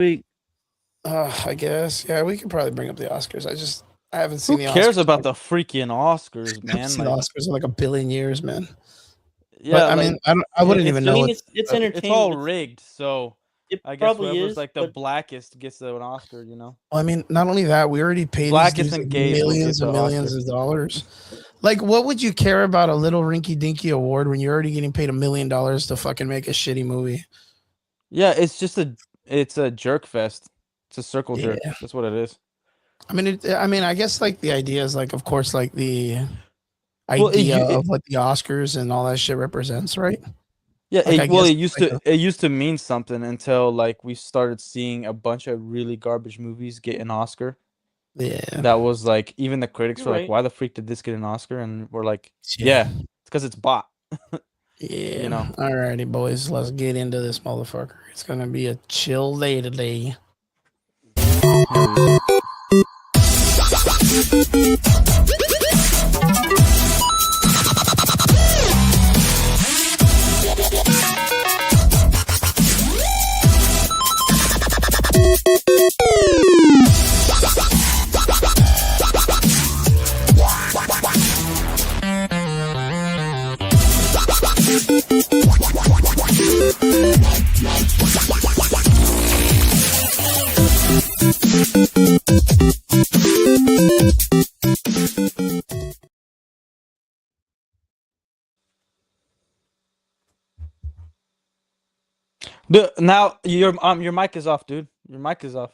We I guess. Yeah, we could probably bring up the Oscars. I haven't Who seen the cares Oscars. about the freaking Oscars, I haven't man? seen the Like, Oscars in like a billion years, man. yeah, But I mean, like I wouldn't it's even I know just mean, what. it's it's all entertainment. rigged. So It I guess probably whoever's is, like the but blackest gets an Oscar. You know, I mean, not only that, we already pay these blackest dudes and like gayest will get millions the and millions Oscar. of dollars. Like, what would you care about a little rinky-dinky award when you're already getting paid $1 million to fucking make a shitty movie? Yeah, it's a jerk fest. It's a circle jerk. Yeah. That's what it is. I mean, I guess like the idea is like, of course, like the Well, idea of what the Oscars and all that shit represents, right? yeah. Like, I Well, guess it used to mean something until like we started seeing a bunch of really garbage movies get an Oscar. yeah, That was like even the critics You're were like, right. "Why the freak did this get an Oscar?" And we're like, "Yeah, it's because it's bought." yeah. You know. Alrighty, boys, let's get into this motherfucker. It's gonna be a chill day today. Now your mic is off, dude. Your mic is off.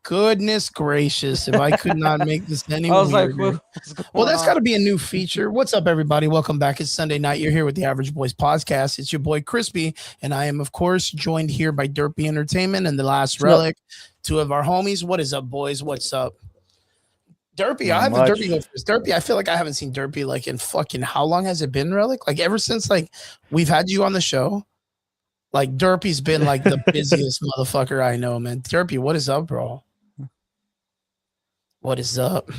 Goodness gracious, if I could not make this any I was like, weirder. what's going Well, that's on? got to be a new feature. What's up, everybody? Welcome back. It's Sunday night. You're here with the Average Boys Podcast. It's your boy Crispy, and I am, of course, joined here by Derpy Entertainment and the Last Relic, two of our homies. What is up, boys? What's up? Derpy, I have a Derpy go first. Derpy, I feel like I haven't seen Derpy like in fucking how long has it been, Relic? Like ever since like we've had you on the show. Like Derpy's been like the busiest motherfucker I know, man. Derpy, what is up, bro? What is up?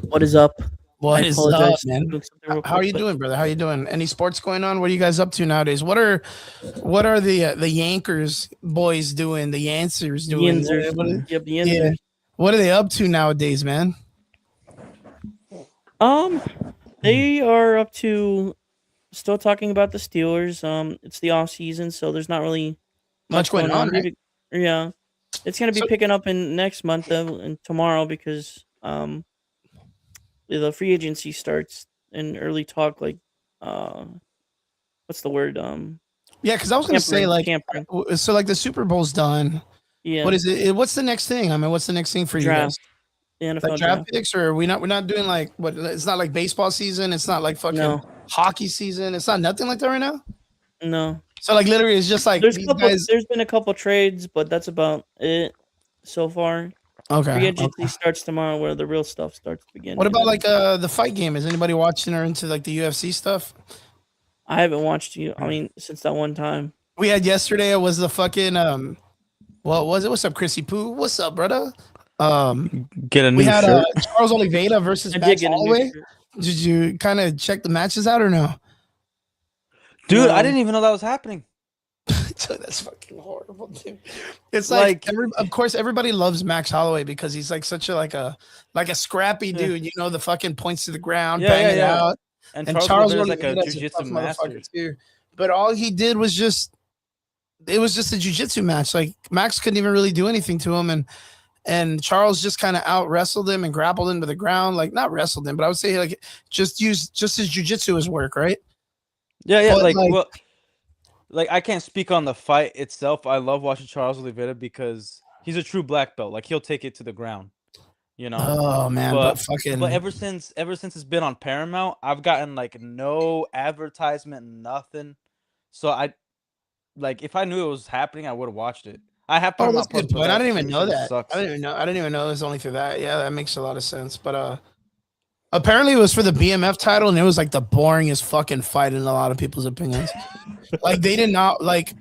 what is up? What I is up, apologize. man? Doing something real How are quick, you but doing, brother? How you doing? Any sports going on? What are you guys up to nowadays? What are the Yankers boys doing? The Yancers The doing? Yinzers. Yep, the Yeah. Yinzers. What are they up to nowadays, man? They are up to still talking about the Steelers. It's the off season, so there's not really Much going on, right? Maybe, yeah, it's gonna be So- picking up in next month and tomorrow because the free agency starts in early talk. Like, what's the word? Yeah, because I was gonna say like, tampering. so like the Super Bowl's done. Yeah. What is it? What's the next thing? I mean, what's the next thing for you guys? Draft. The NFL Like draft picks, or we're not doing like what? It's not like baseball season. It's not like fucking No. hockey season. It's not nothing like that right now. No. So like literally, it's just like There's these couple. guys. There's been a couple trades, but that's about it so far. Free Okay. agency starts tomorrow, where the real stuff starts to begin. What about like the fight game? Is anybody watching or into like the UFC stuff? I haven't watched you. I mean, since that one time. We had yesterday. It was the fucking what was it? What's up, Chrissy Poo? What's up, brother? Get a new We had shirt. Charles Oliveira versus I did Max get a new Holloway. shirt. Did you kind of check the matches out or no? Dude, I No. didn't even know that was happening. That's fucking horrible, dude. It's like, of course, everybody loves Max Holloway because he's like such a like a scrappy dude. You know, the fucking points to the ground, bang it out. And And Charles Charles is like a Oliveira's jiu-jitsu tough master. motherfucker too. But all he did was just a jiu-jitsu match. Like Max couldn't even really do anything to him, and Charles just kind of out wrestled him and grappled him to the ground. Like not wrestled him, but I would say like just used just his jiu-jitsu as work, right? Yeah, But, like I can't speak on the fight itself. I love watching Charles Oliveira because he's a true black belt. Like he'll take it to the ground, you know. Oh man, but fucking ever since it's been on Paramount, I've gotten like no advertisement, nothing. So I like if I knew it was happening, I would have watched it. I have Oh, Paramount that's a good Plus, but point. I that didn't even know subscription that. sucks. I didn't even know it was only through that. Yeah, that makes a lot of sense. But apparently it was for the BMF title, and it was like the boringest fucking fight in a lot of people's opinions. Like they did not like.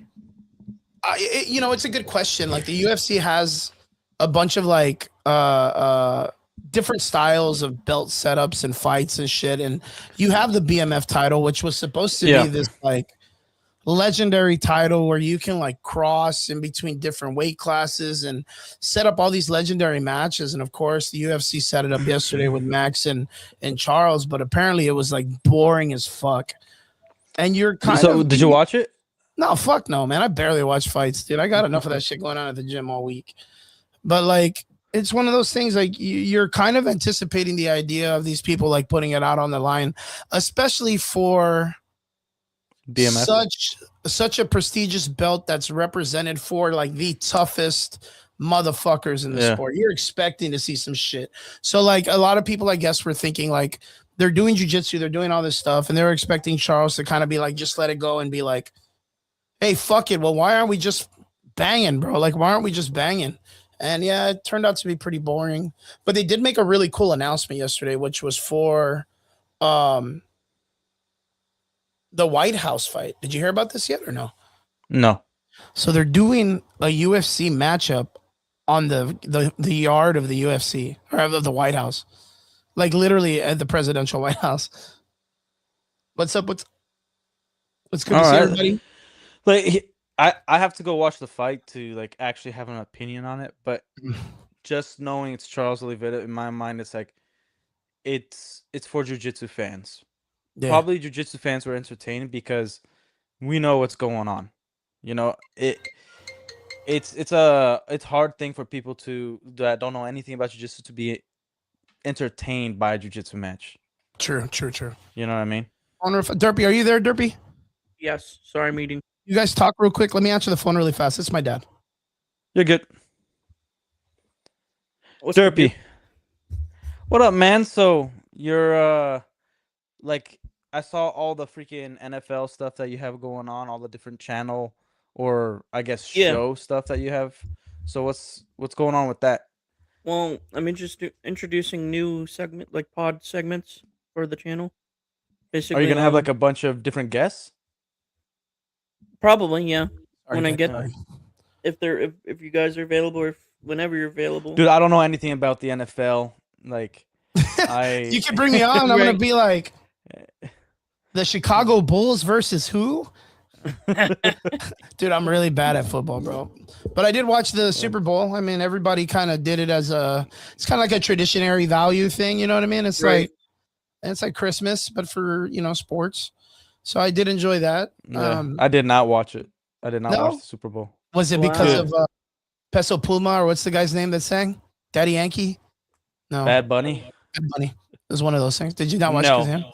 You know, it's a good question. Like the UFC has a bunch of like different styles of belt setups and fights and shit, and you have the BMF title, which was supposed to be this legendary title where you can like cross in between different weight classes and set up all these legendary matches. And of course, the UFC set it up yesterday with Max and Charles, but apparently it was like boring as fuck. And you're kind So of did you watch it? no, fuck no, man. I barely watch fights, dude. I got enough of that shit going on at the gym all week. But like, it's one of those things like you're kind of anticipating the idea of these people like putting it out on the line, especially for BMF. such a prestigious belt that's represented for like the toughest motherfuckers in the Yeah. sport. You're expecting to see some shit. So like a lot of people, I guess, were thinking like they're doing jujitsu, they're doing all this stuff, and they were expecting Charles to kind of be like, just let it go and be like, hey, fuck it. Well, why aren't we just banging, bro? Like, why aren't we just banging? And yeah, it turned out to be pretty boring. But they did make a really cool announcement yesterday, which was for the White House fight. Did you hear about this yet or no? No. So they're doing a UFC matchup on the yard of the UFC or of the White House, like literally at the presidential White House. What's up? What's good to All see right. everybody? Like I have to go watch the fight to like actually have an opinion on it, but just knowing it's Charles Oliveira in my mind, it's like it's for jiu-jitsu fans. Yeah, Probably jiu-jitsu fans were entertained because we know what's going on. You know, it's a hard thing for people that don't know anything about jiu-jitsu to be entertained by a jiu-jitsu match. true. You know what I mean? I wonder if Derpy, are you there, Derpy? Yes. Sorry, I'm eating. You guys talk real quick. Let me answer the phone really fast. It's my dad. You're good. What's up, dude? Derpy. What up, man? So you're like I saw all the freaking NFL stuff that you have going on, all the different channel or I guess Yeah. show stuff that you have. So what's going on with that? Well, I'm introducing new pod segments for the channel. Basically, Are you gonna have like a bunch of different guests? probably, yeah. Sorry, When I Dad, get sorry. if you guys are available or whenever you're available. Dude, I don't know anything about the NFL. Like You can bring me on. I'm gonna Right. be like the Chicago Bulls versus who? Dude, I'm really bad at football, bro. But I did watch the Super Bowl. I mean, everybody kind of did it as it's kind of like a traditionary value thing. You know what I mean? It's Right. like Christmas, but for sports. So I did enjoy that. Yeah, I did not watch it. I did not No? watch the Super Bowl. Was it because Wow. of Peso Puma or what's the guy's name that sang? Daddy Yankee? No, Bad Bunny? Bad Bunny. It was one of those things. Did you not watch No. Kazam?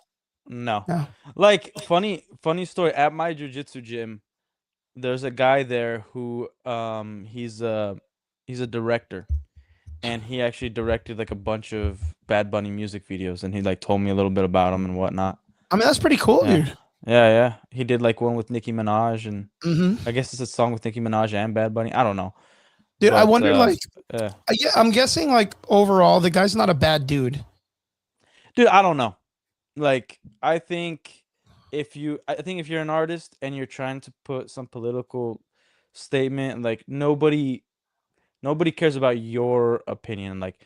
No. No. Like funny story at my jiu-jitsu gym. There's a guy there who he's a director, and he actually directed like a bunch of Bad Bunny music videos, and he like told me a little bit about him and whatnot. I mean, that's pretty cool, Yeah. dude. Yeah. He did like one with Nicki Minaj, and Mm-hmm. I guess it's a song with Nicki Minaj and Bad Bunny. I don't know. Dude, I But, wonder, like, yeah. yeah, I'm guessing, like, overall, the guy's not a bad dude. Dude, I don't know. Like, I think if you're an artist and you're trying to put some political statement, like nobody cares about your opinion. Like,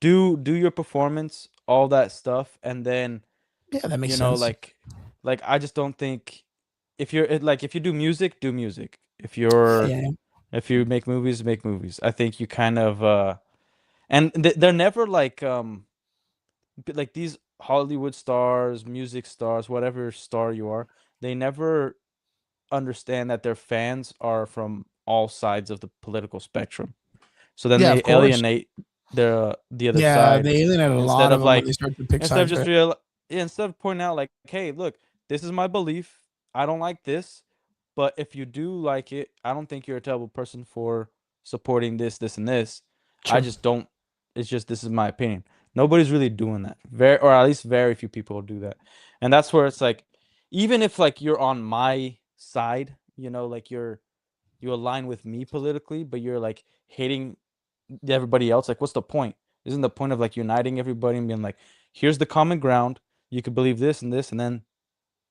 do your performance, all that stuff, and then Yeah, that makes you know, sense. like I just don't think if you do music, do music. If you're Yeah. if you make movies, make movies. I think you kind of and they're never like these Hollywood stars, music stars, whatever star you are, they never understand that their fans are from all sides of the political spectrum. So then Yeah, they of course. alienate the other Yeah, side they alienate a instead lot of of them when like they start to pick instead of sides. just Right? instead of pointing out like, hey, look, this is my belief. I don't like this, but if you do like it, I don't think you're a terrible person for supporting this, this, and this. I True. just don't. It's just this is my opinion. Nobody's really doing that. Or at least very few people do that. And that's where it's like, even if like you're on my side, you know, like you align with me politically, but you're like hating everybody else. Like, what's the point? Isn't the point of like uniting everybody and being like, here's the common ground. You could believe this, and then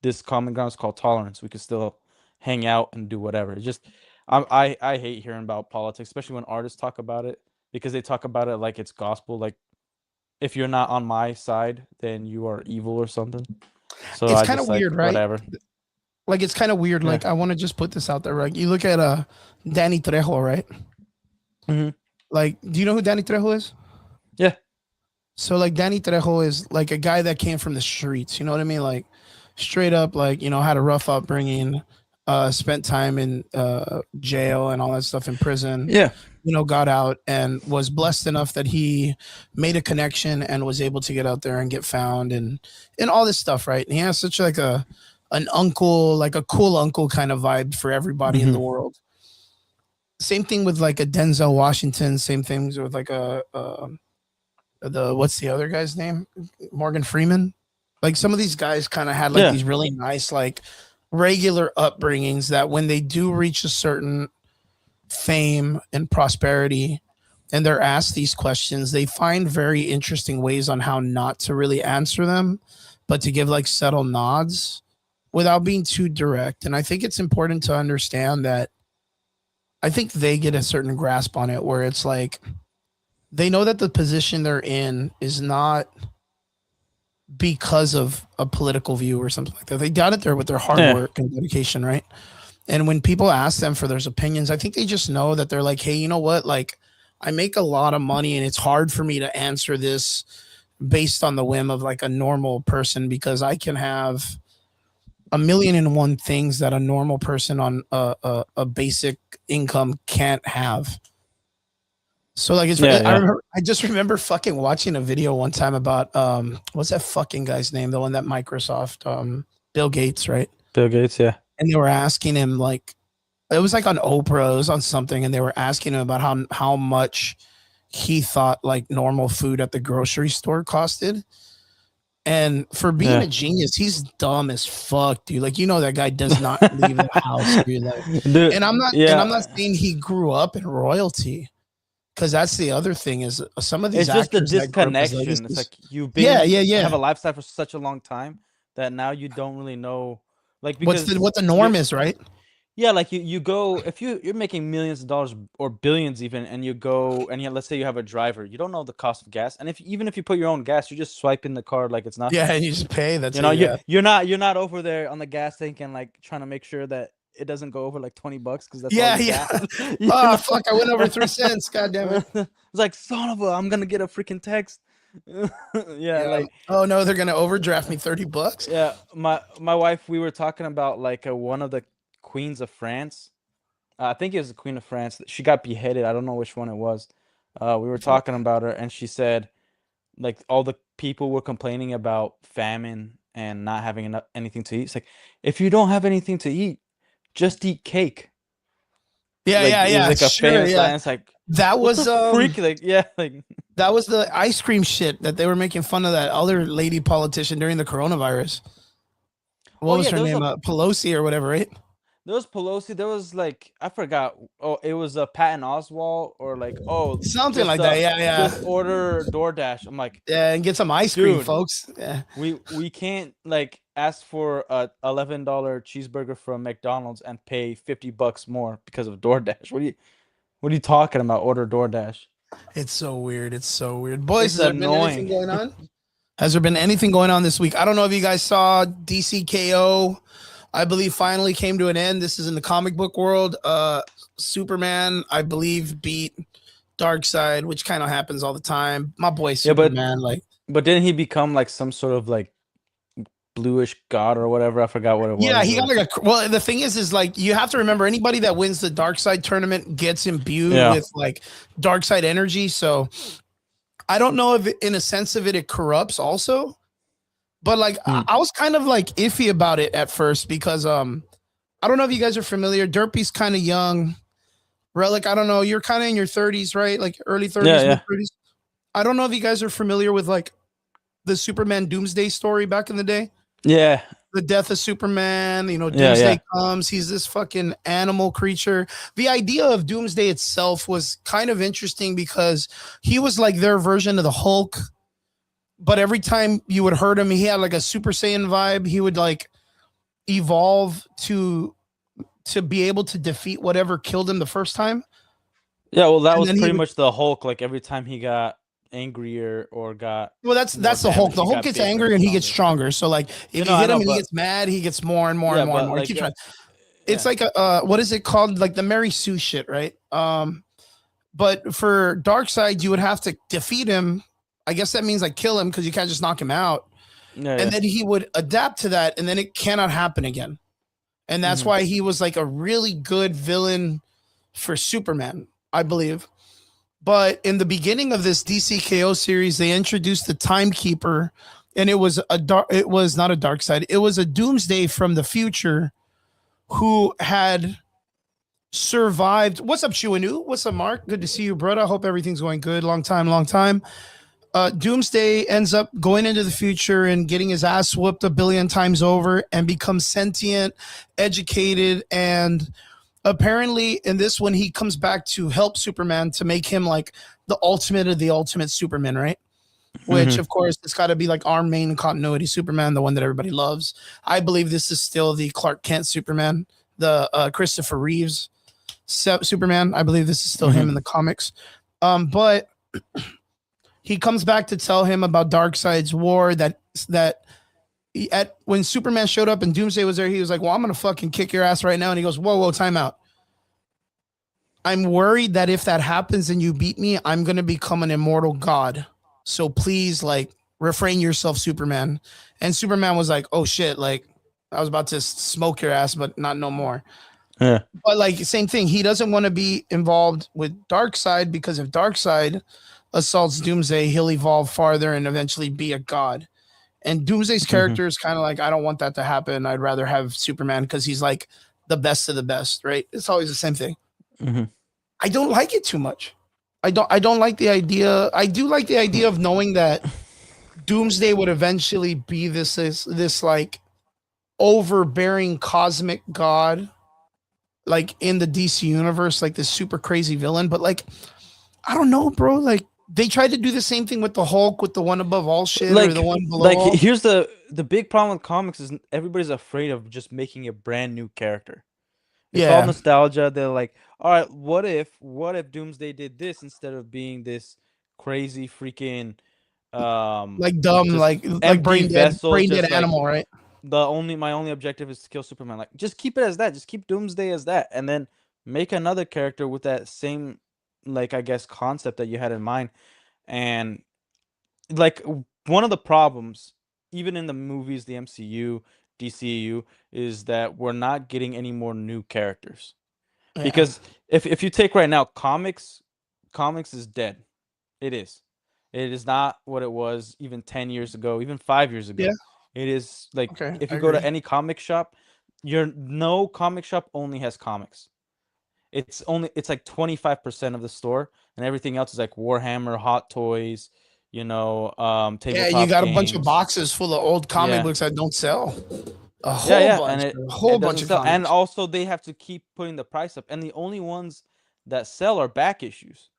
this common ground is called tolerance. We could still hang out and do whatever. It's just I hate hearing about politics, especially when artists talk about it, because they talk about it like it's gospel. Like, if you're not on my side, then you are evil or something. So It's I kind just of weird, like right? whatever. like it's kind of weird. Yeah. Like I want to just put this out there. Like you look at Danny Trejo, right? Mhm. Like, do you know who Danny Trejo is? Yeah. So like Danny Trejo is like a guy that came from the streets. You know what I mean? Like straight up, like had a rough upbringing, spent time in jail and all that stuff in prison. Yeah. Got out and was blessed enough that he made a connection and was able to get out there and get found and all this stuff, right? And he has such like an uncle, like a cool uncle kind of vibe for everybody in the world. Same thing with like a Denzel Washington. Same things with like what's the other guy's name? Morgan Freeman. Like some of these guys kind of had like these really nice like regular upbringings that when they do reach a certain fame and prosperity and they're asked these questions, they find very interesting ways on how not to really answer them, but to give like subtle nods without being too direct. And I think it's important to understand that I think they get a certain grasp on it where it's like they know that the position they're in is not because of a political view or something like that. They got it there with their hard work and dedication, right? And when people ask them for their opinions, I think they just know that they're like, hey, you know what? Like, I make a lot of money and it's hard for me to answer this based on the whim of like a normal person because I can have 1,000,001 things that a normal person on a basic income can't have. So like, I just remember fucking watching a video one time about what's that fucking guy's name? The one that Microsoft, Bill Gates, right? Bill Gates, yeah. And they were asking him like, it was like on Oprah, it was on something, and they were asking him about how much he thought like normal food at the grocery store costed. And for being a genius, he's dumb as fuck, dude. Like, that guy does not leave the house, dude. Like, and I'm not saying he grew up in royalty, because that's the other thing is some of these. It's just the actors that grew up as disconnection. legacies- It's like you've been have a yeah. lifestyle for such a long time that now you don't really know, like, because what the norm is, right? Yeah, like you go if you're making millions of dollars or billions even, and you go and let's say you have a driver, you don't know the cost of gas, and even if you put your own gas, you're just swiping the card like it's nothing. Yeah, and you just pay. That's you're not over there on the gas tank and like trying to make sure that it doesn't go over like $20 because that's all the gas. Oh fuck! I went over 3 cents. God damn it! It's like son of a, I'm gonna get a freaking text. Like, oh no, they're gonna overdraft me $30. Yeah, my wife, we were talking about like one of the queens of France. I think it was the Queen of France. She got beheaded. I don't know which one it was. We were talking about her, and she said, like, all the people were complaining about famine and not having anything to eat. It's like, if you don't have anything to eat, just eat cake. Yeah, like, yeah. It was like a famous line. It's like that was freak. Like, like that was the ice cream shit that they were making fun of that other lady politician during the coronavirus. What was her name? Pelosi or whatever, right? There was Pelosi. There was like, I forgot. Oh, it was Patton Oswalt or like, something like that. Yeah. Just order DoorDash. I'm like, yeah, and get some ice cream, folks. Yeah. We can't like ask for a $11 cheeseburger from McDonald's and pay $50 more because of DoorDash. What are you talking about? Order DoorDash. It's so weird. Boys, has there been anything going on? Has there been anything going on this week? I don't know if you guys saw DCKO. I believe finally came to an end. This is in the comic book world. Superman, I believe, beat Darkseid, which kind of happens all the time. My boy Superman, but didn't he become like some sort of like bluish god or whatever? I forgot what it was. Yeah, he got like well, the thing is like you have to remember anybody that wins the Darkseid tournament gets imbued with like Darkseid energy. So I don't know if in a sense of it corrupts also. But like I was kind of like iffy about it at first because I don't know if you guys are familiar. Derpy's kind of young. Relic, I don't know. You're kind of in your 30s, right? Like early 30s, mid-30s. I don't know if you guys are familiar with like the Superman Doomsday story back in the day. Yeah. The death of Superman, Doomsday comes. He's this fucking animal creature. The idea of Doomsday itself was kind of interesting because he was like their version of the Hulk. But every time you would hurt him, he had like a Super Saiyan vibe. He would like evolve to be able to defeat whatever killed him the first time. Yeah, well, that was pretty much the Hulk. Like every time he got angrier or got Well, that's more the Hulk. damage. The He Hulk got gets bigger angry and and he gets stronger. stronger. So like if No, you I hit him know, and he but gets mad, he gets more and more yeah, and more and but more. like Keep trying. It's yeah. like a what is it called? Like the Mary Sue shit, right? But for Darkseid, you would have to defeat him. I guess that means like kill him because you can't just knock him out. Yeah, And yeah. then he would adapt to that, and then it cannot happen again. And that's Mhm. why he was like a really good villain for Superman, I believe. But in the beginning of this DCKO series, they introduced the Timekeeper, and it was it was not a dark side. It was a Doomsday from the future who had survived. What's up, Chuanu? What's up, Mark? Good to see you, brother. I hope everything's going good. Long time, long time. Doomsday ends up going into the future and getting his ass whooped a billion times over and becomes sentient, educated, and apparently in this one he comes back to help Superman to make him like the ultimate of the ultimate Superman, right? Which Mhm. of course it's got to be like our main continuity Superman, the one that everybody loves. I believe this is still the Clark Kent Superman, the Christopher Reeves Superman. I believe this is still him Mhm. in the comics. But he comes back to tell him about Darkseid's war that at when Superman showed up and Doomsday was there, he was like, "Well, I'm gonna fucking kick your ass right now." And he goes, "Whoa, time out. I'm worried that if that happens and you beat me, I'm gonna become an immortal god. So please, like, refrain yourself, Superman." And Superman was like, "Oh shit, like I was about to smoke your ass, but not no more." Yeah. But like same thing, he doesn't want to be involved with Darkseid because if Darkseid assaults Doomsday, he'll evolve farther and eventually be a god. And Doomsday's Mhm. character is kind of like, I don't want that to happen. I'd rather have Superman because he's like the best of the best, right? It's always the same thing. Mhm. I don't like it too much. I don't like the idea. I do like the idea of knowing that Doomsday would eventually be this like overbearing cosmic god, like in the DC universe, like this super crazy villain. But like, I don't know, bro. Like they tried to do the same thing with the Hulk, with the one above all shit or the one below all. Here's the big problem with comics is everybody's afraid of just making a brand new character. It's all Yeah, nostalgia. They're like, all right, what if Doomsday did this instead of being this crazy freaking like dumb, just like empty vessel, brain dead just like animal, right? my only objective is to kill Superman. Like, just keep it as that. Just keep Doomsday as that, and then make another character with that same, like, I guess, concept that you had in mind. And like one of the problems, even in the movies, the MCU, DCU, is that we're not getting any more new characters. Yeah, Because if you take right now, comics is dead. It is. It is not what it was even 10 years ago, even 5 years yeah. ago. It is like Okay, if I you go to agree. any comic shop, your no comic shop only has comics. It's like 25% of the store, and everything else is like Warhammer, Hot Toys, Yeah, you tabletop got a bunch of games. boxes full of old comic Yeah. books that don't sell. A Yeah, whole yeah, bunch, and a it whole bunch doesn't of sell. And comics. also they have to keep putting the price up. And the only ones that sell are back issues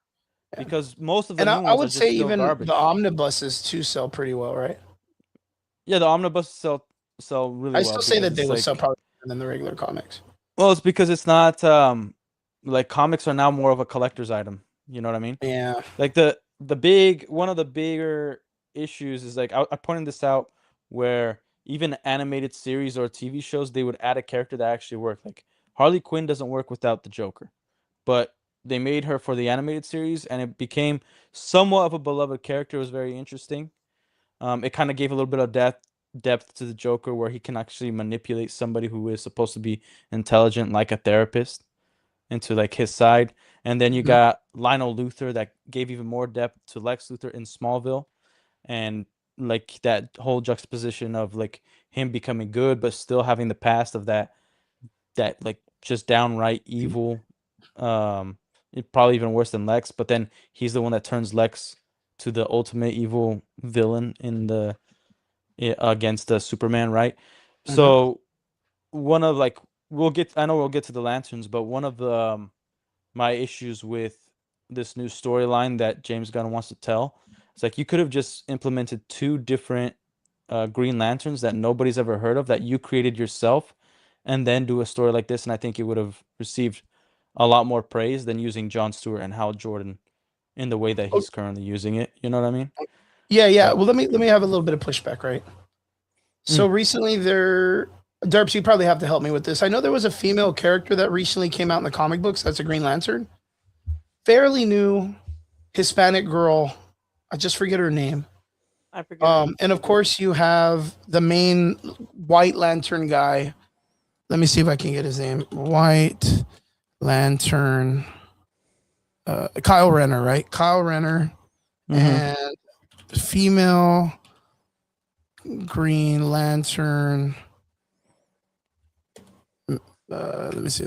Yeah. because most of the And new I ones are would say just still even the garbage. omnibuses too sell pretty well, right? Yeah, the omnibus sell really I well still say because that they it's would sell like, probably better than the regular comics. well, it's because it's not like comics are now more of a collector's item. You know what I mean? Yeah, Like the big one of the bigger issues is like I pointed this out where even animated series or TV shows they would add a character that actually worked. Like Harley Quinn doesn't work without the Joker, but they made her for the animated series and it became somewhat of a beloved character. It was very interesting. It kind of gave a little bit of depth to the Joker where he can actually manipulate somebody who is supposed to be intelligent like a therapist into like his side. And then you mhm. got Lionel Luthor that gave even more depth to Lex Luthor in Smallville, and like that whole juxtaposition of like him becoming good but still having the past of that like just downright evil. Probably even worse than Lex, but then he's the one that turns Lex to the ultimate evil villain in the against the Superman, right? Mhm. So one of like I know we'll get to the Lanterns, but one of the my issues with this new storyline that James Gunn wants to tell. It's like you could have just implemented two different Green Lanterns that nobody's ever heard of that you created yourself, and then do a story like this, and I think it would have received a lot more praise than using John Stewart and Hal Jordan in the way that he's currently using it. You know what I mean? Yeah. Well, let me have a little bit of pushback, right? So recently Derps, you probably have to help me with this. I know there was a female character that recently came out in the comic books. That's a Green Lantern. Fairly new Hispanic girl. I just forget her name. I forget. And of course you have the main White Lantern guy. Let me see if I can get his name. White Lantern. Kyle Renner, right? Kyle Renner. And female Green Lantern. Let me see.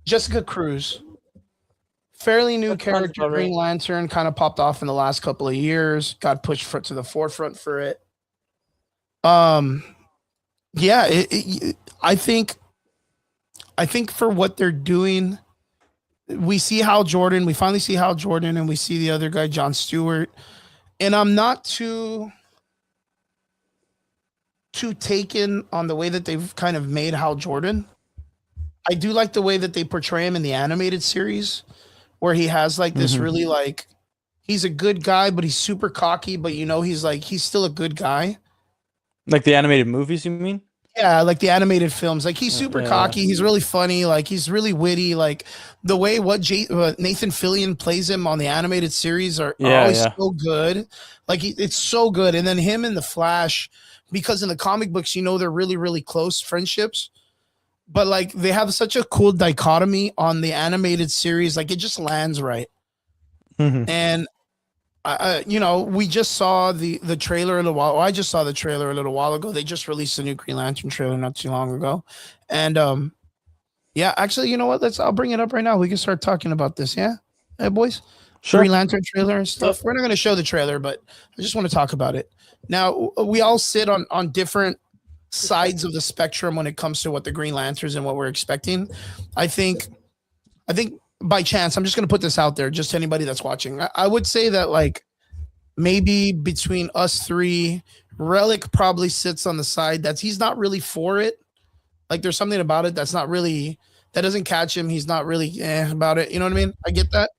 Jessica Cruz. Fairly new That sounds character, about Green right. Lantern, kind of popped off in the last couple of years. Got pushed to the forefront for it. Yeah, I think for what they're doing, we see Hal Jordan. We finally see Hal Jordan, and we see the other guy, John Stewart. And I'm not too taken on the way that they've kind of made Hal Jordan. I do like the way that they portray him in the animated series, where he has like this really like, he's a good guy, but he's super cocky, but he's still a good guy. Like the animated movies, you mean? Yeah, like the animated films. Like he's super cocky. He's really funny. Like he's really witty. Like the way Nathan Fillion plays him on the animated series are always so good. Like it's so good. And then him and the Flash, because in the comic books, they're really, really close friendships. But like they have such a cool dichotomy on the animated series. Like it just lands right. And we just saw the trailer a little while. I just saw the trailer a little while ago. They just released a new Green Lantern trailer not too long ago, and actually, you know what? I'll bring it up right now. We can start talking about this. Yeah, hey boys, Sure. Green Lantern trailer and stuff. We're not going to show the trailer, but I just want to talk about it. Now we all sit on different sides of the spectrum when it comes to what the Green Lanterns and what we're expecting. I think. By chance, I'm just going to put this out there, just to anybody that's watching. I would say that, like, maybe between us three, Relic probably sits on the side he's not really for it. Like, there's something about it that doesn't catch him. He's not really about it. You know what I mean? I get that.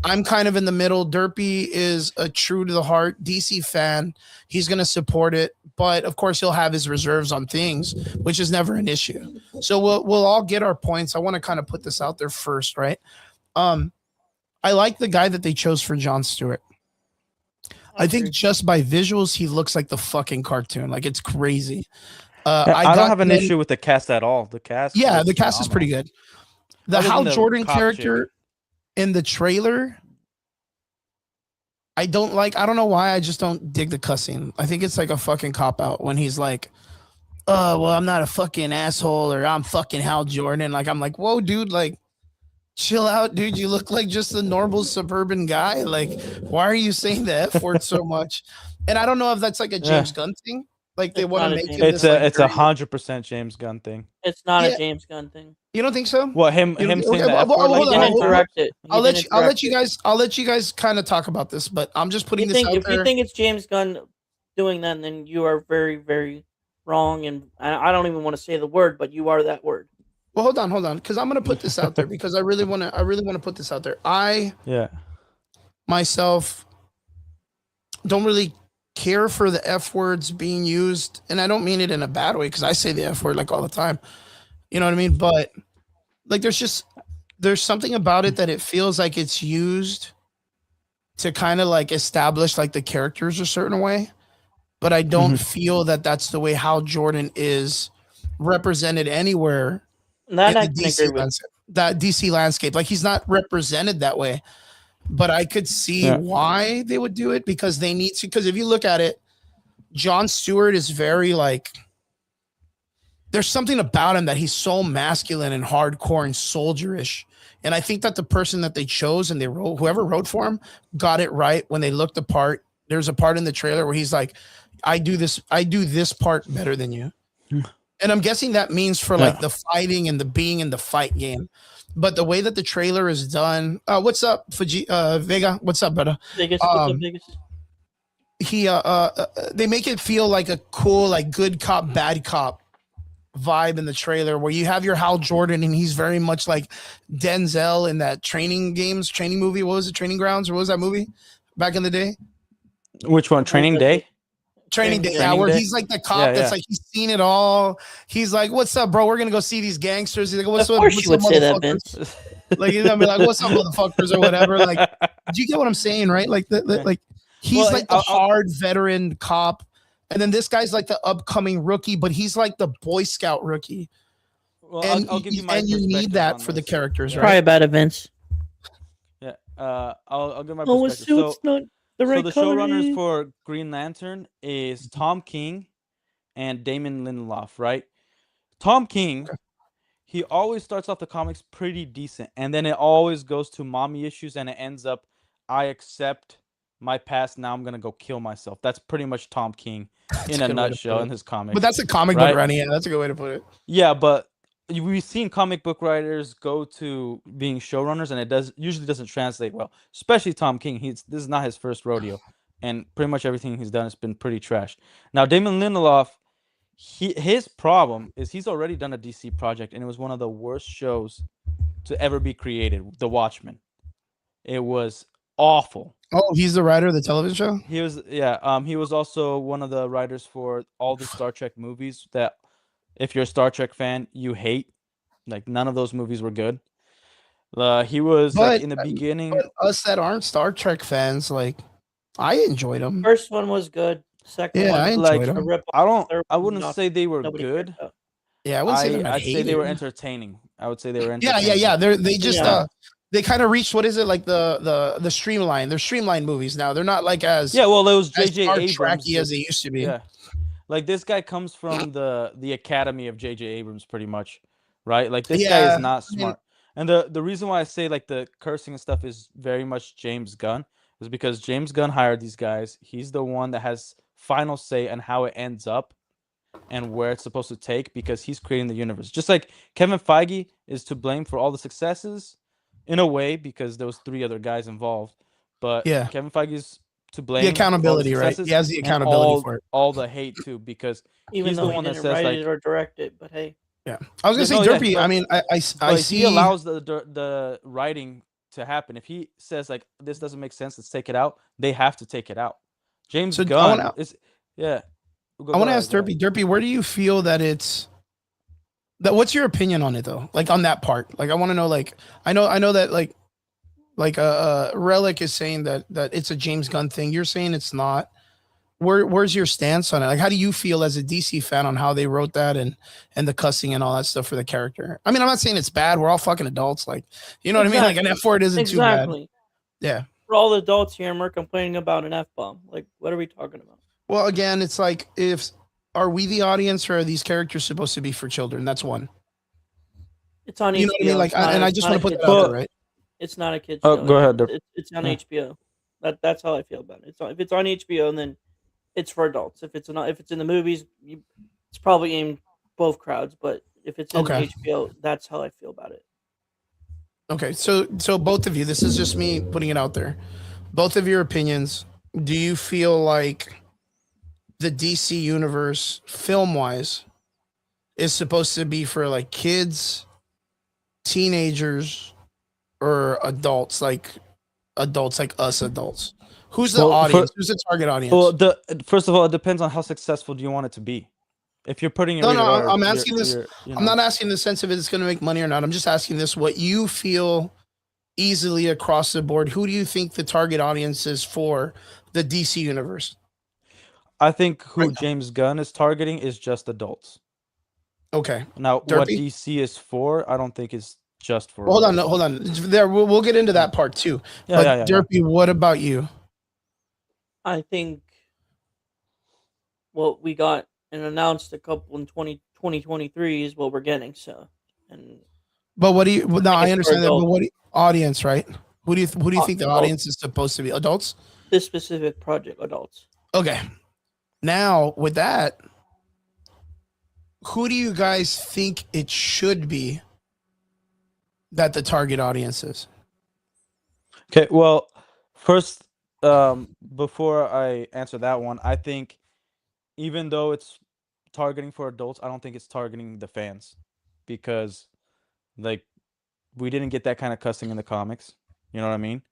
I'm kind of in the middle. Derpy is a true to the heart DC fan. He's going to support it, but of course he'll have his reserves on things, which is never an issue. So we'll all get our points. I want to kind of put this out there first, right? I like the guy that they chose for John Stewart. I think just by visuals, he looks like the fucking cartoon. Like it's crazy. I don't have an issue with the cast at all. The cast, the cast is pretty good. The Hal Jordan character in the trailer, I don't know why. I just don't dig the cussing. I think it's like a fucking cop out when he's like, well, I'm not a fucking asshole, or I'm fucking Hal Jordan. Like, I'm like, whoa, dude, like, chill out, dude. You look like just a normal suburban guy. Like, why are you saying the F word so much? And I don't know if that's like a James Gunn thing. Like they want to make it. It's 100% James Gunn thing. It's not a James Gunn thing. You don't think so? What him saying that? I'll let you guys kind of talk about this, but I'm just putting this out there. If you think it's James Gunn doing that, then you are very, very wrong. And I don't even want to say the word, but you are that word. Well, hold on, because I'm gonna put this out there because I really want to put this out there. I myself don't really care for the F words being used, and I don't mean it in a bad way because I say the F word like all the time. You know what I mean? But like, there's something about it that it feels like it's used to kind of like establish like the characters a certain way, but I don't feel that that's the way Hal Jordan is represented anywhere. That I can agree with. That DC landscape, like he's not represented that way. But I could see why they would do it because they need to. Because if you look at it, John Stewart is very like, there's something about him that he's so masculine and hardcore and soldierish. And I think that the person that they chose and whoever wrote for him got it right when they looked the part. There's a part in the trailer where he's like, I do this part better than you. And I'm guessing that means for like the fighting and the being in the fight game. But the way that the trailer is done, what's up, Vega? What's up, brother? Vegas, what's up, Vegas? They make it feel like a cool, like good cop, bad cop vibe in the trailer where you have your Hal Jordan and he's very much like Denzel in that training movie. What was it? Training Grounds, or what was that movie back in the day? Which one? Training Day? Training Day, yeah, Training where Day? he's like the cop that's Yeah. like he's seen it all. He's like, "What's up, bro? We're gonna go see these gangsters." He's like, "What's Of up?" course What's you would up, say that, motherfuckers?" Vince. Like he's gonna be like, "What's up, motherfuckers?" or whatever. Like, do you get what I'm saying, right? Like Yeah. like he's Well, like the hard veteran cop, and then this guy's like the upcoming rookie, but he's like the Boy Scout rookie. Well, And I'll give you my and you need perspective that on for the this. characters, Yeah. right? Cry about it, Vince. Yeah. I'll give my Oh, his perspective. suit's not the right So the color. showrunners for Green Lantern is Tom King and Damon Lindelof, right? Tom King, he always starts off the comics pretty decent, and then it always goes to mommy issues, and it ends up, I accept my past. Now I'm gonna go kill myself. That's pretty much Tom King in a good way to nutshell put it. in his comics. But that's a comic right? book writing. Yeah, that's a good way to put it. Yeah, but we've seen comic book writers go to being showrunners, and it usually doesn't translate well. Especially Tom King. This is not his first rodeo, and pretty much everything he's done has been pretty trash. Now Damon Lindelof, his problem is he's already done a DC project, and it was one of the worst shows to ever be created. The Watchmen. It was awful. Oh, he's the writer of the television show? He was he was also one of the writers for all the Star Trek movies that, if you're a Star Trek fan, you hate. Like, none of those movies were good. He was like in the beginning. But us that aren't Star Trek fans, like, I enjoyed them. First one was good. Second Yeah, one, I like, enjoyed them. rip I wouldn't say they were good. Yeah, I wouldn't say them. I'd say they were entertaining. I would say they were Yeah, entertaining. yeah. They just Yeah. they kind of reached, what is it, like the streamline. They're streamlined movies now. They're not like as Well, it was as J.J. Star Abrams Trek-y as they used to be. Yeah, like, this guy comes from the academy of J.J. Abrams, pretty much, right? Like, this guy is not smart. And the reason why I say, like, the cursing and stuff is very much James Gunn is because James Gunn hired these guys. He's the one that has final say on how it ends up and where it's supposed to take, because he's creating the universe. Just like Kevin Feige is to blame for all the successes in a way, because there was 3 other guys involved. But Yeah. Kevin Feige's to blame. The accountability, for all the right? He has the and accountability for it. all the hate too, because Even he's though the he one that didn't says, write like, it or direct it, but hey, Yeah. I was gonna say, No, yeah, Derpy. but- I mean, I but see. he allows the writing to happen. If he says, like, this doesn't make sense, let's take it out, they have to take it out. James So, I Gunn wanna- is yeah. I want to ask Derpy. Derpy, where do you feel that it's that? What's your opinion on it though? Like, on that part. Like, I want to know. Like, I know that like Relic is saying that it's a James Gunn thing. You're saying it's not. Where's your stance on it? Like, how do you feel as a DC fan on how they wrote that and the cussing and all that stuff for the character? I mean, I'm not saying it's bad. We're all fucking adults. Like, you know what I mean? Like, an F-word isn't too bad. exactly. Yeah. We're all adults here, and we're complaining about an F-bomb. Like, what are we talking about? Well, again, it's like, are we the audience, or are these characters supposed to be for children? That's one. It's on HBO. You know what I mean? Like, I just want to put that kid's out show. there, right? It's not a kid's Oh, show. go ahead, Derp. It's on Yeah. HBO. That's how I feel about it. If it's on HBO, then it's for adults. If it's in the movies, it's probably aimed both crowds. But if it's in HBO, that's how I feel about it. Okay, so both of you, this is just me putting it out there. Both of your opinions. Do you feel like the DC universe, film-wise, is supposed to be for like kids, teenagers, or adults like us adults? Who's the audience? Who's the target audience? Well, first of all, it depends on how successful do you want it to be. If you're putting it, I'm asking this. I'm not asking the sense of it's going to make money or not. I'm just asking this: what you feel easily across the board. Who do you think the target audience is for the DC universe? I think who James Gunn is targeting is just adults. Okay. Now, Derpy? what DC is for, I don't think is just for. Well, hold on. There, we'll get into that part too. Yeah, Derpy, what about you? I think what we got and announced a couple in 2023 is what we're getting. So, and But what do you? No, I understand that. But adults. what audience, right? Who do you think the audience is supposed to be? Adults. this specific project, adults. Okay. Now with that, who do you guys think it should be that the target audience is? Okay, well, first, before I answer that one, I think even though it's targeting for adults. I don't think it's targeting the fans because like we didn't get that kind of cussing in the comics. You know what I mean?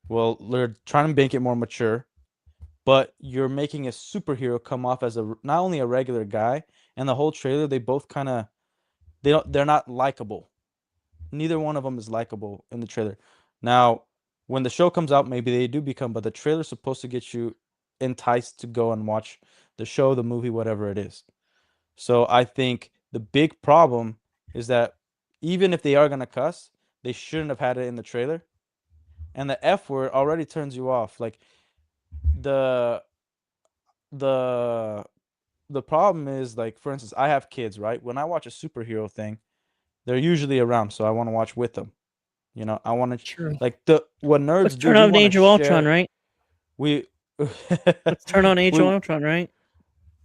Well, they're trying to make it more mature, but you're making a superhero come off as not only a regular guy, and the whole trailer they both kind of they're not likable. Neither one of them is likable in the trailer. Now, when the show comes out, maybe they do become, but the trailer's supposed to get you enticed to go and watch the show, the movie, whatever it is. So I think the big problem is that even if they are gonna cuss, they shouldn't have had it in the trailer. And the F word already turns you off. Like the the the problem is, like, for instance, I have kids, right? When I watch a superhero thing, they're usually around, so I want to watch with them. You know, I want to True. like what nerds Let's do. turn We on want Age to of Ultron, share. right? We Let's turn on Age of we Ultron, right?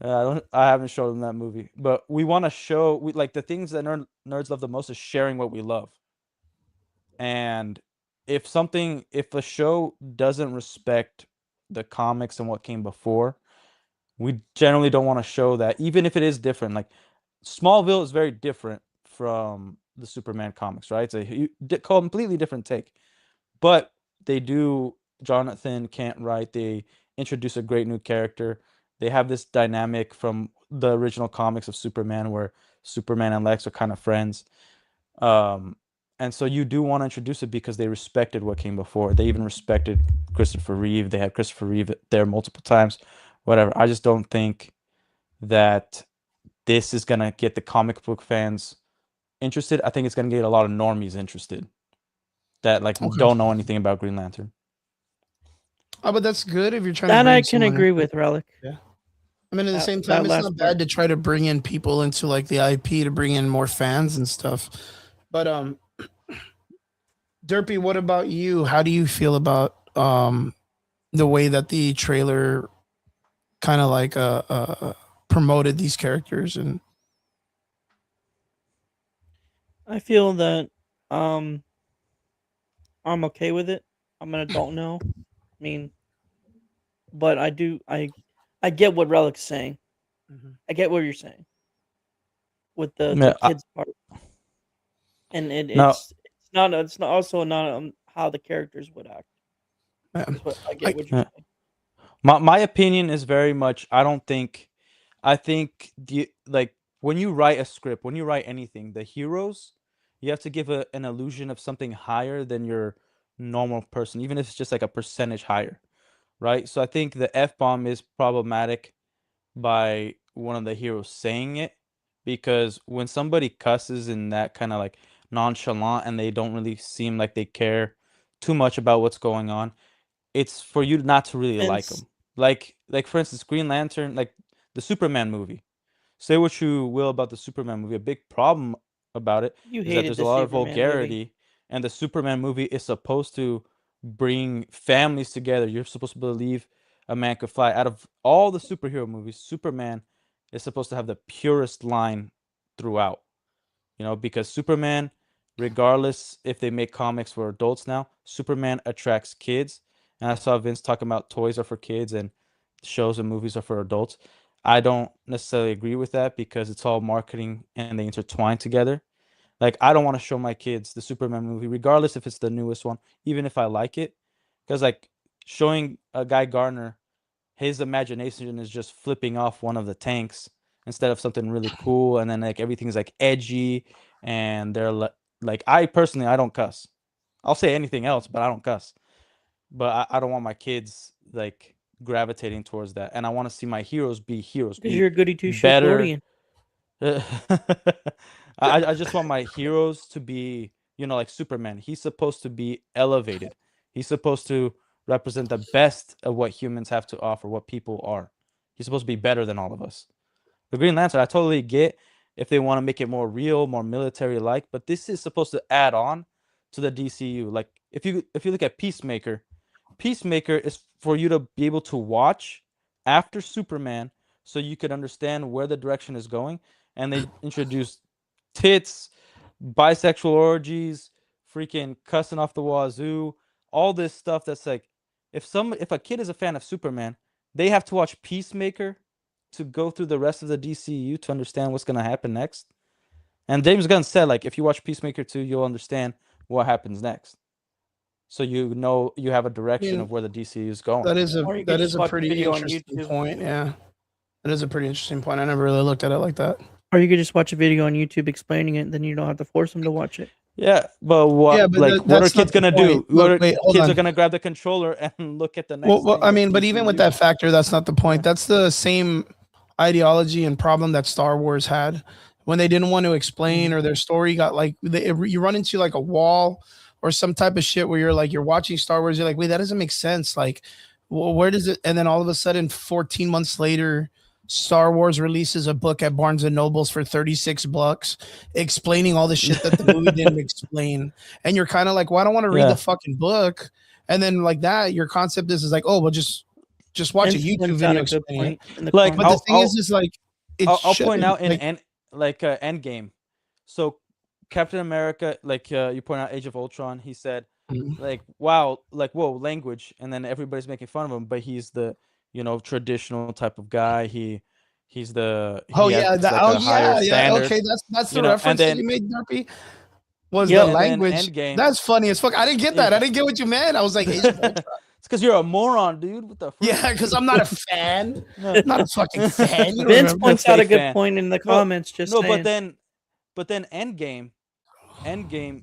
I haven't shown them that movie, but we want to show we like the things that nerds love the most is sharing what we love. And if a show doesn't respect the comics and what came before, we generally don't want to show that, even if it is different. Like Smallville is very different from the Superman comics, right? It's a completely different take, but they do. Jonathan can't write. They introduce a great new character. They have this dynamic from the original comics of Superman, where Superman and Lex are kind of friends. Um, and so you do want to introduce it because they respected what came before. They even respected Christopher Reeve. They had Christopher Reeve there multiple times. Whatever. I just don't think that this is gonna get the comic book fans interested. I think it's gonna get a lot of normies interested that like Okay. don't know anything about Green Lantern. Oh, but that's good if you're trying to That bring I can someone agree in. with, Relic. Yeah. I mean, at the That, same that time, it's last not part. bad to try to bring in people into like the IP to bring in more fans and stuff. But Derpy, what about you? How do you feel about the way that the trailer kind of like promoted these characters? And I feel that um I'm okay with it. I'm an adult now. I mean, but I get what Relic's saying. I get what you're saying with the Yeah, kids part, and no, it's not also not how the characters would act. yeah. Is what I get what you're yeah. saying. My opinion is very much. I think the like when you write a script, when you write anything, the heroes, you have to give an illusion of something higher than your normal person, even if it's just like a percentage higher, right? So I think the F bomb is problematic by one of the heroes saying it, because when somebody cusses in that kind of like nonchalant and they don't really seem like they care too much about what's going on, it's for you not to really And like them. Like for instance, Green Lantern, like the Superman movie. Say what you will about the Superman movie. A big problem about it you is that hated there's a the lot of Superman movie. vulgarity, and the Superman movie is supposed to bring families together. You're supposed to believe a man could fly. Out of all the superhero movies, Superman is supposed to have the purest line throughout. You know, because Superman, regardless if they make comics for adults now, Superman attracts kids. And I saw Vince talking about toys are for kids and shows and movies are for adults. I don't necessarily agree with that because it's all marketing and they intertwine together. Like I don't want to show my kids the Superman movie, regardless if it's the newest one, even if I like it. Because like showing a Guy Gardner, his imagination is just flipping off one of the tanks instead of something really cool, and then like everything's like edgy, and they're like I personally I don't cuss. I'll say anything else, but I don't cuss. But I don't want my kids like gravitating towards that, and I want to see my heroes be heroes, Because be you're a goody two shoe better. Floridian. I just want my heroes to be, you know, like Superman. He's supposed to be elevated. He's supposed to represent the best of what humans have to offer, what people are. He's supposed to be better than all of us. The Green Lantern, I totally get if they want to make it more real, more military like, but this is supposed to add on to the DCU. Like if you look at Peacemaker, Peacemaker is for you to be able to watch after Superman so you could understand where the direction is going. And they introduced tits, bisexual orgies, freaking cussing off the wazoo, all this stuff that's like if a kid is a fan of Superman, they have to watch Peacemaker to go through the rest of the DCU to understand what's gonna happen next. And James Gunn said, like, if you watch Peacemaker 2, you'll understand what happens next. So you know you have a direction of where the DCU is going. That is Or you a could that just is a watch a pretty video on interesting YouTube. point. Yeah, that is a pretty interesting point. I never really looked at it like that. Or you could just watch a video on YouTube explaining it, then you don't have to force them to watch it. Yeah, but what Yeah, but like what are that's not kids the gonna do? point. Look, wait, hold Kids on. are gonna grab the controller and look at the next. Well, thing I that mean, but even with DCU that factor, that's not the point. Yeah. That's the same ideology and problem that Star Wars had when they didn't want to explain, or their story got like you run into like a wall or some type of shit where you're watching Star Wars, you're like, wait, that doesn't make sense. Like, where does it? And then all of a sudden, 14 months later, Star Wars releases a book at Barnes and Nobles for $36, explaining all the shit that the movie didn't explain. And you're kind of like, well, I don't want to read Yeah. the fucking book. And then like that, your concept is like, oh, well, just watch a Vince YouTube points out video a good explaining it. point in the Like, But comments. the thing is like, it I'll point shouldn't, out in like, Endgame. So Captain America, like you point out Age of Ultron, he said, Mhm. like, wow, like, whoa, language, and then everybody's making fun of him, but he's the traditional type of guy. He's the oh he yeah, has, that, like, oh a higher yeah, yeah. standard, Okay, that's the you know, and reference that then you made, Derpy. Was Yeah, the and then language? Endgame. That's funny as fuck. I didn't get that. I didn't get what you meant. I was like, Age of Ultron. It's because you're a moron, dude. What the? Frick? Yeah, because I'm not a fan. No. I'm not a fucking fan. You don't Vince remember? points out a fake good fan. point in the comments. Just No, saying. but then Endgame,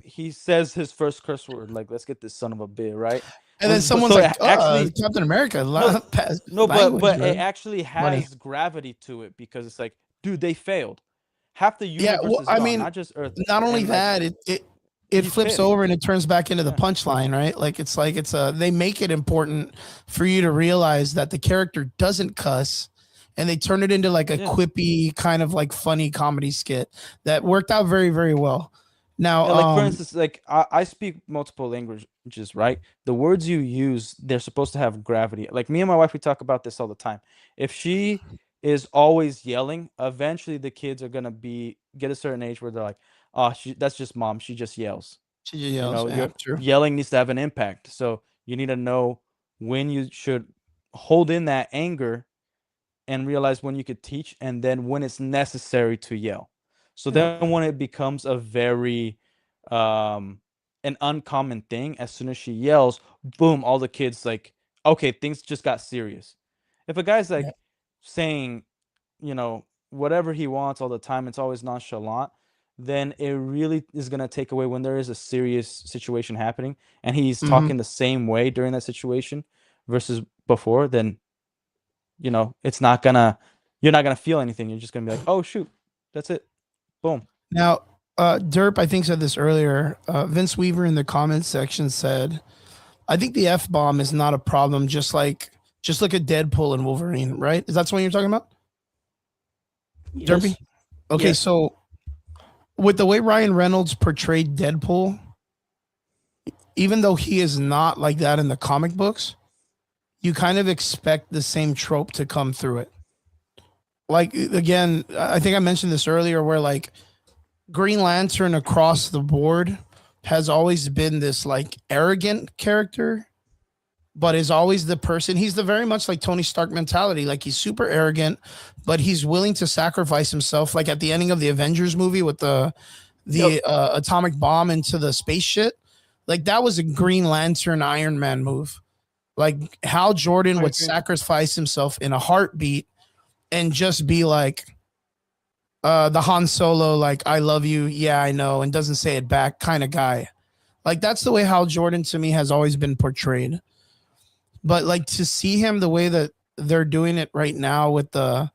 he says his first curse word, like, let's get this son of a bitch, right? And then But someone's so like, actually, Captain America. no, language, but right? it actually has Funny. gravity to it, because it's like, dude, they failed. Half the universe Yeah, well, is I gone, mean, not just Earth. not only And, like, that, it he's flips pissed. over and it turns back into the Yeah. punchline, right? Like it's they make it important for you to realize that the character doesn't cuss, and they turn it into like a Yeah. quippy kind of like funny comedy skit that worked out very, very well. Now, Yeah, like, for instance, like, I speak multiple languages, right? The words you use, they're supposed to have gravity. Like, me and my wife, we talk about this all the time. If she is always yelling, eventually the kids are gonna get a certain age where they're like, oh, that's just mom. She just yells. she just yells. You know, Yeah, true. yelling needs to have an impact. So you need to know when you should hold in that anger and realize when you could teach, and then when it's necessary to yell. So then when it becomes a very an uncommon thing, as soon as she yells, boom, all the kids like, okay, things just got serious. If a guy's like saying, whatever he wants all the time, it's always nonchalant, then it really is going to take away when there is a serious situation happening and he's talking the same way during that situation versus before, then it's not gonna, you're not gonna feel anything. You're just gonna be like, oh shoot, that's it. Boom. Now, Derp, I think said this earlier. Vince Weaver in the comments section said, I think the F-bomb is not a problem, just look at Deadpool and Wolverine, right? Is that what you're talking about? Yes. Derpy? Okay, Yes. so with the way Ryan Reynolds portrayed Deadpool, even though he is not like that in the comic books, you kind of expect the same trope to come through it. Like, again, I think I mentioned this earlier where like Green Lantern across the board has always been this like arrogant character, but is always the person. He's the very much like Tony Stark mentality. Like he's super arrogant, but he's willing to sacrifice himself. Like at the ending of the Avengers movie with the atomic bomb into the space shit. Like that was a Green Lantern Iron Man move. Like Hal Jordan would sacrifice himself in a heartbeat and just be like the Han Solo, like, I love you. Yeah, I know. And doesn't say it back kind of guy. Like that's the way Hal Jordan to me has always been portrayed. But like to see him the way that they're doing it right now with the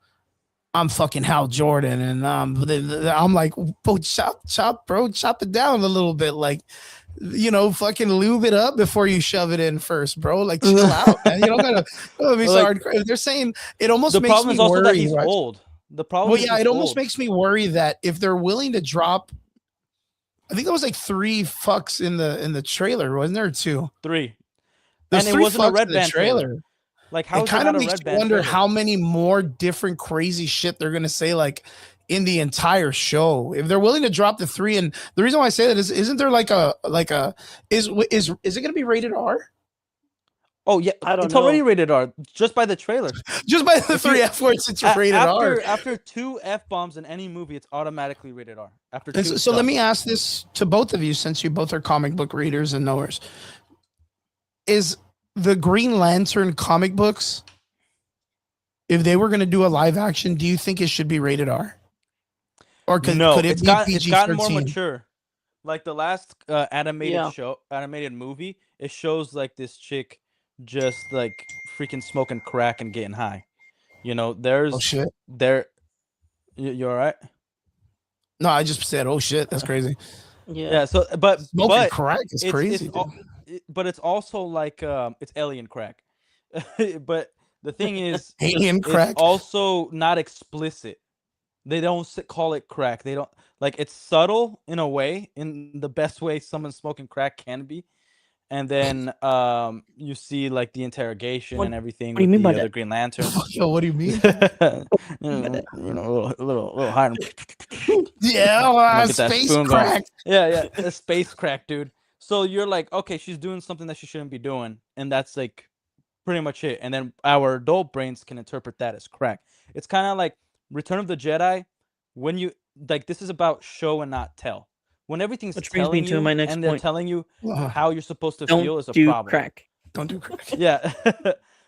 I'm fucking Hal Jordan and I'm like, bro, chop it down a little bit. Like, fucking lube it up before you shove it in first, bro. Like, chill out, man. You don't gotta be so hardcore. If they're saying it almost The makes problem me is also worry, that he's right? old. The problem Well, is yeah, he's it almost old. makes me worry that if they're willing to drop, I think there was like 3 fucks in the trailer, wasn't there? 2. Three. There's And it 3 wasn't a fucks Red in the Band trailer. Like, how It is it kind not of a makes Red you Band wonder trailer? how many more different crazy shit they're gonna say like in the entire show. If they're willing to drop the 3, and the reason why I say that is, isn't there is it gonna be rated R? Oh yeah, I don't it's already know. rated R just by the trailer. Just by the If you- 3 F words, it's rated R. After 2 F-bombs in any movie, it's automatically rated R. After And 2, it's so let done. me ask this to both of you, since you both are comic book readers and knowers. Is the Green Lantern comic books, if they were going to do a live action, do you think it should be rated R? Or No, could it it's be gotten more PG-13? mature. Like the last Yeah. animated movie, it shows like this chick just like freaking smoking crack and getting high. You know, Oh shit. you all right? No, I just said, oh shit, that's crazy. Yeah. Yeah, so but Smoking crack is it's crazy, dude. but it's also like it's alien crack. But the thing is, Alien crack. it's also not explicit. They don't call it crack. They don't like it's subtle in a way, in the best way someone smoking crack can be. And then you see like the interrogation What- and everything what do you with mean the by other that? Green Lantern. Yo, what do you mean? You know, a little higher. Yeah, Get that space spoon going. crack. Yeah, a space crack, dude. So you're like, okay, she's doing something that she shouldn't be doing, and that's like pretty much it. And then our adult brains can interpret that as crack. It's kind of like Return of the Jedi. When you like, this is about show and not tell. When everything's Which brings me telling to you my next and they're point. telling you Ugh, how you're supposed to feel Don't is a do problem. crack. don't do crack. Yeah.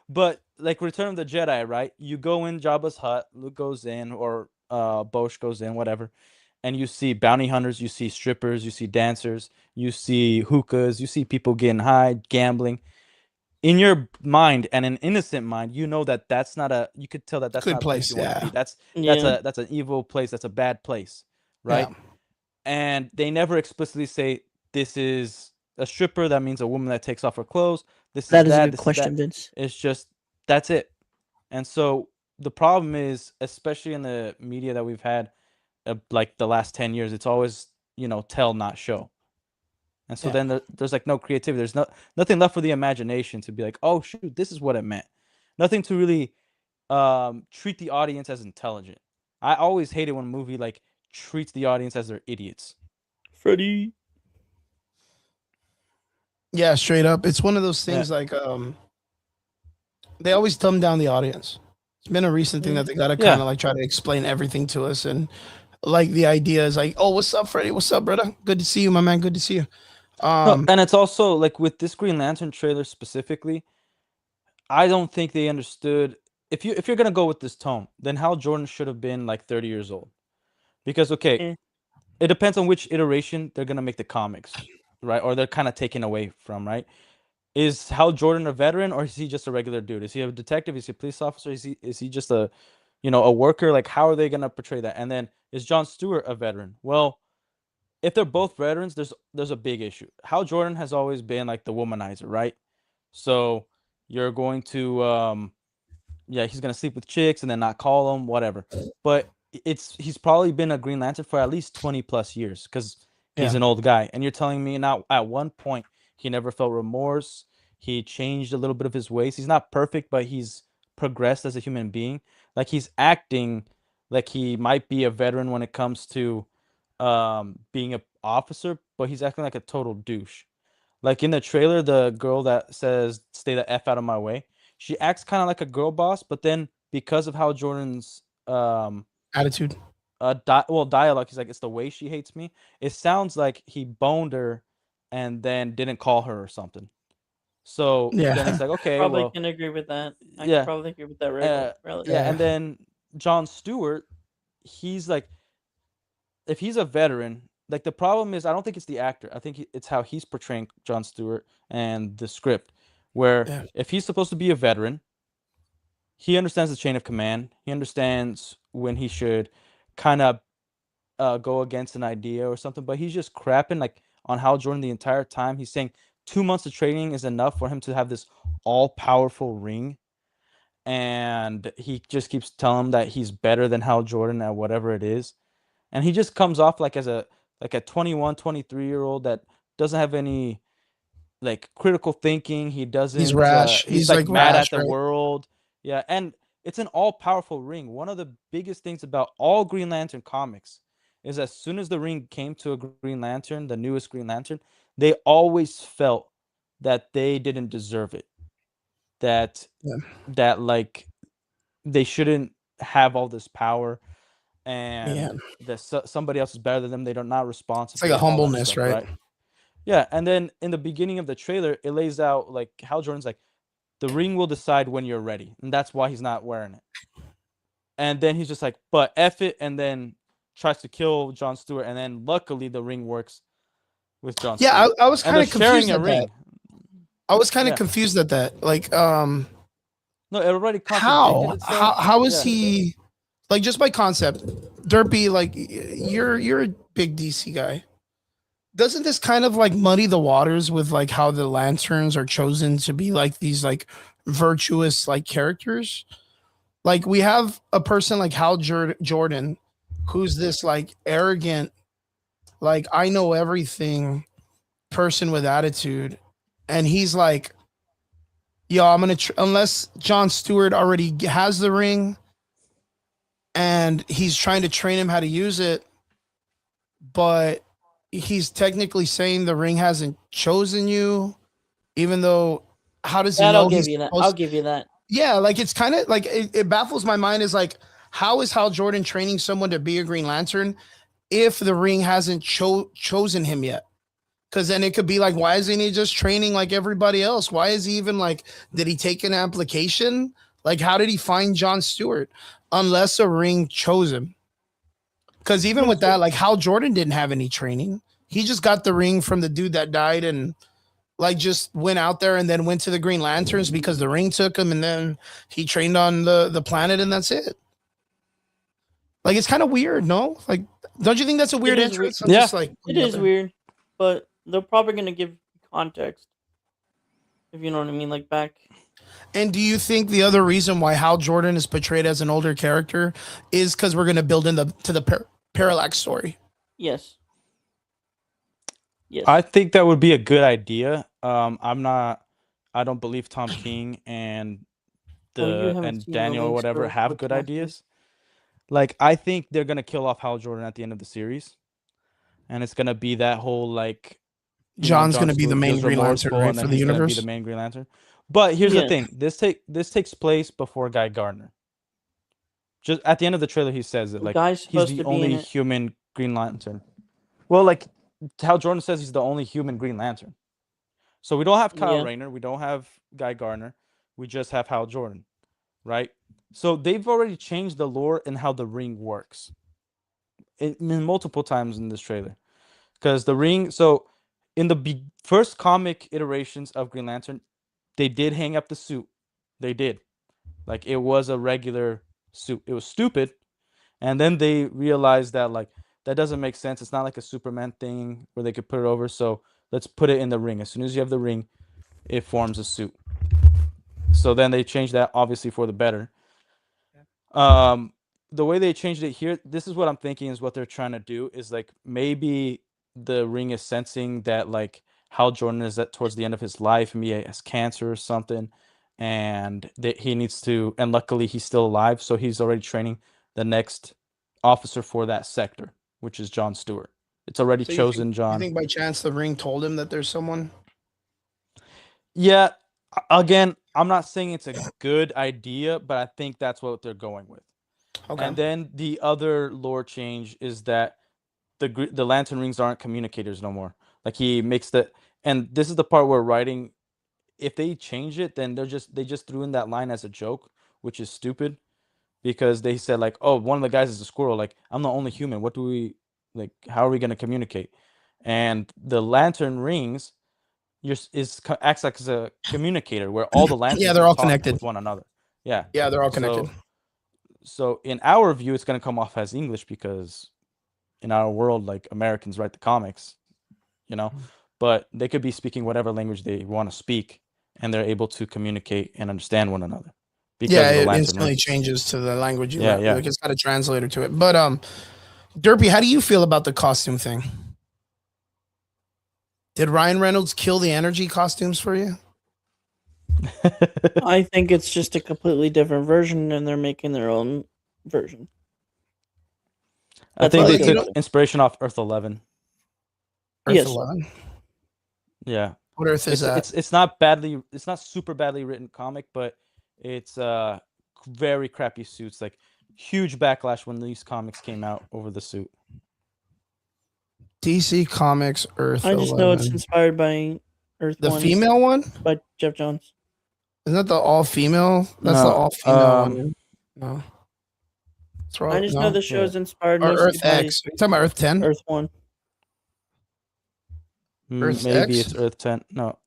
But like Return of the Jedi, right? You go in Jabba's hut, Luke goes in, or Bosch goes in, whatever, and you see bounty hunters, you see strippers, you see dancers, you see hookahs, you see people getting high, gambling. In your mind and an innocent mind, you know that that's not a. You could tell that that's Good not a place place, you want to yeah. be. That's Yeah. that's an evil place. That's a bad place, right? Yeah. And they never explicitly say this is a stripper. That means a woman that takes off her clothes. This That is is a that. good This is question, that. Vince. It's just that's it. And so the problem is, especially in the media that we've had, like the last 10 years, it's always tell not show. And so Yeah. then there's like no creativity. There's nothing left for the imagination to be like, oh shoot, this is what it meant. Nothing to really treat the audience as intelligent. I always hated when a movie like treats the audience as they're idiots. Freddy. Yeah, straight up. It's one of those things like they always dumb down the audience. It's been a recent thing that they gotta Yeah. kind of like try to explain everything to us. And like the idea is like, oh, what's up, Freddie? What's up, brother? Good to see you, my man. Good to see you. No, and it's also like with this Green Lantern trailer specifically, I don't think they understood if you're gonna go with this tone, then Hal Jordan should have been like 30 years old. Because okay, Eh. it depends on which iteration they're gonna make the comics, right? Or they're kind of taken away from, right? Is Hal Jordan a veteran or is he just a regular dude? Is he a detective? Is he a police officer? Is he just a worker? Like how are they gonna portray that? And then is Jon Stewart a veteran? Well, if they're both veterans, there's a big issue. Hal Jordan has always been like the womanizer, right? So you're going to yeah, he's gonna sleep with chicks and then not call them, whatever. But he's probably been a Green Lantern for at least 20 plus years because he's Yeah. an old guy. And you're telling me now at one point he never felt remorse. He changed a little bit of his ways. He's not perfect, but he's progressed as a human being. Like he's acting like he might be a veteran when it comes to being a officer, but he's acting like a total douche. Like in the trailer, the girl that says "Stay the f out of my way," she acts kind of like a girl boss, but then because of how Jordan's Attitude. dialogue, he's like, it's the way she hates me. It sounds like he boned her and then didn't call her or something. So Yeah. then it's like, okay, Probably well, can agree with that. I yeah. can probably agree with that. yeah, and then Jon Stewart, he's like, if he's a veteran, like the problem is, I don't think it's the actor. I think it's how he's portraying Jon Stewart and the script, where Yeah. if he's supposed to be a veteran, he understands the chain of command. He understands when he should kind of go against an idea or something, but he's just crapping like on Hal Jordan the entire time. He's saying 2 months of training is enough for him to have this all-powerful ring, and he just keeps telling him that he's better than Hal Jordan at whatever it is. And he just comes off like as a 21, 23-year-old that doesn't have any like critical thinking. He doesn't He's rash. he's He's, like like, mad rash, at the right? world. Yeah, and it's an all-powerful ring. One of the biggest things about all Green Lantern comics is as soon as the ring came to a Green Lantern, the newest Green Lantern, they always felt that they didn't deserve it. that Yeah. that like they shouldn't have all this power, and that somebody else is better than them. They're not responsible. It's like a all that humbleness, stuff, right? Yeah, and then in the beginning of the trailer, it lays out like Hal Jordan's like, the ring will decide when you're ready, and that's why he's not wearing it. And then he's just like, but F it, and then tries to kill Jon Stewart, and then luckily the ring works with Jon Yeah, Stewart. I was And kind they're of confused sharing a at that. ring. I was kind of Yeah. confused at that. Like, No, it already contradicted how itself. how is Yeah. he like just by concept? Derpy, like you're a big DC guy. Doesn't this kind of like muddy the waters with like how the lanterns are chosen to be like these like virtuous like characters? Like we have a person like Hal Jordan, who's this like arrogant, like I know everything person with attitude, and he's like, yo, I'm gonna unless Jon Stewart already has the ring, and he's trying to train him how to use it, but he's technically saying the ring hasn't chosen you, even though how does he That know I'll give he's you that. supposed- I'll give you that. Yeah, like it's kind of like it baffles my mind. Is like, how is Hal Jordan training someone to be a Green Lantern if the ring hasn't chosen him yet? Because then it could be like, why isn't he just training like everybody else? Why is he even like, did he take an application? Like, how did he find Jon Stewart? Unless a ring chose him. Because even with that, like Hal Jordan didn't have any training. He just got the ring from the dude that died and like just went out there and then went to the Green Lanterns because the ring took him, and then he trained on the planet, and that's it. Like it's kind of weird, no? Like, don't you think that's a weird is entrance? weird. Yeah. Just like It is weird, but they're probably gonna give context, if you know what I mean, like back. And do you think the other reason why Hal Jordan is portrayed as an older character is because we're going to build to the Parallax story? Yes. Yes. I think that would be a good idea. I don't believe Tom King and Well, you haven't and seen the Daniel or links whatever for have what's good happening. ideas. Like, I think they're gonna kill off Hal Jordan at the end of the series, and it's gonna be that whole like, John's Jon going to be the Stewart main feels Green Lantern, remorseful, right, and then for the he's gonna be universe? the main Green Lantern. But here's the Yeah. thing: this takes place before Guy Gardner. Just at the end of the trailer, he says it The like guy's he's supposed the to be in only it. human Green Lantern. Well, like Hal Jordan says, he's the only human Green Lantern. So we don't have Kyle Yeah. Rayner, we don't have Guy Gardner, we just have Hal Jordan, right? So they've already changed the lore and how the ring works multiple times in this trailer. Because the ring, so in the first comic iterations of Green Lantern, they did hang up the suit. They did. Like, it was a regular suit. It was stupid. And then they realized that, like, that doesn't make sense. It's not like a Superman thing where they could put it over. So let's put it in the ring. As soon as you have the ring, it forms a suit. So then they changed that, obviously, for the better. The way they changed it here, this is what I'm thinking is what they're trying to do is like maybe the ring is sensing that like Hal Jordan is at towards the end of his life, maybe he has cancer or something, and that he needs to, and luckily he's still alive, so he's already training the next officer for that sector, which is Jon Stewart. It's already So chosen you John. think by chance the ring told him that there's someone? Yeah, again, I'm not saying it's a good idea, but I think that's what they're going with. Okay. And then the other lore change is that the lantern rings aren't communicators no more. Like, he makes and this is the part where writing, if they change it, then they just threw in that line as a joke, which is stupid, because they said like, oh, one of the guys is a squirrel. Like, I'm the only human. What do we like? How are we gonna communicate? And the lantern rings acts like as a communicator where all the lanterns Yeah, they're can all talk connected. with one another. Yeah. Yeah, they're all connected. So in our view, it's gonna come off as English because in our world, like, Americans write the comics, but they could be speaking whatever language they want to speak, and they're able to communicate and understand one another. Because Yeah, of the it lantern instantly rings. changes to the language you Yeah, write. yeah. Like it's got a translator to it. But Derpy, how do you feel about the costume thing? Did Ryan Reynolds kill the energy costumes for you? I think it's just a completely different version, and they're making their own version. I That's think all they I took feel. inspiration off Earth 11. Earth Yes. 11? Yeah, What Earth is that? It's not super badly written comic, but it's very crappy suits. Like huge backlash when these comics came out over the suit. DC Comics Earth I just know it's 11. inspired by Earth The 1 female one? by Jeff Jones. Isn't that the all female? That's the No, all female one. No. What's wrong? I just know the show's inspired Or mostly Earth by X. Are you talking about Earth 10? Earth 1. Earth Maybe X? it's Earth 10. No.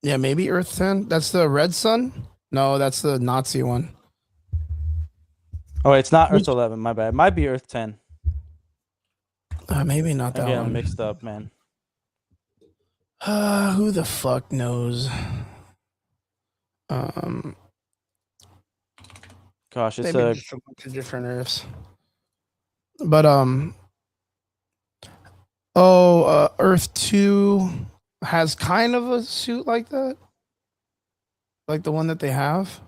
Yeah, maybe Earth 10. That's the Red Sun? No, that's the Nazi one. Oh, it's not Earth 11. My bad. It might be Earth 10. Maybe not that Again, I'm one. mixed up, man. Who the fuck knows? Gosh, it's Maybe a just a bunch of different Earths. But Earth 2 has kind of a suit like that. Like the one that they have.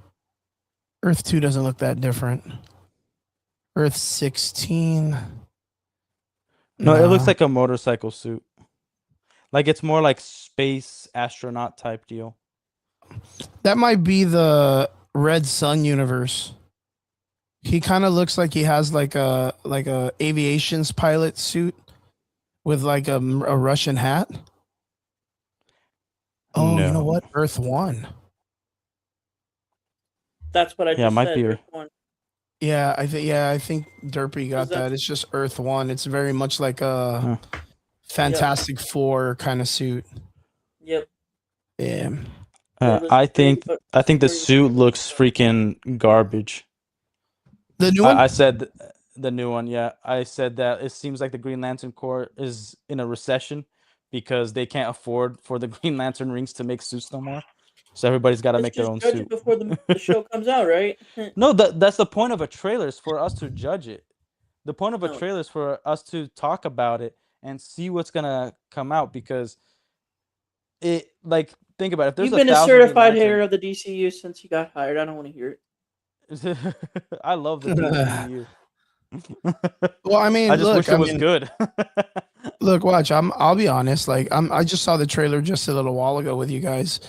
Earth 2 doesn't look that different. Earth 16. no. It looks Nah. like a motorcycle suit. Like it's more like space astronaut type deal. That might be the Red Sun universe. He kind of looks like he has like a aviation's pilot suit with like a Russian hat. Oh, you know No. what? Earth 1. That's what I Yeah, just might said. be Earth 1. Yeah, I think Derpy got Is that- that. It's just Earth 1. It's very much like a Fantastic Four kind of suit. Yep. Yeah. I think the suit looks freaking garbage. The new one? I said the new one. Yeah, I said that it seems like the Green Lantern Corps is in a recession because they can't afford for the Green Lantern rings to make suits no more. So everybody's got to Let's make their just own judge suit. it before the show comes out, right? No, that's the point of a trailer is for us to judge it. The point of a No. trailer is for us to talk about it and see what's gonna come out because it like think about it. If there's You've been a 1,000 Green certified hater Lantern- of the DCU since you got hired. I don't want to hear it. I love the DCU. Well, I mean, I just look, wish it was good. Look, watch. I'll be honest. Like, I just saw the trailer just a little while ago with you guys,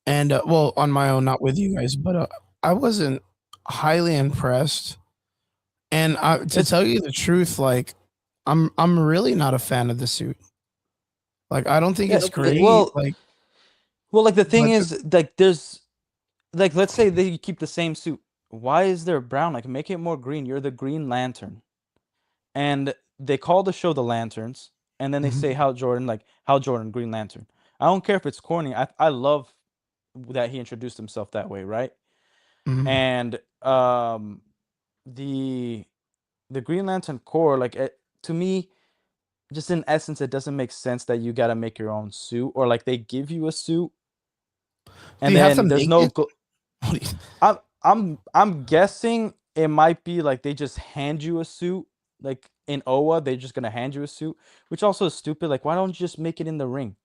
and well, on my own, not with you guys, but I wasn't highly impressed. And to tell you the truth, like, I'm really not a fan of the suit. Like, I don't think Yeah, it's great. well, like, Well, the thing But- is, there's, let's say they keep the same suit. Why is there brown? Like, make it more green. You're the Green Lantern. And they call the show The Lanterns, and then they Mhm. say Hal Jordan, Green Lantern. I don't care if it's corny. I love that he introduced himself that way, right? Mhm. And the Green Lantern Corps, to me, just in essence, it doesn't make sense that you got to make your own suit, or like they give you a suit, and you have then to there's make no. it? I'm guessing it might be like they just hand you a suit, like in Oa, they're just gonna hand you a suit, which also is stupid. Like, why don't you just make it in the ring?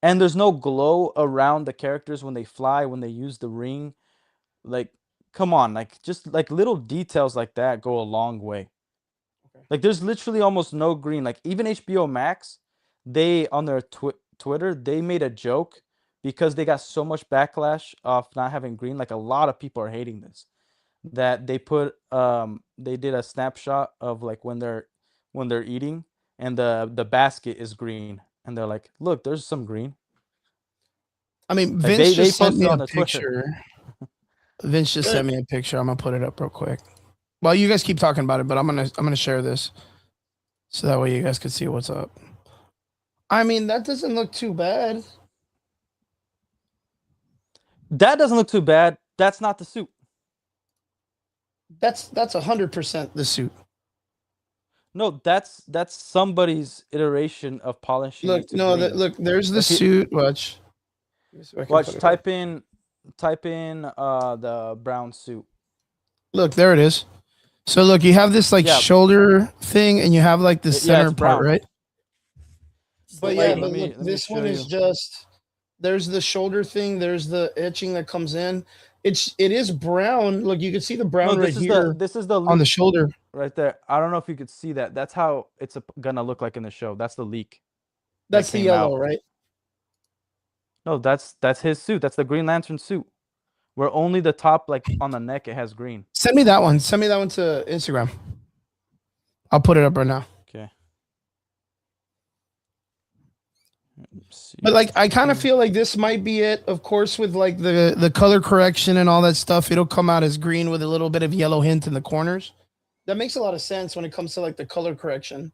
And there's no glow around the characters when they fly, when they use the ring. Like, come on, like just like little details like that go a long way. Like, there's literally almost no green. Like, even HBO Max, they on their Twitter, they made a joke because they got so much backlash of not having green. Like, a lot of people are hating this. That they put they did a snapshot of like when they're eating, and the basket is green, and they're like, look, there's some green. I mean, Like, Vince they just sent posted me on a their Twitter. picture. Vince just Good. sent me a picture. I'm gonna put it up real quick. Well, you guys keep talking about it, but I'm gonna share this so that way you guys can see what's up. I mean, that doesn't look too bad. That doesn't look too bad. That's not the suit. That's 100% the suit. No, that's somebody's iteration of polishing Look, it to no, green. look. There's the Like, suit. Watch. Let me see if I can Watch, put it up. type in the brown suit. Look, there it is. So look, you have this like Yeah. shoulder thing, and you have like the Yeah, center it's part, brown. right? But yeah, Lighting. but Let me look, this one show is you. just there's the shoulder thing, there's the etching that comes in. It is brown. Look, you can see the brown No, right here this is the on the loop shoulder. right there. I don't know if you could see that. That's how it's gonna look like in the show. That's the leak. That's the came yellow, out. right? No, that's his suit. That's the Green Lantern suit. Where only the top, like on the neck, it has green. Send me that one. Send me that one to Instagram. I'll put it up right now. Okay. Let's see. But like, I kind of feel like this might be it. Of course, with like the color correction and all that stuff, it'll come out as green with a little bit of yellow hint in the corners. That makes a lot of sense when it comes to like the color correction.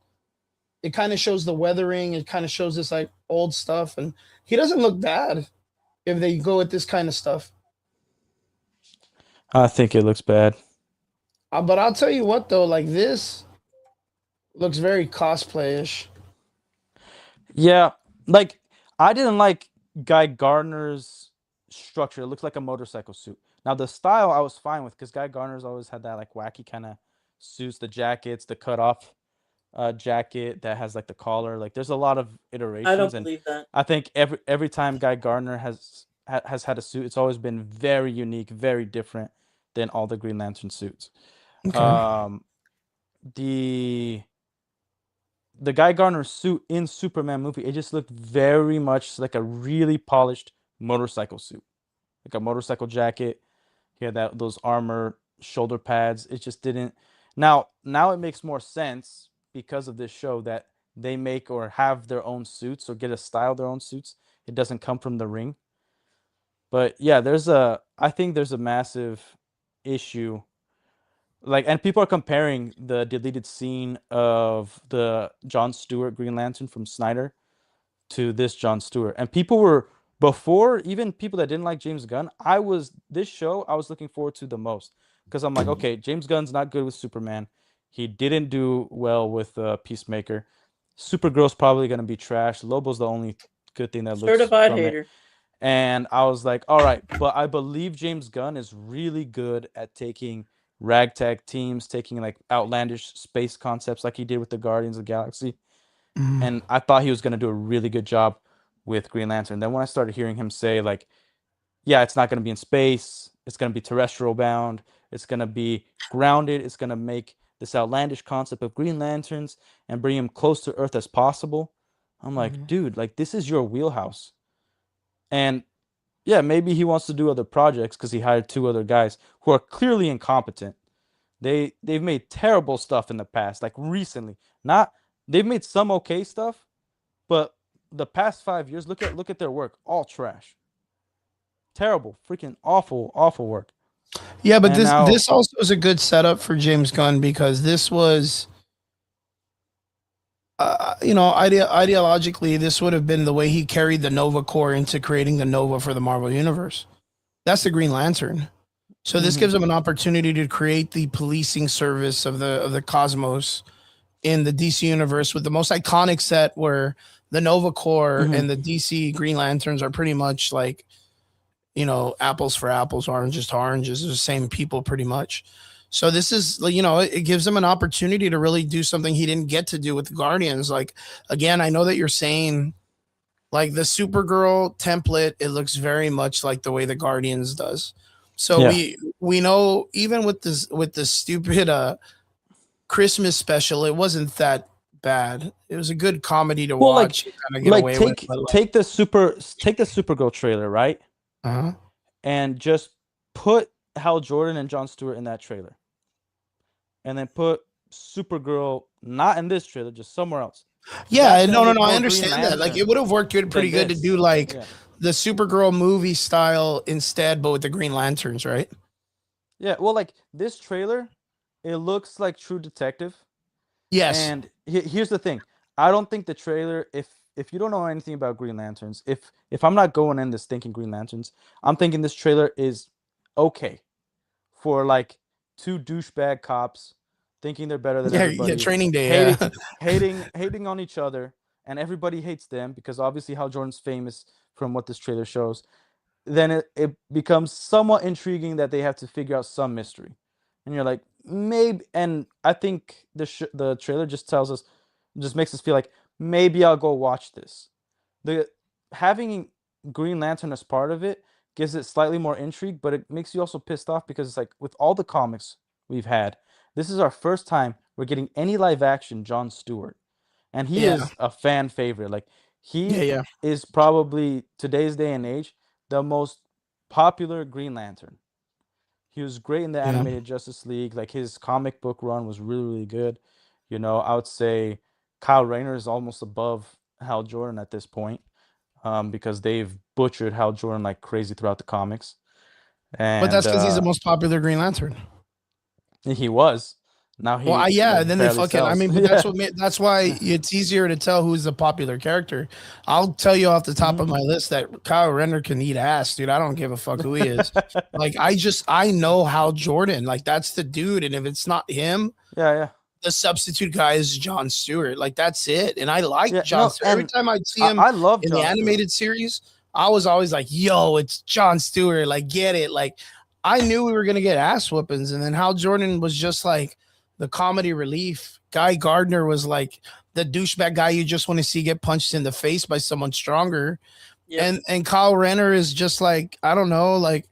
It kind of shows the weathering. It kind of shows this like old stuff, and he doesn't look bad if they go with this kind of stuff. I think it looks bad. But I'll tell you what though, like this looks very cosplay-ish. Yeah, like I didn't like Guy Gardner's structure. It looks like a motorcycle suit. Now the style I was fine with because Guy Gardner's always had that like wacky kind of suits, the jackets, the cut off jacket that has like the collar. Like there's a lot of iterations. I don't and believe that. I think every time Guy Gardner has had a suit, it's always been very unique, very different than all the Green Lantern suits. Okay. The Guy Gardner suit in Superman movie, it just looked very much like a really polished motorcycle suit, like a motorcycle jacket. He had those armor shoulder pads. It just didn't. Now it makes more sense because of this show that they make or have their own suits or get a style their own suits. It doesn't come from the ring. But yeah, I think there's a massive issue. Like, and people are comparing the deleted scene of the John Stewart Green Lantern from Snyder to this John Stewart. And people were, before, even people that didn't like James Gunn, I was looking forward to the most. Because I'm like, okay, James Gunn's not good with Superman. He didn't do well with Peacemaker. Supergirl's probably going to be trash. Lobo's the only good thing that looks Certified from it. hater. And I was like, all right, but I believe James Gunn is really good at taking ragtag teams, taking like outlandish space concepts like he did with the Guardians of the Galaxy. And I thought he was going to do a really good job with Green Lantern. Then when I started hearing him say like, yeah, it's not going to be in space, it's going to be terrestrial bound, it's going to be grounded, it's going to make this outlandish concept of Green Lanterns and bring him close to Earth as possible. I'm like, dude, like this is your wheelhouse. And yeah, maybe he wants to do other projects because he hired 2 other guys who are clearly incompetent. They've made terrible stuff in the past, like recently. They've made some okay stuff, but the past 5 years, look at their work, all trash. Terrible, freaking awful work. Yeah, but And now, this also is a good setup for James Gunn because this was, ideologically, this would have been the way he carried the Nova Corps into creating the Nova for the Marvel Universe. That's the Green Lantern. So this gives him an opportunity to create the policing service of the cosmos in the DC universe with the most iconic set where the Nova Corps and the DC Green Lanterns are pretty much like, apples for apples, oranges to oranges, the same people pretty much. So this is, it gives him an opportunity to really do something he didn't get to do with the Guardians. Like, again, I know that you're saying like the Supergirl template, it looks very much like the way the Guardians does. So we know even with this stupid Christmas special, it wasn't that bad. It was a good comedy to watch. Take the Supergirl trailer, right? And just put Hal Jordan and Jon Stewart in that trailer. And then put Supergirl not in this trailer, just somewhere else. Yeah, no, I understand that. Like, it would have worked pretty good to do like the Supergirl movie style instead, but with the Green Lanterns, right? Yeah, well, like this trailer, it looks like True Detective. Yes. And here's the thing: I don't think the trailer, if you don't know anything about Green Lanterns, if I'm not going in this thinking Green Lanterns, I'm thinking this trailer is okay for like 2 douchebag cops thinking they're better than everybody. Yeah, Training Day. hating on each other, and everybody hates them because obviously Hal Jordan's famous from what this trailer shows. Then it becomes somewhat intriguing that they have to figure out some mystery, and you're like, maybe. And I think the trailer just makes us feel like maybe I'll go watch this. Having Green Lantern as part of it gives it slightly more intrigue, but it makes you also pissed off because it's like with all the comics we've had, this is our first time we're getting any live action Jon Stewart, and he Yeah. is a fan favorite. Like he Yeah. is probably today's day and age the most popular Green Lantern. He was great in the Yeah. animated Justice League. Like his comic book run was really, really good. You know, I would say Kyle Rayner is almost above Hal Jordan at this point, because they've butchered Hal Jordan like crazy throughout the comics. But that's And because he's the most popular Green Lantern. he was. Now he Well, yeah, like, then they barely fucking. I sells. mean, but that's why it's easier to tell who's the popular character. I'll tell you off the top of my list that Kyle Renner can eat ass, dude. I don't give a fuck who he is. Like, I know Hal Jordan. Like, that's the dude. And if it's not him, yeah. the substitute guy is Jon Stewart. Like, that's it. And I like Yeah, Jon no, Stewart. Every and time I'd see him I love in Jon the Stewart. animated series, I was always like, yo, it's Jon Stewart. Like, get it. Like, I knew we were gonna get ass whoopings, and then Hal Jordan was just like the comedy relief. Guy Gardner was like the douchebag guy you just want to see get punched in the face by someone stronger. Yep. And Kyle Renner is just like, I don't know, like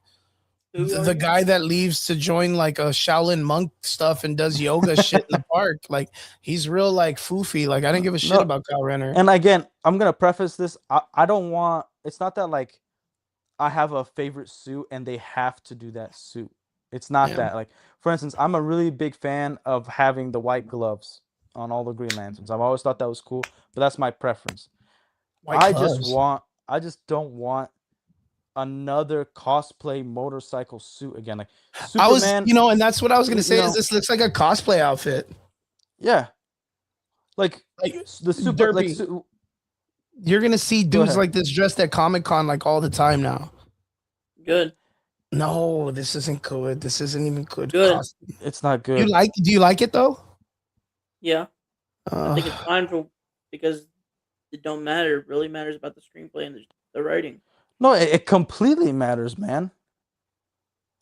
Who are the you? guy that leaves to join like a Shaolin monk stuff and does yoga shit in the park. Like he's real like foofy. Like I didn't give a shit No, about Kyle Renner. and again, I'm gonna preface this. I don't want. It's not that like I have a favorite suit and they have to do that suit. It's not Yeah. that. Like, for instance, I'm a really big fan of having the white gloves on all the Green Lanterns. I've always thought that was cool, but that's my preference. White I gloves. just don't want another cosplay motorcycle suit again. Like I was, Superman, and that's what I was gonna you say. know- Is this looks like a cosplay outfit? yeah, like Like the super, like Derpy, you're gonna see dudes ahead. like this dressed at Comic-Con like all the time now. Good. No, this isn't good. This isn't even good. Good. costume. it's not Do good. you like it though? Yeah. I think it's Uh, fine because it don't matter. It really matters about the screenplay and the writing. No, it completely matters, man.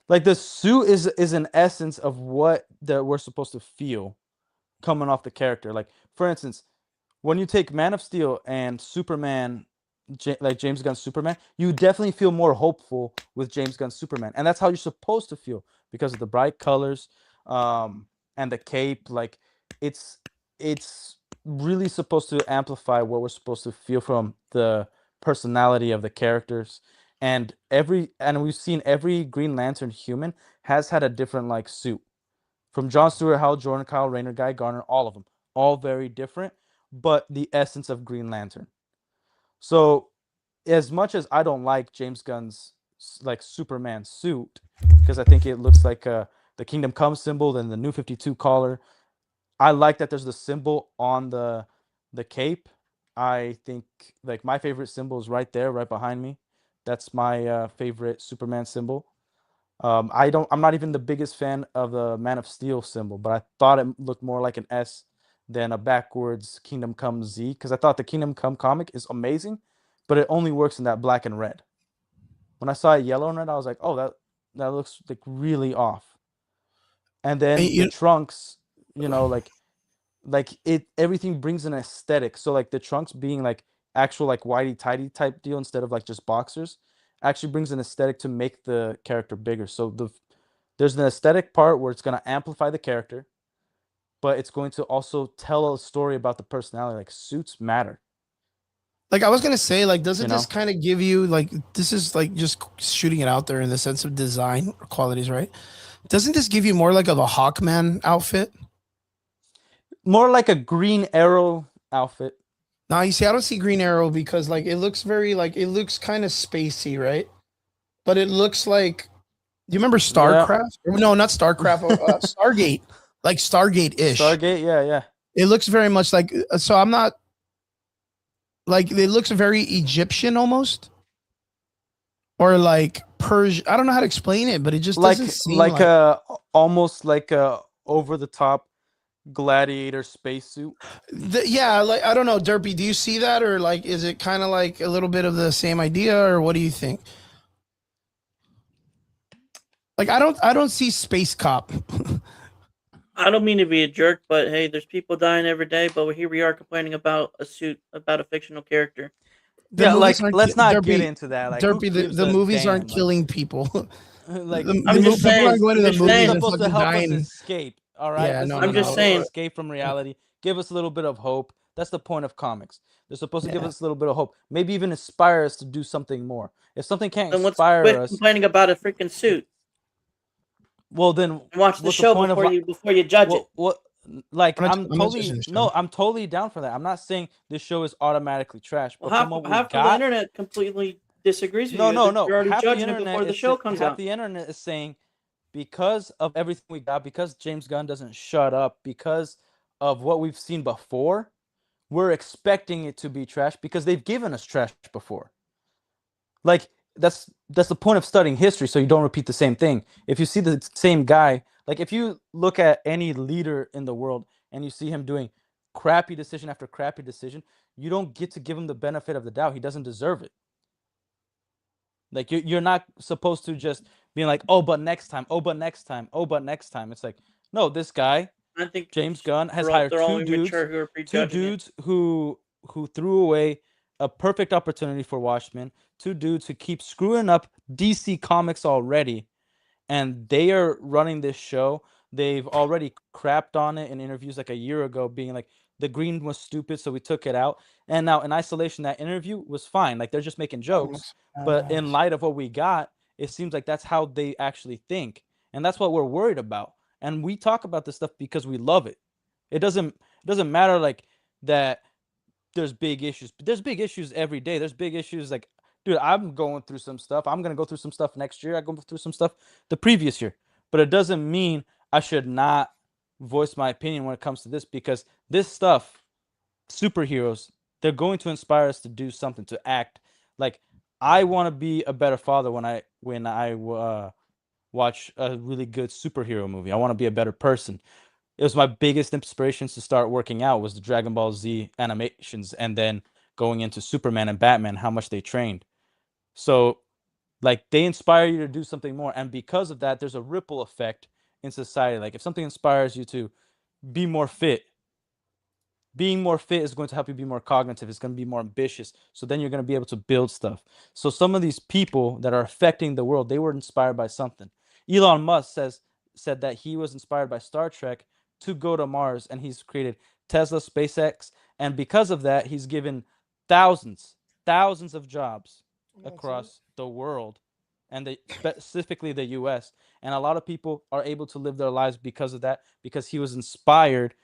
Like the suit is an essence of what that we're supposed to feel coming off the character. Like for instance, when you take Man of Steel and Superman, like James Gunn's Superman, you definitely feel more hopeful with James Gunn's Superman, and that's how you're supposed to feel because of the bright colors, and the cape. Like it's really supposed to amplify what we're supposed to feel from the personality of the characters. And we've seen every Green Lantern human has had a different like suit. From Jon Stewart, Hal Jordan, Kyle Rayner, Guy Gardner, all of them, all very different, but the essence of Green Lantern. So, as much as I don't like James Gunn's like Superman suit, because I think it looks like the Kingdom Come symbol, then the New 52 collar, I like that there's the symbol on the cape. I think like my favorite symbol is right there, right behind me. That's my favorite Superman symbol. I'm not even the biggest fan of the Man of Steel symbol, but I thought it looked more like an S than a backwards Kingdom Come Z, because I thought the Kingdom Come comic is amazing, but it only works in that black and red. When I saw it yellow and red, I was like, oh, that looks like really off. And then Hey, the trunks, like it everything brings an aesthetic. So like the trunks being like actual like whitey tighty type deal instead of like just boxers actually brings an aesthetic to make the character bigger. So there's an aesthetic part where it's going to amplify the character, but it's going to also tell a story about the personality. Like suits matter. like I was gonna say, like, doesn't You this kind of give you like this is like just shooting it out there in the sense of design qualities, right? Doesn't this give you more like of a Hawkman outfit? More like a Green Arrow outfit. Now you see, I don't see Green Arrow because like it looks very like it looks kind of spacey, right? But it looks like, do you remember StarCraft? No, not StarCraft. Stargate, like Stargate-ish. Stargate, yeah. It looks very much like. So I'm not like it looks very Egyptian almost, or like Persian. I don't know how to explain it, but it just doesn't seem like a almost like a over the top gladiator spacesuit. Yeah, like I don't know, Derpy. Do you see that, or like is it kind of like a little bit of the same idea, or what do you think? Like I don't see Space Cop. I don't mean to be a jerk, but hey, there's people dying every day, but here we are complaining about a suit about a fictional character. The Yeah, movies like aren't let's ki- not Derpy, get into that. Like, who Derpy, gives the a movies aren't damn? killing people. Like, The I'm just people saying, aren't going to the I'm just movies saying. and supposed to fucking help us dying. escape. All right. Yeah, This no, is no, I'm just no. saying. escape from reality. Give us a little bit of hope. That's the point of comics. They're supposed to give Yeah. us a little bit of hope. Maybe even inspire us to do something more. If something can't Then what's inspire quit us, complaining about a freaking suit well then and watch the what's the show point of before you judge it. what like I'm I'm not judging totally the show. no, I'm totally down for that. I'm not saying this show is automatically trash, Well, but from what we half of the got, internet completely disagrees with no, you. no, You're no. already judging it before the show comes Half out. the internet is saying because of everything we got, because James Gunn doesn't shut up, because of what we've seen before, we're expecting it to be trash because they've given us trash before. Like that's the point of studying history, so you don't repeat the same thing. If you see the same guy, like if you look at any leader in the world and you see him doing crappy decision after crappy decision, you don't get to give him the benefit of the doubt. He doesn't deserve it. Like you're not supposed to just be like, oh, but next time, oh, but next time, oh, but next time. It's like, no, this guy, I think James Gunn, has they're hired all two dudes, immature who are prejudging it. who threw away a perfect opportunity for Watchmen, two dudes who keep screwing up DC Comics already, and they are running this show. They've already crapped on it in interviews like a year ago, being like the green was stupid, so we took it out. And now in isolation, that interview was fine. Like they're just making jokes, but in light of what we got, it seems like that's how they actually think, and that's what we're worried about. And we talk about this stuff because we love it. It doesn't matter like that. There's big issues, but there's big issues every day. There's big issues like, dude, I'm going through some stuff. I'm gonna go through some stuff next year. I go through some stuff the previous year, but it doesn't mean I should not voice my opinion when it comes to this because this stuff, superheroes, they're going to inspire us to do something, to act. Like I want to be a better father when I watch a really good superhero movie. I want to be a better person. It was my biggest inspirations to start working out was the Dragon Ball Z animations and then going into Superman and Batman, how much they trained. So like they inspire you to do something more. And because of that, there's a ripple effect in society. Like if something inspires you to be more fit, being more fit is going to help you be more cognitive. It's going to be more ambitious. So then you're going to be able to build stuff. So some of these people that are affecting the world, they were inspired by something. Elon Musk said that he was inspired by Star Trek to go to Mars, and he's created Tesla, SpaceX, and because of that, he's given thousands of jobs across the world, and specifically the U.S. And a lot of people are able to live their lives because of that, because he was inspired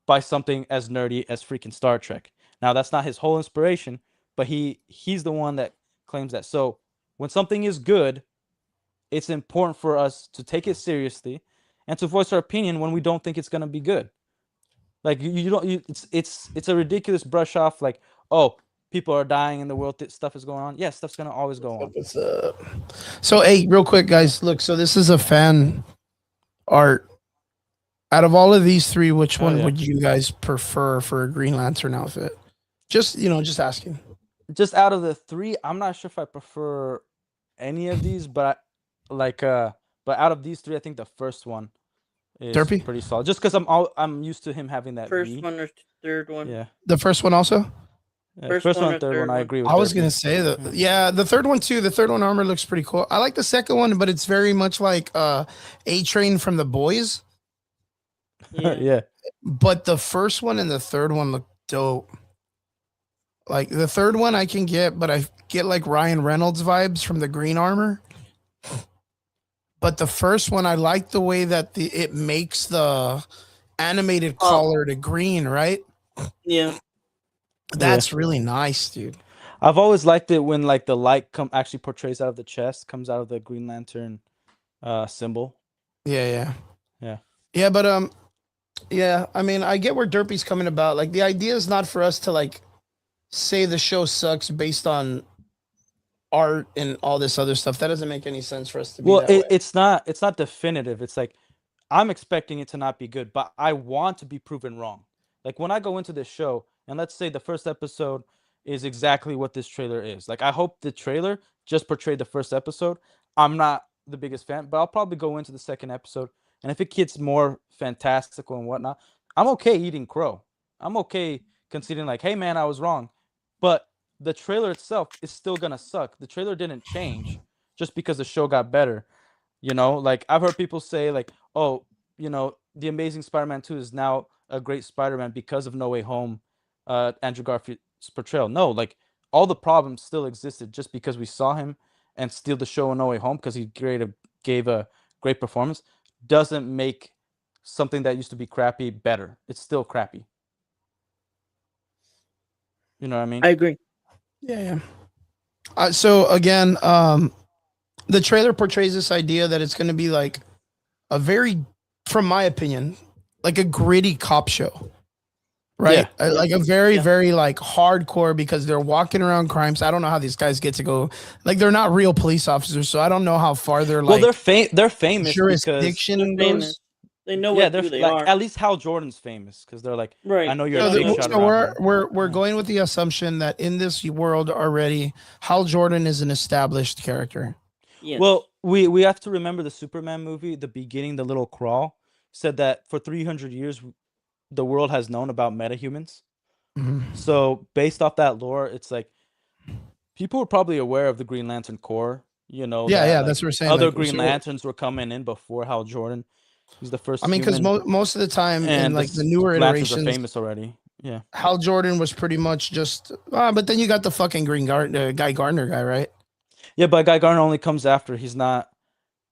by something as nerdy as freaking Star Trek. Now that's not his whole inspiration, but he's the one that claims that. So when something is good, it's important for us to take it seriously and to voice our opinion when we don't think it's gonna be good. Like you don't it's a ridiculous brush off like, oh, people are dying in the world, stuff is going on. Yeah, stuff's gonna always go on. What's up? So, hey, real quick, guys, look. So this is a fan art. Out of all of these three, which one yeah. would you guys prefer for a Green Lantern outfit? Just just asking. Just out of the three, I'm not sure if I prefer any of these, but but out of these three, I think the first one is Derpy? pretty solid. Just because I'm used to him having that First V. one or third one. Yeah. The first one also. First one one, or third one, I one? agree with. I was Derpy. gonna say the third one too. The third one armor looks pretty cool. I like the second one, but it's very much like A-Train from The Boys. Yeah. Yeah. But the first one and the third one look dope. Like the third one I can get, but I get like Ryan Reynolds vibes from the green armor. But the first one, I like the way that it makes the animated color to green, right? Yeah. That's really nice, dude. I've always liked it when like the light actually portrays out of the chest, comes out of the Green Lantern symbol. Yeah. Yeah. But yeah, I mean, I get where Derpy's coming about. Like the idea is not for us to like say the show sucks based on art and all this other stuff. That doesn't make any sense for us to be that way. It's not definitive. It's like I'm expecting it to not be good, but I want to be proven wrong. Like when I go into this show, and let's say the first episode is exactly what this trailer is. Like I hope the trailer just portrayed the first episode. I'm not the biggest fan, but I'll probably go into the second episode, and if it gets more fantastical and whatnot, I'm okay eating crow. I'm okay conceding like, hey man, I was wrong. But the trailer itself is still gonna suck. The trailer didn't change just because the show got better. Like I've heard people say like, oh, the Amazing Spider-Man 2 is now a great Spider-Man because of No Way Home, Andrew Garfield's portrayal. No, like all the problems still existed just because we saw him and steal the show in No Way Home because he gave a great performance doesn't make something that used to be crappy better. It's still crappy. You know what I mean? I agree. Yeah. So again, the trailer portrays this idea that it's going to be like a very, from my opinion, like a gritty cop show, right? Like a very, very like hardcore because they're walking around crimes. I don't know how these guys get to go. Like they're not real police officers, so I don't know how far they're like. Well, they're famous jurisdiction They're goes. famous. They know what they're who they like are. At least Hal Jordan's famous because they're like, Right. I know you're Yeah, a they- big shot So around here. we're going with the assumption that in this world already, Hal Jordan is an established character. Yes. Well, we have to remember the Superman movie, the beginning, the little crawl said that for 300 years the world has known about metahumans. Mhm. So based off that lore, it's like people were probably aware of the Green Lantern Corps. Yeah, like, that's what we're saying. Other like, Green so- Lanterns were coming in before Hal Jordan. He's the first. I mean, because human, most of the time in and like the newer Lanterns are iterations, famous already. Yeah. Hal Jordan was pretty much just. But then you got the fucking Guy Gardner guy, right? Yeah, but Guy Gardner only comes after. He's not.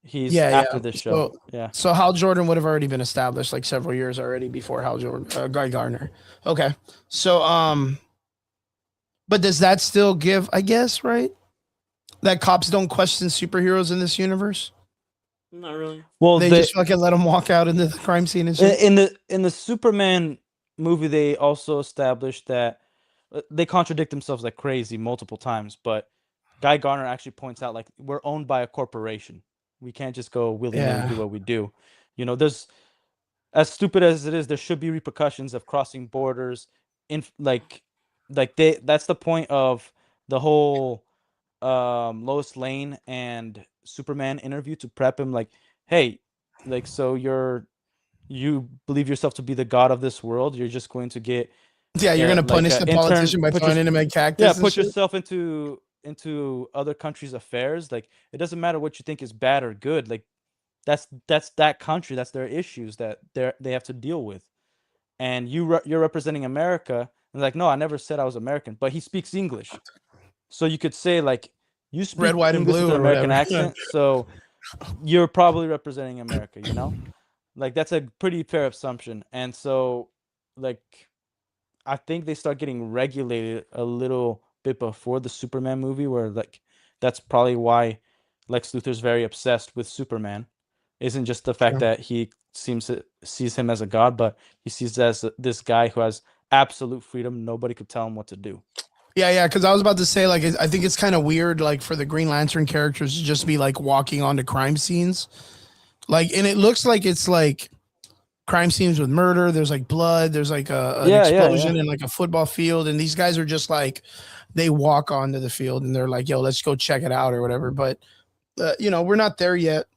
He's after this show. Yeah. So Hal Jordan would have already been established like several years already before Hal Jordan, Guy Gardner. Okay, so but does that still give? I guess right. That cops don't question superheroes in this universe. Not really. Well, They just fucking let them walk out into the crime scene and shit. in the Superman movie, they also established that they contradict themselves like crazy multiple times. But Guy Gardner actually points out like we're owned by a corporation. We can't just go willy nilly Yeah. do what we do. There's as stupid as it is, there should be repercussions of crossing borders. In that's the point of the whole Lois Lane and Superman interview to prep him like, hey, like so you believe yourself to be the god of this world, you're just going to get Yeah, you're gonna punish the politician by throwing him in cactus. put yourself into other countries' affairs. Like it doesn't matter what you think is bad or good. Like that's that country, that's their issues that they have to deal with. And you're representing America. And like, no, I never said I was American, but he speaks English. So you could say like you speak Red, white, and English blue with an or American whatever. accent, so you're probably representing America, Like that's a pretty fair assumption. And so like I think they start getting regulated a little bit before the Superman movie, where like that's probably why Lex Luthor's very obsessed with Superman. Isn't just the fact that he sees him as a god, but he sees as this guy who has absolute freedom. Nobody could tell him what to do. Yeah, because I was about to say, like, I think it's kind of weird, like, for the Green Lantern characters to just be, like, walking onto crime scenes. Like, and it looks like it's, like, crime scenes with murder. There's, like, blood. There's, like, an explosion in, like, a football field. And these guys are just, like, they walk onto the field and they're like, yo, let's go check it out or whatever. But, we're not there yet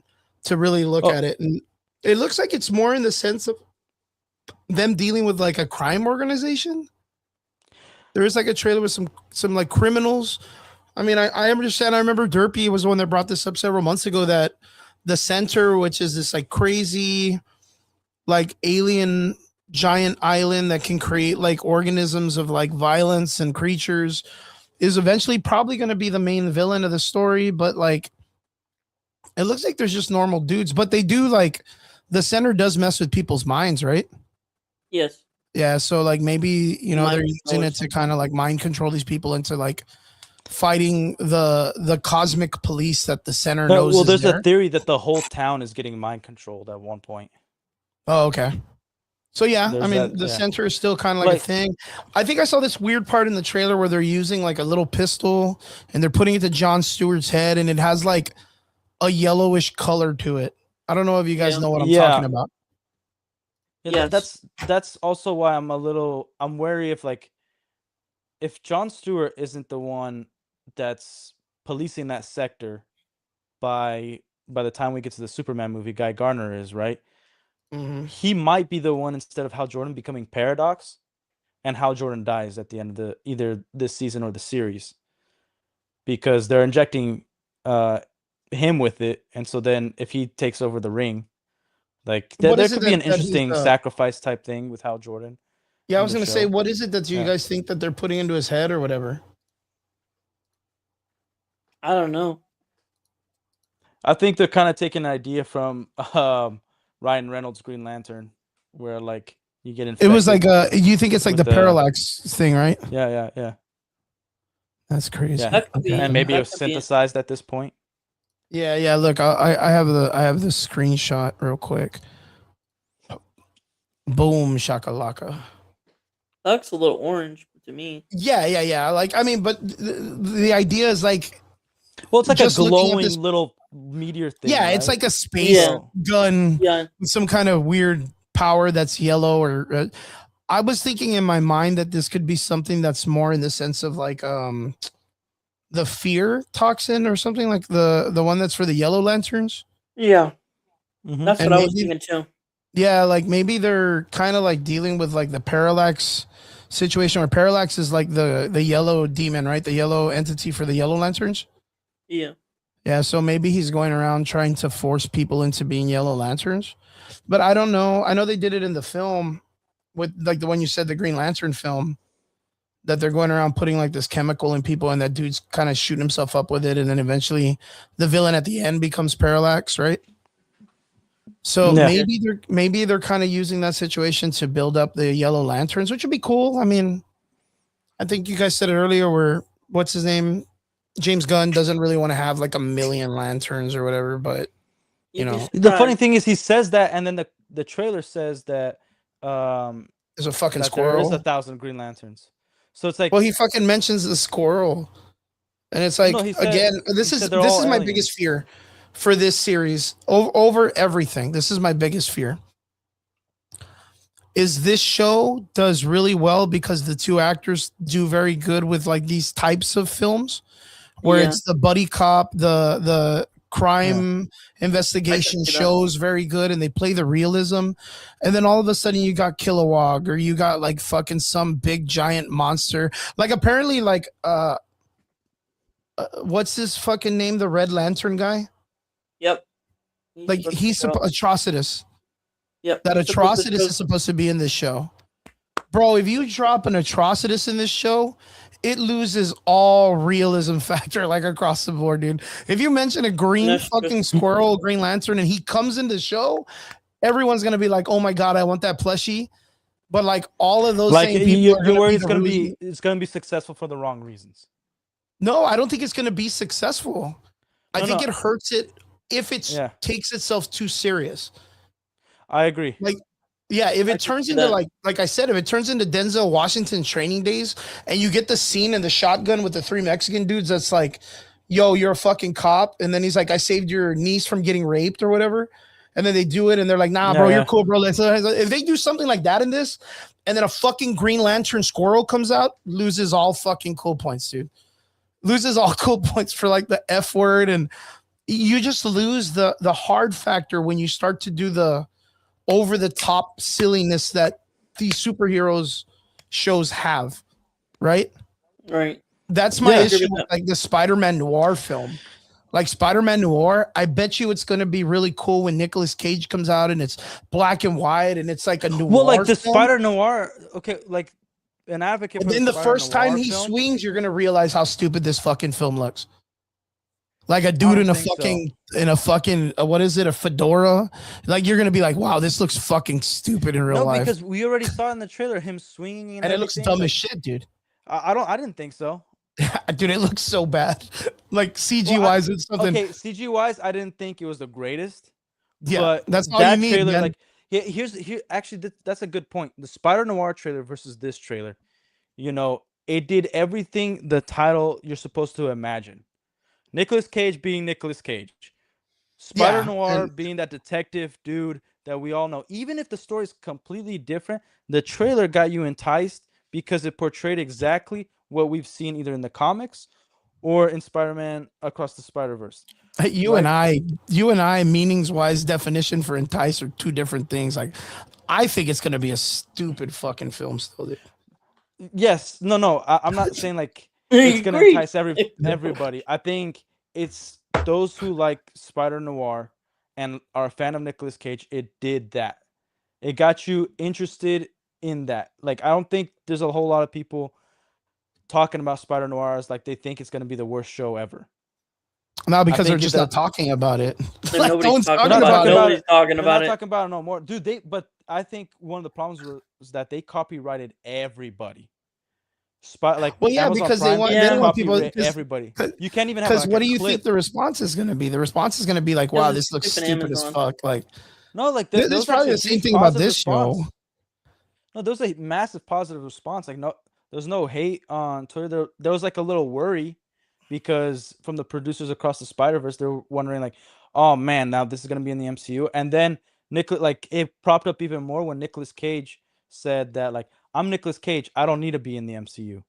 to really look at it. And it looks like it's more in the sense of them dealing with, like, a crime organization. There is like a trailer with some like criminals. I mean, I understand. I remember Derpy was the one that brought this up several months ago that the center, which is this like crazy, like alien giant island that can create like organisms of like violence and creatures, is eventually probably going to be the main villain of the story. But like, it looks like there's just normal dudes, but they do like the center does mess with people's minds, right? Yes. Yeah, so like maybe Mind they're using control it to kind of like mind control these people into like fighting the cosmic police that the center knows. Well, is there's there. a theory that the whole town is getting mind controlled at one point. Oh, okay. So yeah, There's I mean that, the yeah. center is still kind of like a thing. I think I saw this weird part in the trailer where they're using like a little pistol and they're putting it to Jon Stewart's head and it has like a yellowish color to it. I don't know if you guys Yeah. know what I'm Yeah. talking about. Yeah, Yes. that's also why I'm wary if Jon Stewart isn't the one that's policing that sector by the time we get to the Superman movie, Guy Gardner is, right? Mhm. He might be the one instead of Hal Jordan becoming Paradox, and Hal Jordan dies at the end of either this season or the series, because they're injecting him with it, and so then if he takes over the ring, Like What there is it could be an that he's, interesting sacrifice type thing with Hal Jordan. Yeah, I in was the gonna say, show. what is it that you Yeah. guys think that they're putting into his head or whatever? I don't know. I think they're kind of taking an idea from Ryan Reynolds' Green Lantern, where like you get It infected. was like you think it's like with the parallax thing, right? Yeah. That's crazy. Yeah. That could be- And maybe it that was could be it. synthesized at this point. Yeah. Look, I have the screenshot real quick. Boom shakalaka. That looks a little orange to me. Yeah. Like, I mean, but the idea is like, Well, it's like Just a looking at glowing this- little meteor thing. yeah, it's right? like a space Yeah. gun Yeah, with some kind of weird power that's yellow. Or I was thinking in my mind that this could be something that's more in the sense of like the fear toxin or something, like the one that's for the Yellow Lanterns. yeah. Mhm. That's And what I was maybe- thinking too. Yeah, like maybe they're kind of like dealing with like the parallax situation, where parallax is like the yellow demon, right? The yellow entity for the Yellow Lanterns. Yeah. Yeah, so maybe he's going around trying to force people into being Yellow Lanterns. But I don't know. I know they did it in the film with like the one you said, the Green Lantern film, that they're going around putting like this chemical in people and that dude's kind of shooting himself up with it. And then eventually the villain at the end becomes Parallax, right? So Yeah. maybe they're kind of using that situation to build up the Yellow Lanterns, which would be cool. I mean, I think you guys said it earlier where what's his name? James Gunn doesn't really want to have like a million lanterns or whatever, but You'd be know. The funny surprised. thing is, he says that, and then the trailer says that there's a fucking that there is squirrel. 1,000 Green Lanterns. So it's like, Well, he fucking mentions the squirrel, and it's like No, he said- again, he this said they're is all my aliens. biggest fear for this series over everything. This is my biggest fear. Is this show does really well because the two actors do very good with like these types of films, where Yeah. it's the buddy cop, the crime investigation see that. shows very good, and they play the realism, and then all of a sudden you got Kilowog, or you got like fucking some big giant monster, like apparently like what's his fucking name, the Red Lantern guy, Yep. like he's Atrocitus. Yep. That he's supposed to Atrocitus show- is supposed to be in this show. Bro, if you drop an Atrocitus in this show, it loses all realism factor like across the board, dude. If you mention a green That's true. fucking squirrel, Green Lantern, and he comes in the show, everyone's gonna be like, "Oh my god, I want that plushie." But like all of those like same people you're are gonna worried be it's the gonna really- be successful for the wrong reasons. No, I don't think it's gonna be successful. I No, think no. it hurts it if it Yeah. takes itself too serious. I agree. Yeah, if I it can turns see into that. like I said, if it turns into Denzel Washington Training Days, and you get the scene in the shotgun with the three Mexican dudes, that's like, yo, you're a fucking cop, and then he's like, I saved your niece from getting raped or whatever, and then they do it, and they're like, nah, Yeah, bro, yeah. you're cool, bro. If they do something like that in this, and then a fucking Green Lantern squirrel comes out, loses all fucking cool points, dude. Loses all cool points for like the F word, and you just lose the hard factor when you start to do the over the top silliness that these superheroes shows have, right? Right. That's my Yeah, I agree issue with with that. like the Spider-Man Noir film. Like Spider-Man Noir, I bet you it's gonna be really cool when Nicolas Cage comes out and it's black and white and it's like a noir. Well, like the film. Spider Noir. Okay, like an advocate. And for then the Spider first time Noir he film, swings, you're gonna realize how stupid this fucking film looks. Like a dude don't in a think so. fucking what is it, a fedora? Like you're gonna be like, wow, this looks fucking stupid in real no, life, because we already saw in the trailer him swinging, and it looks everything, dumb like, as shit, dude. I didn't think so. Dude, it looks so bad. Like CG Well, wise, it's something. Okay, CG wise, I didn't think it was the greatest. Yeah, but that's all that you need, trailer, man. like, here actually that's a good point. The Spider Noir trailer versus this trailer, you know, it did everything the title you're supposed to imagine. Nicolas Cage being Nicolas Cage, Spider Yeah, Noir and- being that detective dude that we all know. Even if the story's completely different, the trailer got you enticed because it portrayed exactly what we've seen either in the comics or in Spider-Man Across the Spider-Verse. You and I, meanings wise, definition for entice are two different things. Like, I think it's gonna be a stupid fucking film still, dude. Yes, no, I'm not saying like it's gonna entice everybody. I think it's those who like Spider Noir and are a fan of Nicolas Cage, it did that. It got you interested in that. Like, I don't think there's a whole lot of people talking about Spider Noir as like they think it's gonna be the worst show ever. No, because they're think just that- not talking about it. Then Like, nobody's no one's talking talking about about it. it. Nobody's talking They're about not it. talking about it no more, dude. But I think one of the problems was that they copyrighted everybody. Like, Well, yeah, Amazon because Prime, they don't want people- copyright 'cause- everybody. 'cause- You can't even have Because like, what a do you clip. think the response is going to be? The response is going to be like, wow, Because this it's looks stupid stupid as Amazon. fuck. Like, No, like This there is was probably actually the a same huge thing about positive this show. response. No, there was a massive positive response. Like, no, there's no hate on Twitter. There was like a little worry because from the producers across the Spider-Verse, they were wondering like, oh man, now this is gonna be in the MCU. And then like it propped up even more when Nicolas Cage said that like, I'm Nicolas Cage, I don't need to be in the MCU.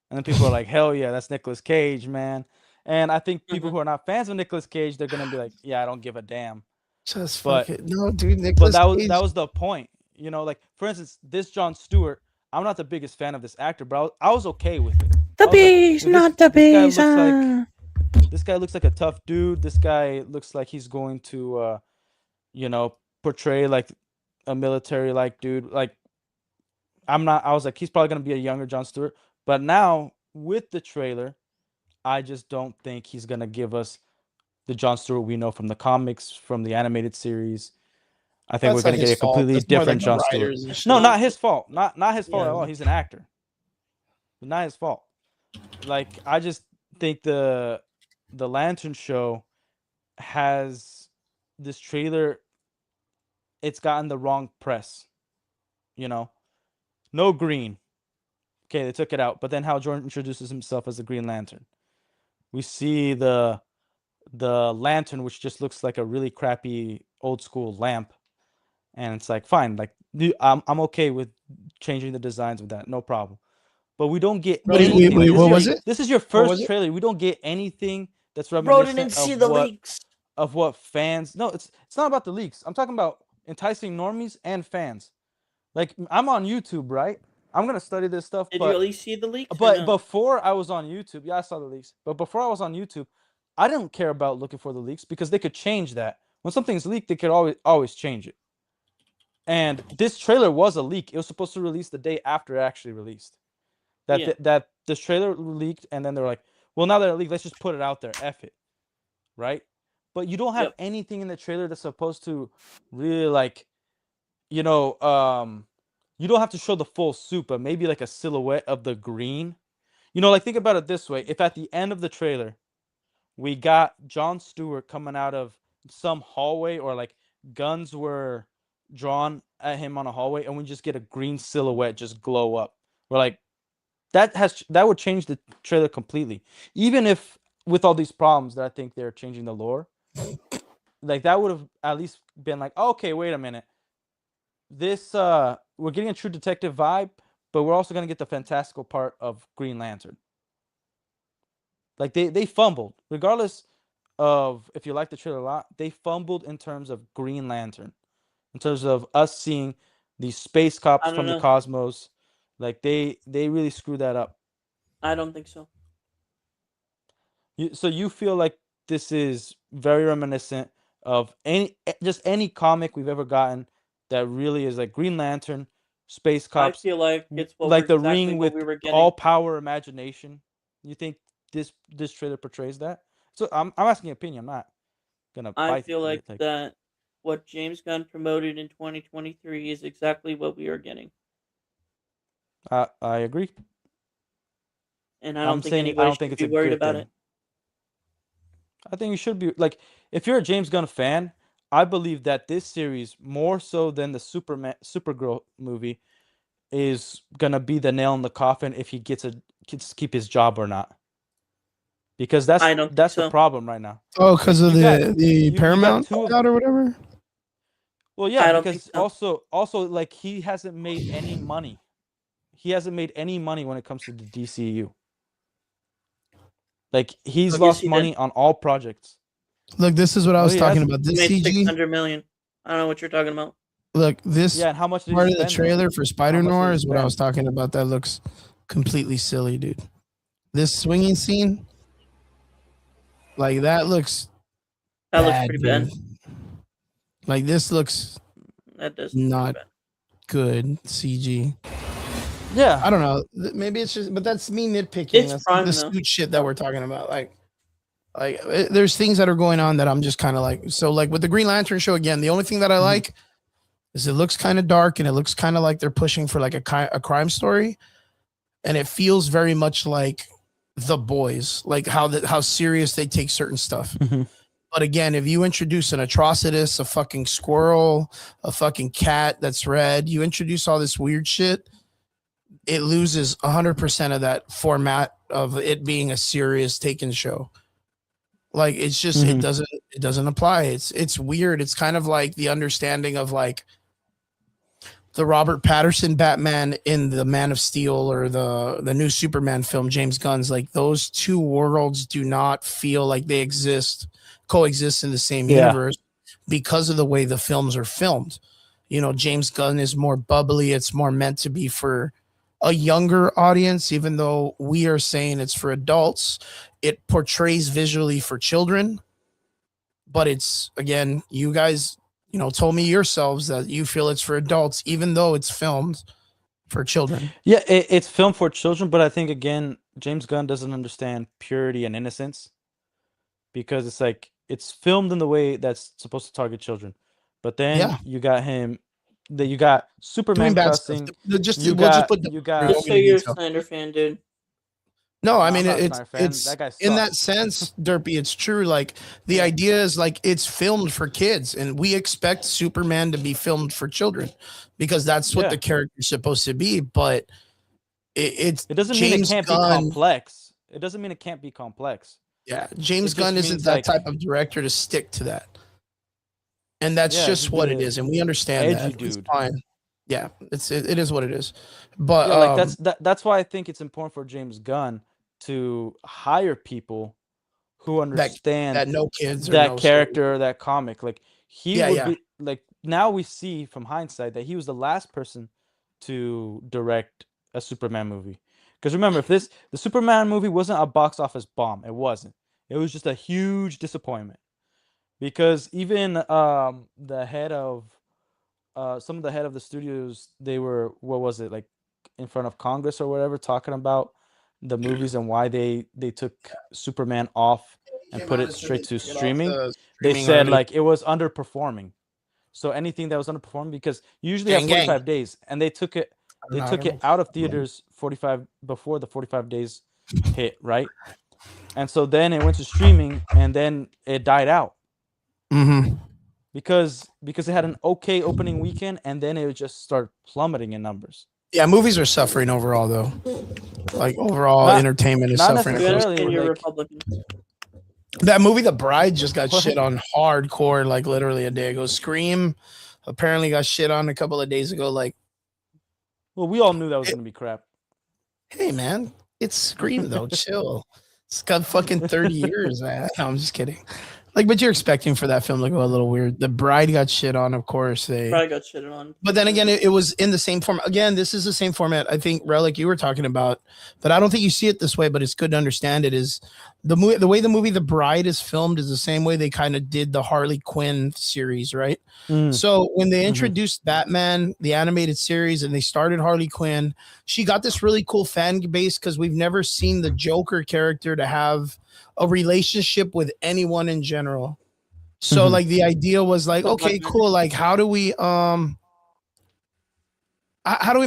And then people are like, hell yeah, that's Nicolas Cage, man. And I think people who are not fans of Nicolas Cage, they're gonna be like, yeah, I don't give a damn. just But- fuck it. No, dude, But Nicholas that Cage. was the point. You know, like for instance, this Jon Stewart, I'm not the biggest fan of this actor, but I was okay with it. The I was like, bees, "Dude, not the this guy bees. looks this guy looks like a tough dude. This guy looks like he's going to you know, portray like a military like dude. Like I was like, he's probably gonna be a younger Jon Stewart. But now with the trailer, I just don't think he's gonna give us the Jon Stewart we know from the comics, from the animated series. I think That's we're not gonna get his a fault. completely That's more different like the Jon Stewart. writers and shit. No, not his fault. Not his fault Yeah. at all. He's an actor. Not his fault. Like I just think the Lantern show has this trailer. It's gotten the wrong press. You know, no green. Okay, they took it out. But then Hal Jordan introduces himself as the Green Lantern. We see the lantern, which just looks like a really crappy old school lamp. And it's like, fine, like I'm okay with changing the designs with that, no problem. But we don't get Wait, anything. wait, This what is was your- it? This is your was first it? trailer. We don't get anything that's Bro reminiscent didn't see of the what leaks. of what fans. No, it's not about the leaks. I'm talking about enticing normies and fans. Like I'm on YouTube, right? I'm gonna study this stuff. Did but you at least see the leaks? or but no? before I was on YouTube, yeah, I saw the leaks. But before I was on YouTube, I didn't care about looking for the leaks because they could change that. When something's leaked, they could always change it. And this trailer was a leak. It was supposed to release the day after it actually released. Yeah. That this trailer leaked, and then they're like, well, now that it leaked, let's just put it out there. F it. Right? But you don't have Yep. anything in the trailer that's supposed to really like, you know, you don't have to show the full suit, but maybe like a silhouette of the green. You know, like think about it this way. If at the end of the trailer, we got Jon Stewart coming out of some hallway or like guns were drawn at him on a hallway and we just get a green silhouette just glow up. We're like, that would change the trailer completely. Even if with all these problems that I think they're changing the lore, like that would have at least been like, okay, wait a minute. This we're getting a True Detective vibe, but we're also gonna get the fantastical part of Green Lantern. Like they fumbled, regardless of if you like the trailer a lot, they fumbled in terms of Green Lantern, in terms of us seeing these space cops I don't from the know. cosmos. Like they really screwed that up. I don't think so. So you feel like this is very reminiscent of any comic we've ever gotten that really is like Green Lantern, space I cops, feel like it's what like the exactly ring what with we were getting. all power imagination. You think this trailer portrays that? So I'm asking your opinion. I'm not gonna. I fight feel you, like that what James Gunn promoted in 2023 is exactly what we are getting, I agree. and I I'm don't think saying I anybody don't think should it's be a worried good about thing. it. I think you should be like, if you're a James Gunn fan, I believe that this series more so than the Supergirl movie is gonna be the nail in the coffin if he gets to keep his job or not. Because I don't think that's the so. problem right now. Oh, because of You got- the you got Paramount two of- out or whatever. Well, I yeah, don't think because so. also like he hasn't made any money. He hasn't made any money when it comes to the DCU. Like he's Oh, yes, lost he did. money on all projects. Look, this is what I Oh, was he talking has- about. He This made CG. 600 million. I don't know what you're talking about. Look, this Yeah, and how much did part he of the spend? trailer for Spider much did Noir he is what I spend? was talking about. That looks completely silly, dude. This swinging scene, like that looks That looks bad, pretty bad. dude. Like this looks That does not good CG. Yeah, I don't know. Maybe it's just, but that's me nitpicking. It's That's Prime, the though. suit shit that we're talking about. There's things that are going on that I'm just kind of like. So like with the Green Lantern show again, the only thing that I like is it looks kind of dark and it looks kind of like they're pushing for like a crime story, and it feels very much like The Boys, like how serious they take certain stuff. Mhm. But again, if you introduce an Atrocitus, a fucking squirrel, a fucking cat that's red, you introduce all this weird shit, it loses 100% of that format of it being a serious taken show. Like it's just Mhm. it doesn't apply. It's weird. It's kind of like the understanding of like the Robert Patterson Batman in the Man of Steel or the new Superman film, James Gunn's. Like those two worlds do not feel like they coexist in the same Yeah. universe because of the way the films are filmed. You know, James Gunn is more bubbly. It's more meant to be for a younger audience, even though we are saying it's for adults. It portrays visually for children, but it's, again, you guys, you know, told me yourselves that you feel it's for adults, even though it's filmed for children. Yeah, it's filmed for children, but I think again, James Gunn doesn't understand purity and innocence because it's like it's filmed in the way that's supposed to target children. But then Yeah. you got him, that you got Superman Doing bad stuff. cussing. We'll just You put got you we'll got. go Just so into you're a detail. Slender fan, dude. No, I No, mean I'm not a it's Snyder fan. it's That guy in that sucks. sense, Derpy. It's true. Like the idea is like it's filmed for kids, and we expect Superman to be filmed for children because that's what Yeah. the character's supposed to be. But it's It doesn't mean it James can't be Gunn. complex. It doesn't mean it can't be complex. Yeah, It James just Gunn isn't means, that like, type of director to stick to that, and that's yeah, just he's what it the is, and we understand edgy that. It's dude. fine. Yeah, it is what it is. But Yeah, like that's why I think it's important for James Gunn to hire people who understand that no kids or that no character or that comic. Like he Yeah, would yeah. be like, now we see from hindsight that he was the last person to direct a Superman movie. Because remember, if the Superman movie wasn't a box office bomb, it wasn't. It was just a huge disappointment. Because even the head of some of the head of the studios, they were, what was it, like in front of Congress or whatever, talking about the movies and why they took Superman off and Came put out it and said straight they to took it off streaming. the They streaming said already. like it was underperforming. So anything that was underperforming, because you usually have Gang, gang. 45 days, and they took it I don't know. out of theaters 45 before the 45 days hit, right? And so then it went to streaming, and then it died out Mm-hmm. because it had an okay opening weekend, and then it would just start plummeting in numbers. Yeah, movies are suffering overall, though. Like overall, Not- entertainment is not suffering. You necessarily. understand you're like- Republican. That movie, The Bride, just got What? shit on hardcore, like literally a day ago. Scream apparently got shit on a couple of days ago. Like, Well, we all knew that was going to be crap. hey man, it's Scream though. Chill. It's got fucking 30 years, man. No, I'm just kidding. Like, but you're expecting for that film to go a little weird. The Bride got shit on, of course. Probably got shitted on. But then again, it was in the same format. Again, this is the same format I think, Relic, you were talking about, but I don't think you see it this way, but it's good to understand it. Is the way the movie The Bride is filmed is the same way they kind of did the Harley Quinn series, right? Mm. So when they Mhm. introduced Batman, the animated series, and they started Harley Quinn, she got this really cool fan base because we've never seen the Joker character to have a relationship with anyone in general. So Mhm. like the idea was like, So okay, Batman- cool. Like, how do we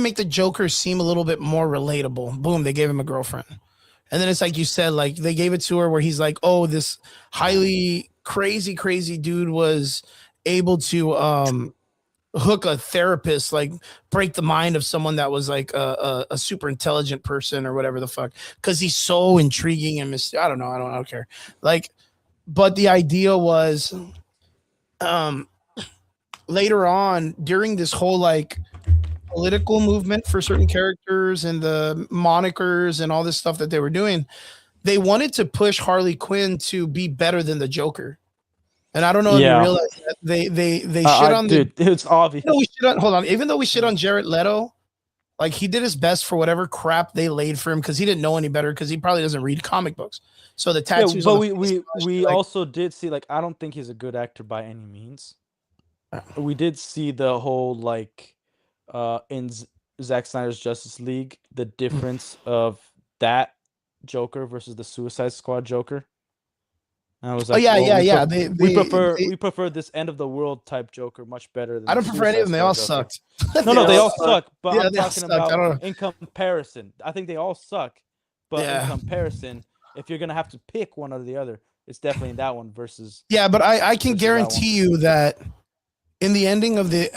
make the Joker seem a little bit more relatable? Boom, they gave him a girlfriend. And then it's like you said, like they gave it to her where he's like, oh, this highly crazy dude was able to hook a therapist, like break the mind of someone that was like a super intelligent person or whatever the fuck, because he's so intriguing and I don't care. Like, but the idea was later on during this whole like political movement for certain characters and the monikers and all this stuff that they were doing, they wanted to push Harley Quinn to be better than the Joker. And I don't know if Yeah. you realize that they shit on dude, it's obvious. even though we shit on Jared Leto, like he did his best for whatever crap they laid for him because he didn't know any better because he probably doesn't read comic books. So the tattoos. but on we the we face, we like, also did see, like, I don't think he's a good actor by any means. we did see the whole like in Zack Snyder's Justice League, the difference of that Joker versus the Suicide Squad Joker. And I was Oh like, yeah, well, yeah, yeah. we prefer this end of the world type Joker much better than I the don't prefer any of them. They Suicide all Squad Joker. sucked. No, they all suck. suck. But Yeah, I'm they all talking sucked. I don't know. about in comparison. I think they all suck. But Yeah. in comparison, if you're gonna have to pick one or the other, it's definitely that one versus. Yeah, but I can versus that guarantee you that in the ending of the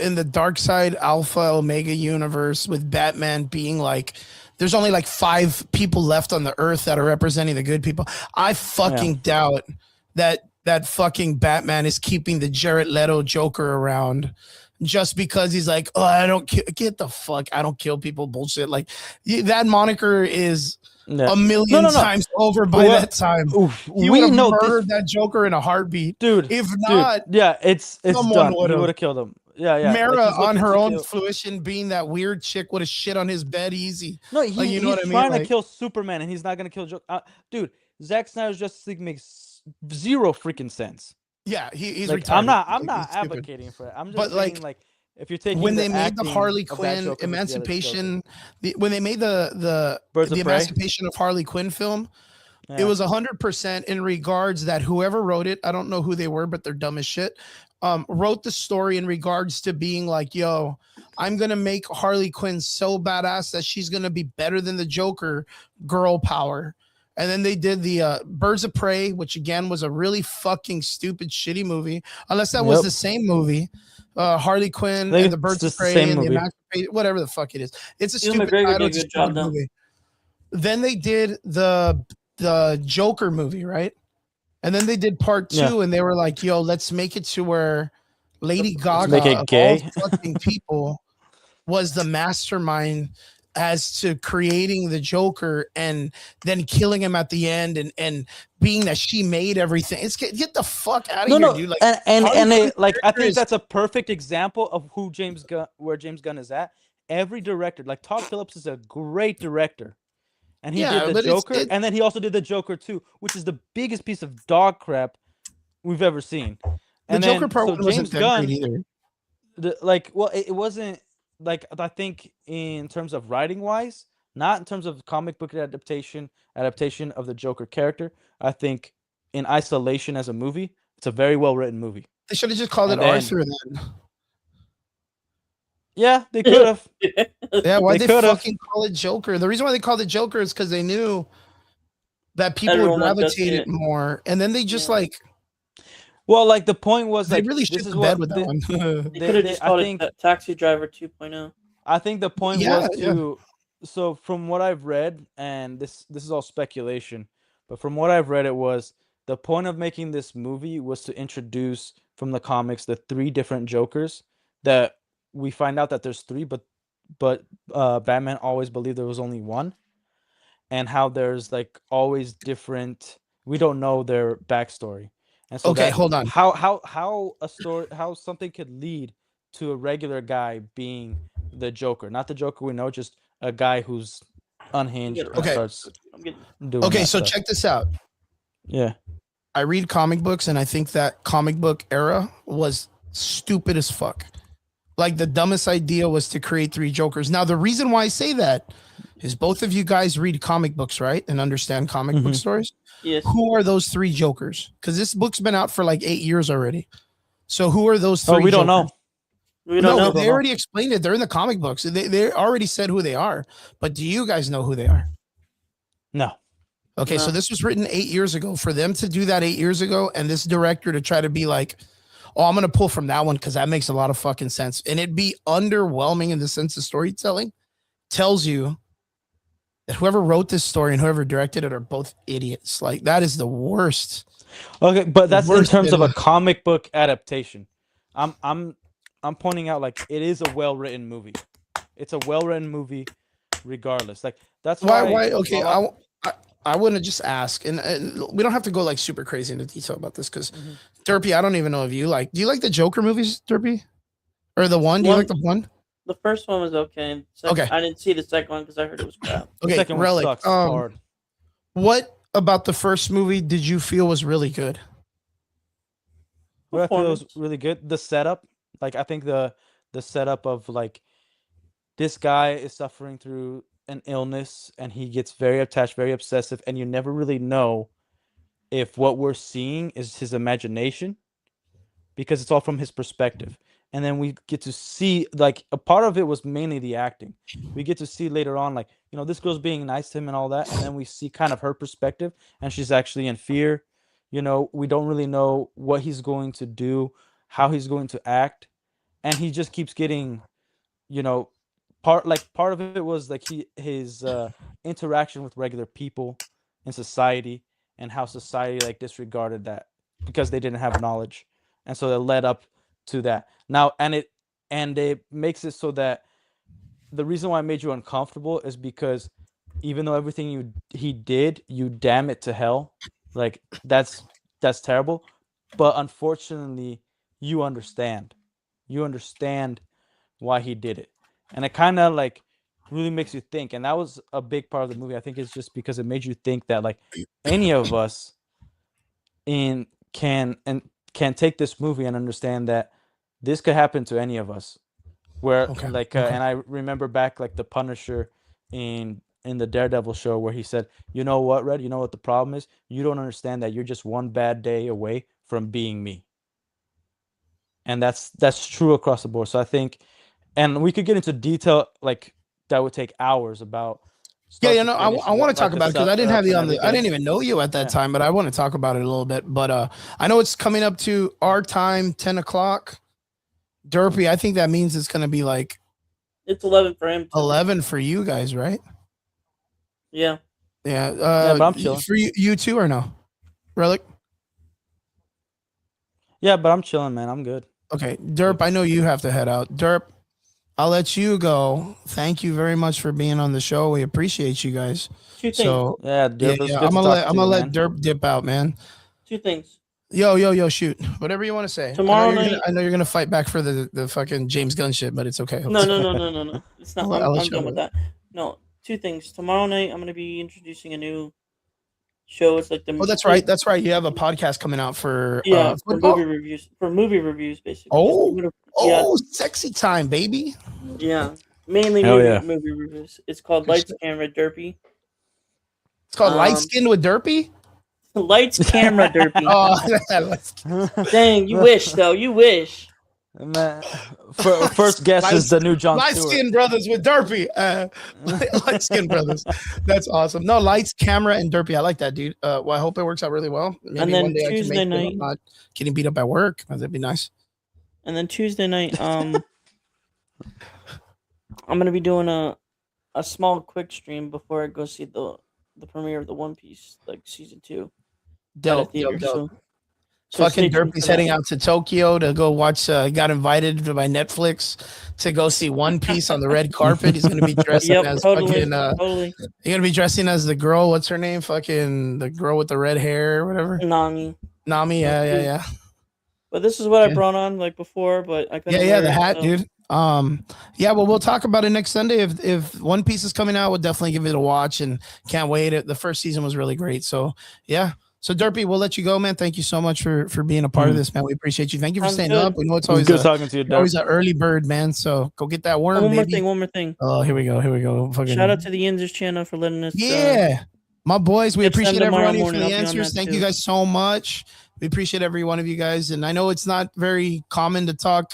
in the Dark Side Alpha Omega universe, with Batman being like, there's only like 5 people left on the earth that are representing the good people. I fucking doubt that fucking Batman is keeping the Jared Leto Joker around just because he's like, oh, I don't get the fuck, I don't kill people bullshit. Like that moniker is a million times over by that time. He would have murdered that Joker in a heartbeat, dude. If not, yeah, it's someone done. He would've. would have killed him. Yeah. Mara like, on her own fruition, being that weird chick, would have shit on his bed easy. No, you know he's what I mean? trying to kill Superman, and he's not gonna kill Joker. Dude, Zack Snyder's Justice League makes zero freaking sense. Yeah, he's like, retarded. I'm not advocating for it. I'm just but saying, like if you're taking when they made the Harley Quinn Emancipation, when they made the Emancipation of Harley Quinn film, it was 100% in regards that whoever wrote it, I don't know who they were, but they're dumb as shit, wrote the story in regards to being like, yo, I'm gonna make Harley Quinn so badass that she's gonna be better than the Joker, girl power. And then they did the Birds of Prey, which again was a really fucking stupid, shitty movie. Unless that was the same movie, Harley Quinn and the Birds of Prey and the Emancipation, whatever the fuck it is. It's a stupid title. It's a stupid movie. Then they did the Joker movie, right? And then they did part 2, and they were like, "Yo, let's make it to where Lady Gaga, make it gay, of all fucking people, was the mastermind as to creating the Joker and then killing him at the end, and being that she made everything. It's get the fuck out of here, dude. Like, I think that's a perfect example of where James Gunn is at. Every director, like Todd Phillips, is a great director. And he did the Joker, and then he also did the Joker 2, which is the biggest piece of dog crap we've ever seen. And the Joker part wasn't that great either. It wasn't, like, I think in terms of writing wise, not in terms of comic book adaptation of the Joker character. I think in isolation as a movie, it's a very well written movie. They should have just called it Arthur then. Yeah, they could have. Yeah, why they fucking call it Joker? The reason why they called it Joker is because they knew that people would gravitate it more, and then they just Well, like the point was, they like, really shit the bed with that one. They could have just called it Taxi Driver 2.0. I think the point was to. So from what I've read, and this is all speculation, but from what I've read, it was the point of making this movie was to introduce from the comics the 3 different Jokers that. We find out that there's 3, but Batman always believed there was only one, and how there's like always different. We don't know their backstory, and so hold on. How something could lead to a regular guy being the Joker, not the Joker we know, just a guy who's unhinged. Starts doing so check this out. Yeah, I read comic books, and I think that comic book era was stupid as fuck. Like, the dumbest idea was to create 3 Jokers. Now, the reason why I say that is both of you guys read comic books, right? And understand comic book stories? Yes. Who are those 3 Jokers? Because this book's been out for like 8 years already. So who are those 3 we don't know. We don't know. They already explained it. They're in the comic books. They already said who they are. But do you guys know who they are? No. Okay, so this was written 8 years ago. For them to do that 8 years ago, and this director to try to be like, oh, I'm going to pull from that one because that makes a lot of fucking sense. And it'd be underwhelming in the sense of storytelling. Tells you that whoever wrote this story and whoever directed it are both idiots. Like, that is the worst. Okay, but that's in terms of a comic book adaptation. I'm pointing out, like, it is a well-written movie. It's a well-written movie regardless. Like, that's why okay, I wouldn't just ask, and we don't have to go like super crazy into detail about this because Derpy, I don't even know if you like. Do you like the Joker movies, Derpy, or the one? Do you like the one? The first one was okay. Okay, I didn't see the second one because I heard it was crap. Okay, the second one sucks hard. What about the first movie did you feel was really good? what I feel was performance. really good. The setup, like I think the setup of like this guy is suffering through an illness and he gets very attached, very obsessive, and you never really know if what we're seeing is his imagination because it's all from his perspective. And then we get to see like a part of it was mainly the acting. We get to see later on, like, you know, this girl's being nice to him and all that, and then we see kind of her perspective, and she's actually in fear. You know, we don't really know what he's going to do, how he's going to act, and he just keeps getting, you know, part of it was like his interaction with regular people in society and how society like disregarded that because they didn't have knowledge, and so it led up to that. Now, and it makes it so that the reason why it made you uncomfortable is because even though everything he did, you damn it to hell, like that's terrible, but unfortunately you understand why he did it, and it kind of like really makes you think. And that was a big part of the movie. I think it's just because it made you think that like any of us in can take this movie and understand that this could happen to any of us. Where Okay, like okay. and I remember back like the Punisher in the Daredevil show where he said, "You know what, Red? You know what the problem is? You don't understand that you're just one bad day away from being me." And that's true across the board. So I think, and we could get into detail like that would take hours about Yeah, start you to know, finish I want to what talk like the about it because I didn't have setup you and on the. I didn't everything. even know you at that Yeah. time, but I want to talk about it a little bit. But I know it's coming up to our time, 10 o'clock. Derpy, I think that means it's going to be like It's 11 for him. Too. 11 for you guys, right? Yeah. Yeah. Yeah, but I'm chilling. For you too, or no? Relic. Yeah, but I'm chilling, man. I'm good. Okay, Derp. I know you have to head out. Derp, I'll let you go. Thank you very much for being on the show. We appreciate you guys. Two things. So Yeah, yeah, Derp, it was yeah. good to talk I'm to gonna you, let man. Derp dip out, man. Two things. Yo, shoot. Whatever you want to say. Tomorrow I night. know you're gonna fight back for the fucking James Gunn shit, but it's okay. No. It's not. I'll let I'm you done have with it. that. No. Two things. Tomorrow night, I'm gonna be introducing a new show. It's like the. Oh, that's right. That's right. You have a podcast coming out for Yeah, for football. movie reviews. For movie reviews, basically. Oh, Yeah. sexy time, baby. Yeah. Mainly Hell yeah. movie reviews. It's called Good Lights, shit. Camera, Derpy. It's called Light Skin with Derpy. Lights, Camera, Derpy. Oh, Dang, you wish though. You wish. Man, first guess is the new John Light Stewart. Skin Brothers with Derpy. Light Skin Brothers. That's awesome. No, Lights, Camera, and Derpy. I like that, dude. Well, I hope it works out really well. Maybe And then one day Tuesday I can make it. night- I'm not getting beat up at work. That'd be nice. And then Tuesday night, I'm gonna be doing a small quick stream before I go see the premiere of the One Piece, like season 2. at a Dope, theater, dope. So Fucking stay tuned Derpy's for heading that. out to Tokyo to go watch. Got invited by Netflix to go see One Piece on the red carpet. He's gonna be dressing Yep, as totally, fucking. totally. You're gonna be dressing as the girl. What's her name? Fucking the girl with the red hair, or whatever. Nami. Nami. Yeah. But this is what I Yeah. brought on like before, but I couldn't. Yeah, wear the it, hat, so- dude. Yeah, well, we'll talk about it next Sunday. If One Piece is coming out, we'll definitely give it a watch and can't wait. The first season was really great. So yeah. So Derpy, we'll let you go, man. Thank you so much for being a part of this, man. We appreciate you. Thank you for Sounds staying good. up. We know it's It was always good talking to you, you're always Derp. an early bird, man. So go get that worm, One more baby. thing. Oh, here we go. Fucking Shout out to the Yinzers channel for letting us. yeah, my boys. We catch them appreciate every tomorrow one of you for morning. the I'll be on answers. that Thank too. you guys so much. We appreciate every one of you guys. And I know it's not very common to talk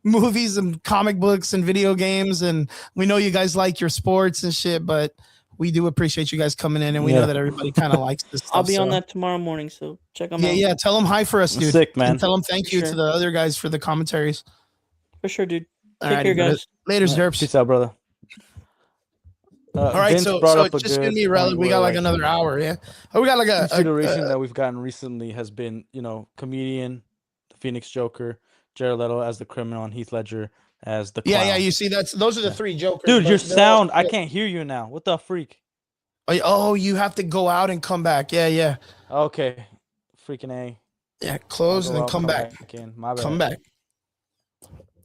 movies and comic books and video games. And we know you guys like your sports and shit, but we do appreciate you guys coming in. And we know Yeah. that everybody kind of likes this stuff. I'll be on so- that tomorrow morning, so check them Yeah, out. yeah. Tell them hi for us, dude. Sick, man. And tell them thank For you sure. to the other guys for the commentaries. For sure, dude. Take Alrighty, care, brother. guys. Later, Yeah, Derps. Peace out, brother. All right, Vince so brought up it's a just good gonna be relevant. point We got where, like another hour, yeah. Oh, we got like a consideration that we've gotten recently has been, you know, comedian, the Phoenix Joker, Jared Leto as the criminal, and Heath Ledger as the clown. yeah. You see, those are the three Jokers. Dude, but your they're all sound, I split. can't hear you now. What the freak? Oh, you have to go out and come back. Yeah. Okay. Freaking A. Yeah, close I'll and go then out, come back. in. My bad. Come back.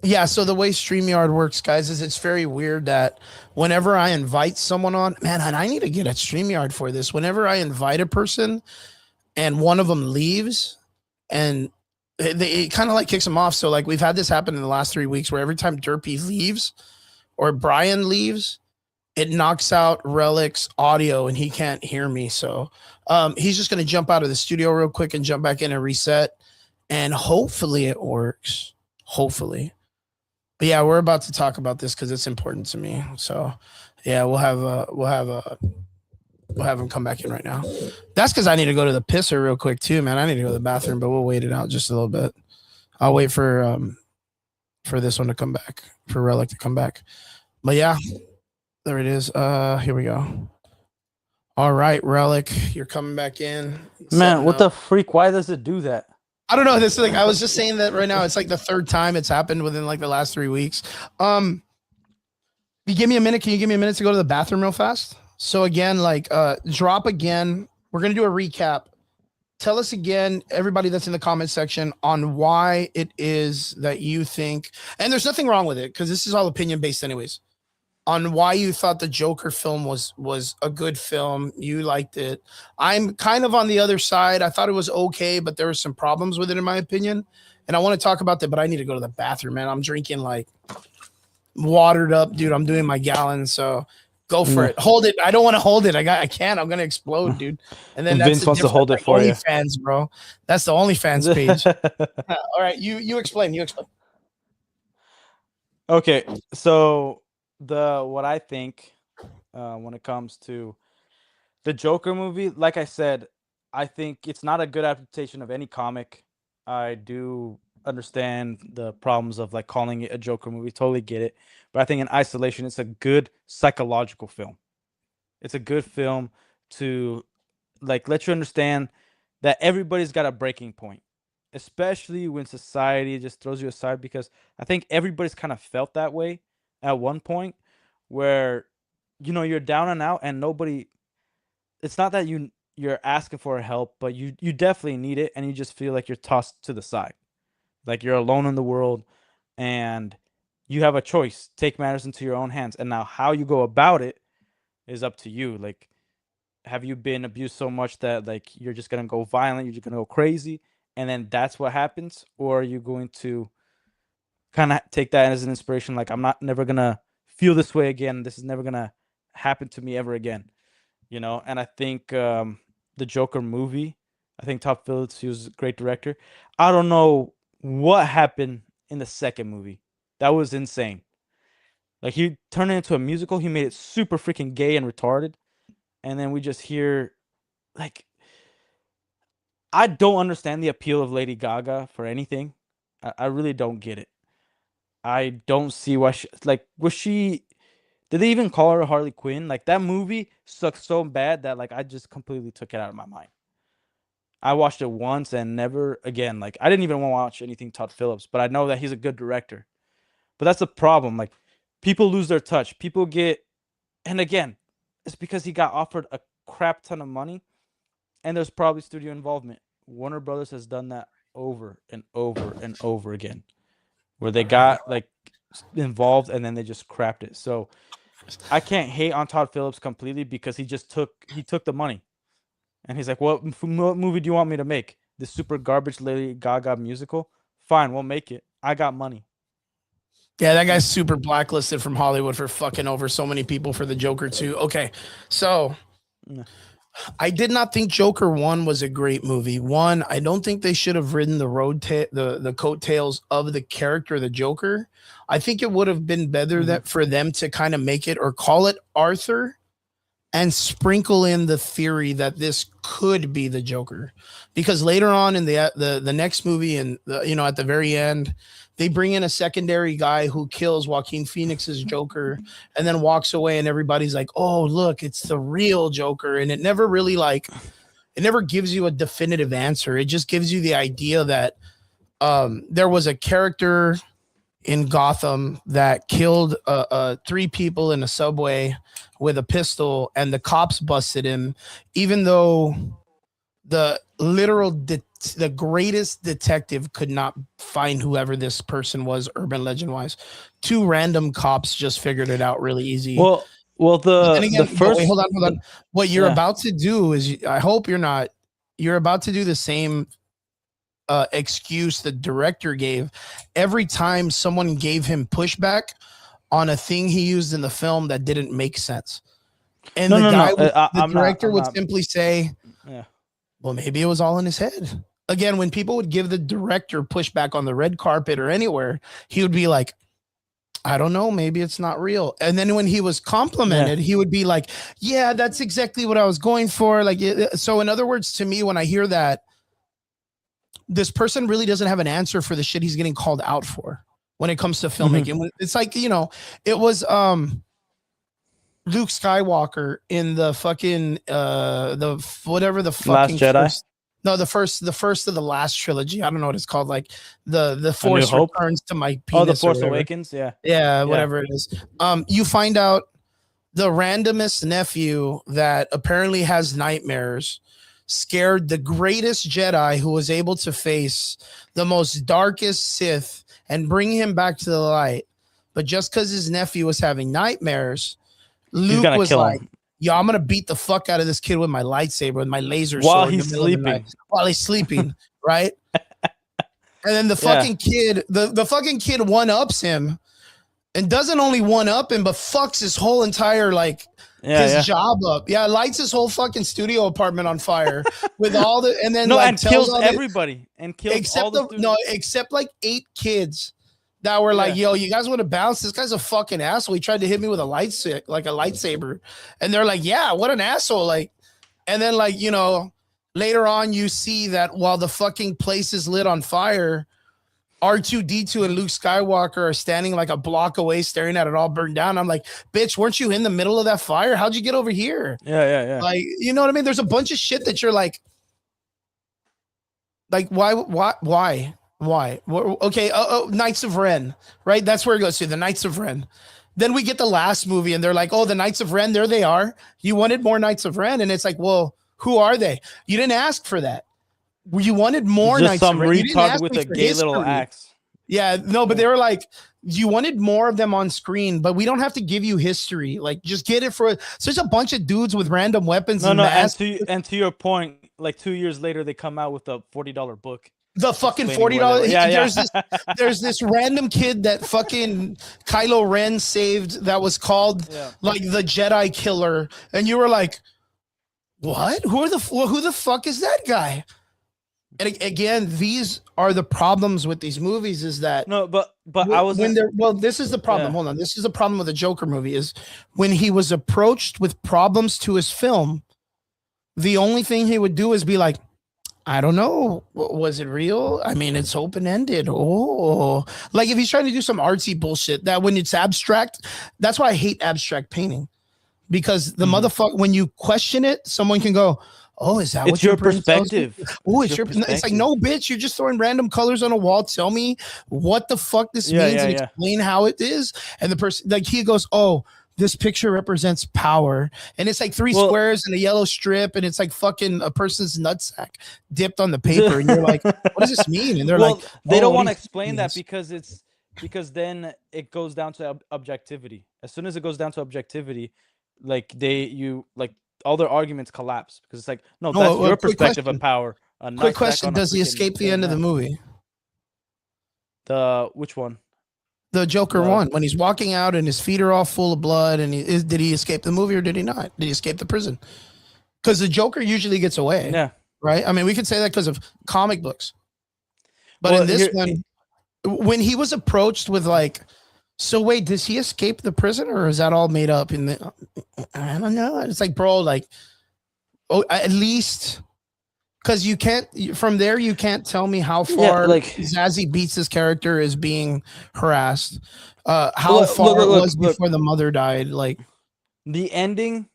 Yeah, so the way StreamYard works, guys, is it's very weird that whenever I invite someone on, man, and I need to get a StreamYard for this. Whenever I invite a person and one of them leaves and it kind of like kicks him off. So like we've had this happen in the last 3 weeks where every time Derpy leaves or Brian leaves, it knocks out Relic's audio and he can't hear me. So he's just going to jump out of the studio real quick and jump back in and reset. And hopefully it works. Hopefully. But yeah, we're about to talk about this because it's important to me. So yeah, we'll have him come back in right now. That's because I need to go to the pisser real quick too, man. I need to go to the bathroom, but we'll wait it out just a little bit. I'll wait for this one to come back, for Relic to come back. But yeah, there it is. Here we go. All right, Relic, you're coming back in. Man, what the freak? Why does it do that? I don't know. This is like I was just saying that right now. It's like the third time it's happened within like the last 3 weeks. You give me a minute. Can you give me a minute to go to the bathroom real fast? So again, like drop again. We're gonna do a recap. Tell us again, everybody that's in the comment section, on why it is that you think, and there's nothing wrong with it because this is all opinion based, anyways. On why you thought the Joker film was a good film. You liked it. I'm kind of on the other side. I thought it was okay, but there were some problems with it, in my opinion. And I want to talk about that, but I need to go to the bathroom, man. I'm drinking like watered up, dude. I'm doing my gallon, so go for it. Hold it. I don't want to hold it. I can't. I'm gonna explode, dude. And then Vince wants to hold it for you. OnlyFans, bro. That's the OnlyFans page. All right, you explain. You explain. Okay, so what I think when it comes to the Joker movie, like I said, I think it's not a good adaptation of any comic. I do understand the problems of like calling it a Joker movie, totally get it. But I think in isolation, it's a good psychological film. It's a good film to like let you understand that everybody's got a breaking point, especially when society just throws you aside, because I think everybody's kind of felt that way at one point where, you know, you're down and out and nobody, it's not that you're asking for help, but you definitely need it. And you just feel like you're tossed to the side. Like you're alone in the world and you have a choice, take matters into your own hands. And now how you go about it is up to you. Like, have you been abused so much that like you're just going to go violent, you're just going to go crazy, and then that's what happens? Or are you going to kind of take that as an inspiration? Like, I'm never going to feel this way again. This is never going to happen to me ever again. You know, and I think the Joker movie, I think Todd Phillips, he was a great director. I don't know what happened in the second movie. That was insane. Like, he turned it into a musical. He made it super freaking gay and retarded. And then we just hear, like, I don't understand the appeal of Lady Gaga for anything. I really don't get it. I don't see why did they even call her Harley Quinn? Like, that movie sucked so bad that like I just completely took it out of my mind. I watched it once and never again. Like, I didn't even want to watch anything Todd Phillips, but I know that he's a good director. But that's the problem. Like, people lose their touch. People get, and again, it's because he got offered a crap ton of money, and there's probably studio involvement. Warner Brothers has done that over and over and over again, where they got like involved and then they just crapped it. So I can't hate on Todd Phillips completely because he took the money, and he's like, what movie do you want me to make? This super garbage Lady Gaga musical? Fine, we'll make it. I got money. Yeah, that guy's super blacklisted from Hollywood for fucking over so many people for the Joker 2. Okay, so I did not think Joker 1 was a great movie. One, I don't think they should have ridden the coattails of the character, the Joker. I think it would have been better that for them to kind of make it or call it Arthur and sprinkle in the theory that this could be the Joker. Because later on in the next movie and at the very end, they bring in a secondary guy who kills Joaquin Phoenix's Joker and then walks away, and everybody's like, oh, look, it's the real Joker. And it never really it never gives you a definitive answer. It just gives you the idea that there was a character in Gotham that killed 3 people in a subway with a pistol, and the cops busted him, even though the the greatest detective could not find whoever this person was, urban legend wise. 2 random cops just figured it out really easy. Well, the first. Wait, hold on. What you're about to do is, I hope you're about to do the same excuse the director gave. Every time someone gave him pushback on a thing he used in the film that didn't make sense, and No, the no, guy, no. the director I'm would not. simply say, Yeah. well, maybe it was all in his head. Again, when people would give the director pushback on the red carpet or anywhere, he would be like, I don't know, maybe it's not real. And then when he was complimented, he would be like, yeah, that's exactly what I was going for. Like, so in other words, to me, when I hear that, this person really doesn't have an answer for the shit he's getting called out for when it comes to filmmaking. It's like, it was Luke Skywalker in the fucking whatever the fucking Last Jedi? no, the first of the last trilogy. I don't know what it's called. Like the Force Hope? returns to my penis. Oh, The or Force whatever. Awakens. Yeah. Yeah, whatever it is. You find out the randomest nephew that apparently has nightmares scared the greatest Jedi who was able to face the most darkest Sith and bring him back to the light. But just because his nephew was having nightmares, Luke was like, yo, I'm gonna beat the fuck out of this kid with my lightsaber, with my laser while sword he's sleeping. while he's sleeping, right? And then the fucking kid, the fucking kid one-ups him and doesn't only one-up him, but fucks his whole entire his job up. Yeah, lights his whole fucking studio apartment on fire with all the and then and kills everybody and kills except all the except like 8 kids that were like, yo, you guys want to bounce? This guy's a fucking asshole. He tried to hit me with a lightsaber. And they're like, yeah, what an asshole. Like, and then later on you see that while the fucking place is lit on fire, R2-D2 and Luke Skywalker are standing like a block away staring at it all burned down. I'm like, bitch, weren't you in the middle of that fire? How'd you get over here? Yeah. Like, you know what I mean? There's a bunch of shit that you're like why? Okay, Knights of Ren, right? That's where it goes to, the Knights of Ren. Then we get the last movie and they're like, oh, the Knights of Ren, there they are. You wanted more Knights of Ren. And it's like, well, who are they? You didn't ask for that. You wanted more just Knights some of Ren. retard with a gay little axe. Yeah, no, but they were like, you wanted more of them on screen, but we don't have to give you history. Like, just get it for. So there's a bunch of dudes with random weapons. And to your point, like 2 years later, they come out with a $40 book. The fucking $40. Yeah. There's this random kid that fucking Kylo Ren saved that was called like the Jedi Killer, and you were like, what? Who the fuck is that guy? And again, these are the problems with these movies. Is that but I was this is the problem. Hold on, this is the problem with the Joker movie is when he was approached with problems to his film, the only thing he would do is be like, I don't know. Was it real? I mean, it's open-ended. Oh, like if he's trying to do some artsy bullshit that when it's abstract, that's why I hate abstract painting, because the motherfucker, when you question it, someone can go, oh, is that it's your perspective? Oh, it's your perspective. It's like, no, bitch, you're just throwing random colors on a wall. Tell me what the fuck this means and explain how it is. And the person, like, he goes, oh, this picture represents power. And it's like 3 squares and a yellow strip. And it's like fucking a person's nutsack dipped on the paper. And you're like, what does this mean? And they're like, they don't want to explain that because then it goes down to objectivity. As soon as it goes down to objectivity, like all their arguments collapse because it's like, no, that's your perspective of power. Quick question: does he escape the end of the movie? Which one? The Joker one, when he's walking out and his feet are all full of blood, and did he escape the movie or did he not? Did he escape the prison? Because the Joker usually gets away. Yeah. Right. I mean, we could say that because of comic books, but in this one, when he was approached with like, so wait, does he escape the prison or is that all made up? I don't know. It's like, bro, like, at least. Because you can't from there, you can't tell me how far Zazie Beetz' character is being harassed. How far it was before the mother died. Like the ending,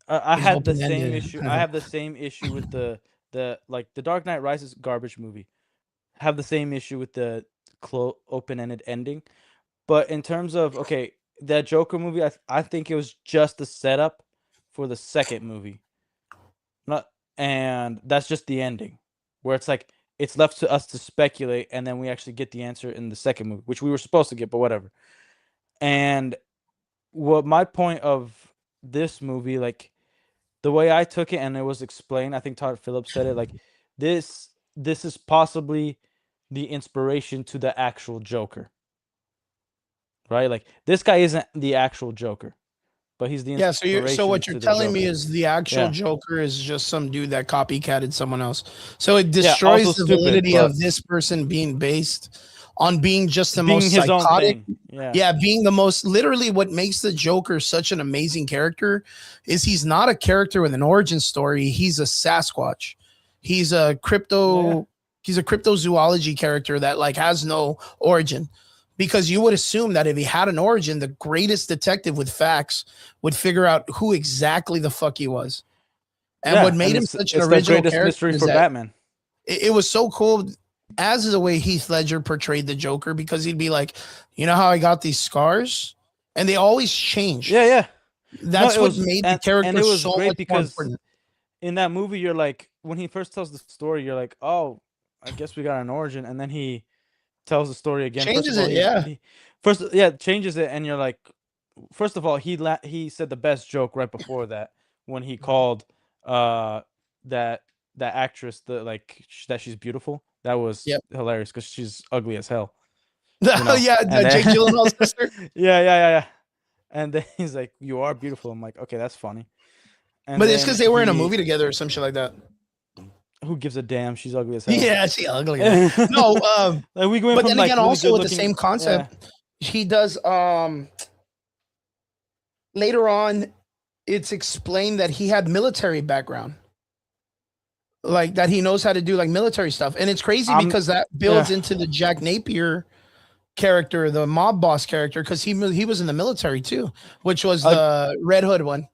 I had the same issue. I have the same issue with the Dark Knight Rises garbage movie. I have the same issue with the open-ended ending. But in terms of that Joker movie, I think it was just the setup for the second movie. And that's just the ending, where it's like it's left to us to speculate, and then we actually get the answer in the second movie, which we were supposed to get, but whatever. And what my point of this movie, like the way I took it, and it was explained, I think Todd Phillips said it, like this this is possibly the inspiration to the actual Joker. Right? Like this guy isn't the actual Joker, but he's the Yeah, so what to you're the telling me Joker. is the actual Yeah. Joker is just some dude that copycatted someone else. So it Yeah, destroys also the stupid, validity but of this person being based on being just the being most his own psychotic. thing. Yeah. Yeah, being the most literally what makes the Joker such an amazing character is he's not a character with an origin story. He's a Sasquatch. He's a cryptozoology character that like has no origin. Because you would assume that if he had an origin, the greatest detective with facts would figure out who exactly the fuck he was. And Yeah, what made him it's such an the original greatest character mystery is for that Batman. it was so cool as the way Heath Ledger portrayed the Joker, because he'd be like, you know how I got these scars? And they always change. Yeah, yeah. That's it what was, made the and character it was so great much more because important. in that movie, you're like, when he first tells the story, you're like, oh, I guess we got an origin, and then he tells the story again. Changes it, yeah. Changes it, and you're like, first of all, he said the best joke right before that when he called that actress that she's beautiful. That was Yep. hilarious because she's ugly as hell. Oh yeah, And Jake then- Gyllenhaal's sister. yeah. And then he's like, "You are beautiful." I'm like, "Okay, that's funny." And But it's then because they were in a he- movie together or some shit like that. Who gives a damn? She's ugly as hell. Yeah, she ugly. No, like we going but from then like again, really also with the good-looking- same concept, he does later on it's explained that he had military background, like that he knows how to do like military stuff. And it's crazy because that builds into the Jack Napier character, the mob boss character, because he was in the military too, which was the Red Hood one.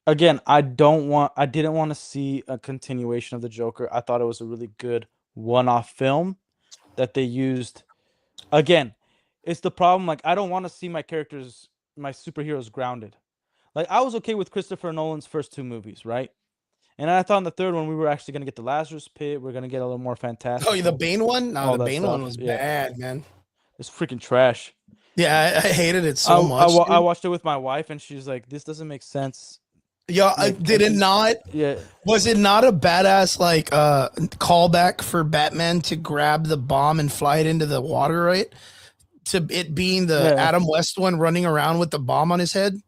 Again, I didn't want to see a continuation of the Joker. I thought it was a really good one-off film that they used. Again, it's the problem. Like, I don't want to see my superheroes grounded. Like, I was okay with Christopher Nolan's first two movies, right? And I thought in the third one we were actually gonna get the Lazarus Pit. We're gonna get a little more fantastic. Oh, the Bane one? No, all the that Bane stuff, one was yeah. bad, man. It's freaking trash. Yeah, I hated it so much. I watched it with my wife, and she's like, "This doesn't make sense." Yeah, Like, did it not? Yeah. Was it not a badass like callback for Batman to grab the bomb and fly it into the water, right? To it being the Yeah. Adam West one running around with the bomb on his head.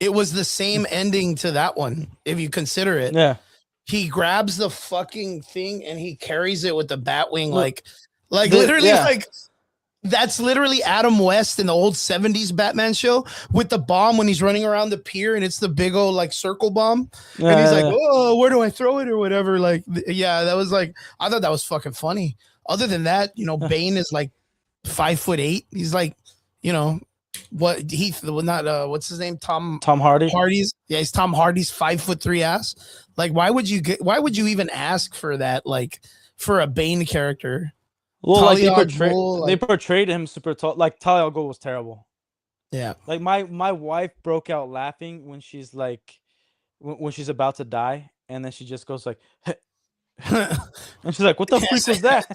It was the same ending to that one, if you consider it. Yeah. He grabs the fucking thing and he carries it with the Batwing, Look, like literally like that's literally Adam West in the old 70s Batman show with the bomb when he's running around the pier and it's the big old like circle bomb. And he's like, "Oh, where do I throw it or whatever?" Like, yeah, that was like, I thought that was fucking funny. Other than that, you know, Bane is like 5'8". He's like, you know, what's his name? Tom Hardy. Hardy's. Yeah, he's Tom Hardy's 5'3" ass. Like, why would you even ask for that? Like, for a Bane character? Well, like Talia they portrayed him super tall. Like Talia al Ghul was terrible. Yeah. Like my wife broke out laughing when she's like, when she's about to die, and then she just goes like, and she's like, "What the freak was that?"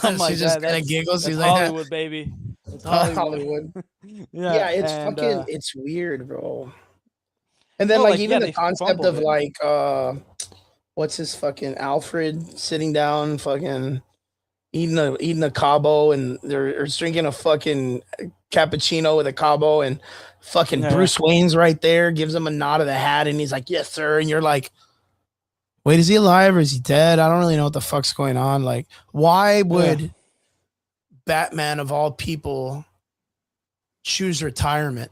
I'm She just kind of giggles. She's like, Hollywood, baby. It's Hollywood. Yeah, it's and, fucking it's weird, bro. And then No, like like, even yeah, the they concept fumbled of it. like what's his fucking Alfred sitting down fucking eating a cabo and they're drinking a fucking cappuccino with a cabo and fucking Yeah. Bruce Wayne's right there, gives him a nod of the hat and he's like, "Yes, sir." And you're like, wait, is he alive or is he dead? I don't really know what the fuck's going on. Like, why would Batman of all people choose retirement?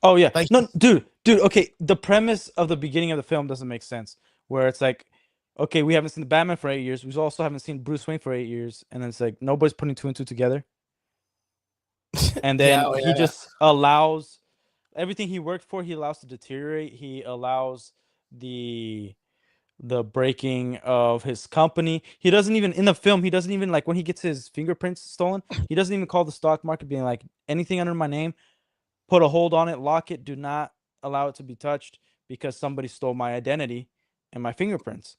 Oh yeah, Like- no, dude. Okay, the premise of the beginning of the film doesn't make sense. Where it's like, okay, we haven't seen the Batman for 8 years. We also haven't seen Bruce Wayne for 8 years, and then it's like nobody's putting two and two together. And then he just allows everything he worked for. He allows to deteriorate. He allows the breaking of his company. He doesn't even in the film. He doesn't even like when he gets his fingerprints stolen. He doesn't even call the stock market, being like anything under my name. Put a hold on it, lock it, do not allow it to be touched because somebody stole my identity and my fingerprints.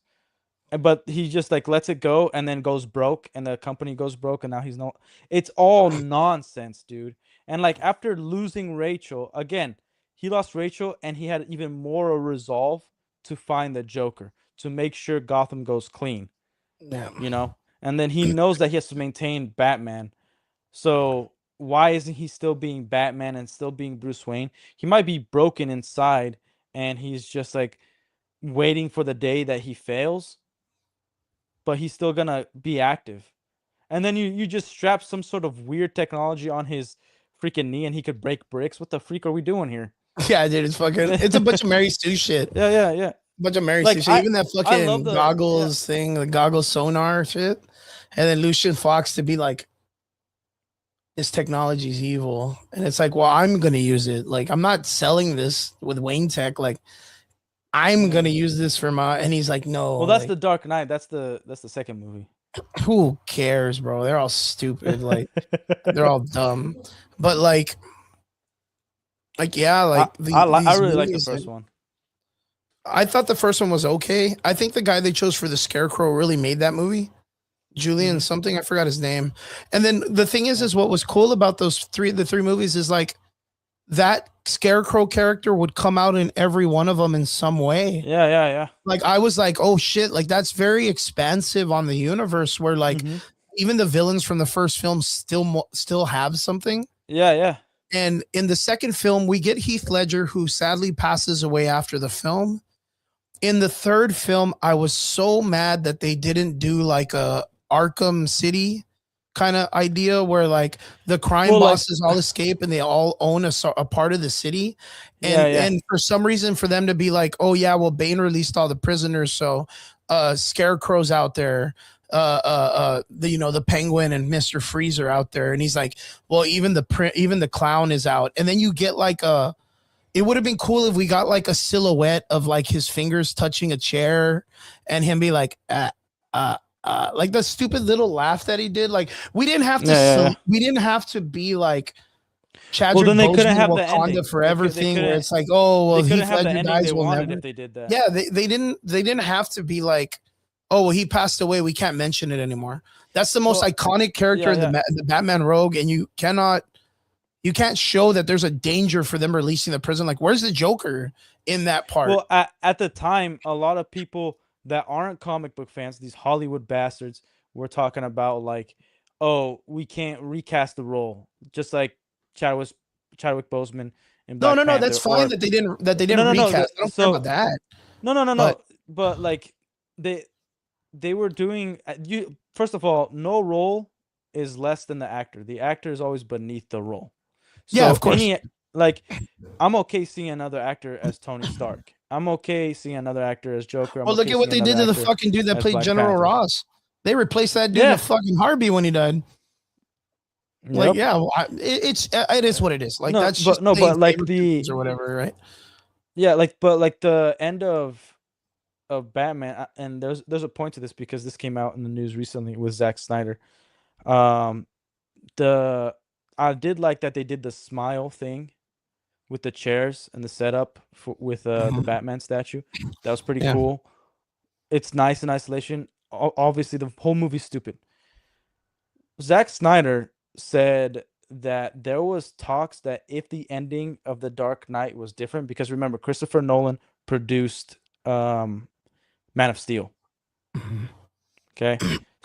But he just like lets it go and then goes broke and the company goes broke and now he's no. It's all nonsense, dude. And like after losing Rachel, again, he lost Rachel and he had even more a resolve to find the Joker, to make sure Gotham goes clean, Yeah. you know? And then he knows that he has to maintain Batman. So why isn't he still being Batman and still being Bruce Wayne? He might be broken inside and he's just like waiting for the day that he fails, but he's still gonna be active. And then you just strap some sort of weird technology on his freaking knee and he could break bricks. What the freak are we doing here? Yeah, dude, it's a bunch of Mary Sue shit. Yeah. Bunch of Mary Like, Sue shit. Even that I fucking love the- goggles thing, the goggles sonar shit. And then Lucian Fox to be like, this technology is evil. And it's like, well, I'm gonna use it. Like, I'm not selling this with Wayne Tech. Like, I'm gonna use this for my, and he's like, no. Well, that's like, the Dark Knight. That's the second movie. who cares, bro? They're all stupid. Like, they're all dumb. But like yeah, like I these really like the movies, first like, one. I thought the first one was okay. I think the guy they chose for the Scarecrow really made that movie. Julian something, I forgot his name. And then the thing is what was cool about the three movies is like that Scarecrow character would come out in every one of them in some way. Yeah. Like I was like, oh shit, like that's very expansive on the universe where like even the villains from the first film still have something. Yeah. And in the second film, we get Heath Ledger, who sadly passes away after the film. In the third film, I was so mad that they didn't do like a Arkham City kind of idea where like the crime bosses all escape and they all own a part of the city. And and for some reason for them to be like, oh yeah, well, Bane released all the prisoners, so Scarecrow's out there. The Penguin and Mr. Freeze are out there, and he's like, well, even the clown is out. And then you get like it would have been cool if we got like a silhouette of like his fingers touching a chair and him be like like the stupid little laugh that he did. Like we didn't have to we didn't have to be like Chadwick then they Boseman, couldn't have the Wakanda ending. forever They thing where couldn't- it's like, oh well, they couldn't Heath have the Ledger ending dies, they will wanted never. if they did that. Yeah, they didn't have to be like, oh well, he passed away, we can't mention it anymore. That's the most iconic character in the Batman Rogue, and you can't show that there's a danger for them releasing the prison. Like, where's the Joker in that part? Well, at the time, a lot of people that aren't comic book fans, these Hollywood bastards, were talking about like, oh, we can't recast the role, just like Chadwick Boseman in Black No, Panther, that's fine or- that they didn't No, recast. I don't care about that. No. But like they were doing you. First of all, no role is less than the actor. The actor is always beneath the role. So Yeah, of course. like, I'm okay seeing another actor as Tony Stark. I'm okay seeing anher actor as Joker. Well, look at what they did to the fucking dude that as played Black General Panther. Ross. They replaced that dude in a fucking Harvey when he died. Like, yeah, well, it is what it is. Like, No, that's but- just no, but, like, favoritisms or whatever, right? Yeah, but the end of Batman, and there's a point to this because this came out in the news recently with Zack Snyder. I did like that they did the smile thing with the chairs and the setup with the Batman statue. That was pretty cool. It's nice in isolation. Obviously, the whole movie's stupid. Zack Snyder said that there was talks that if the ending of The Dark Knight was different, because remember, Christopher Nolan produced Man of Steel. Okay,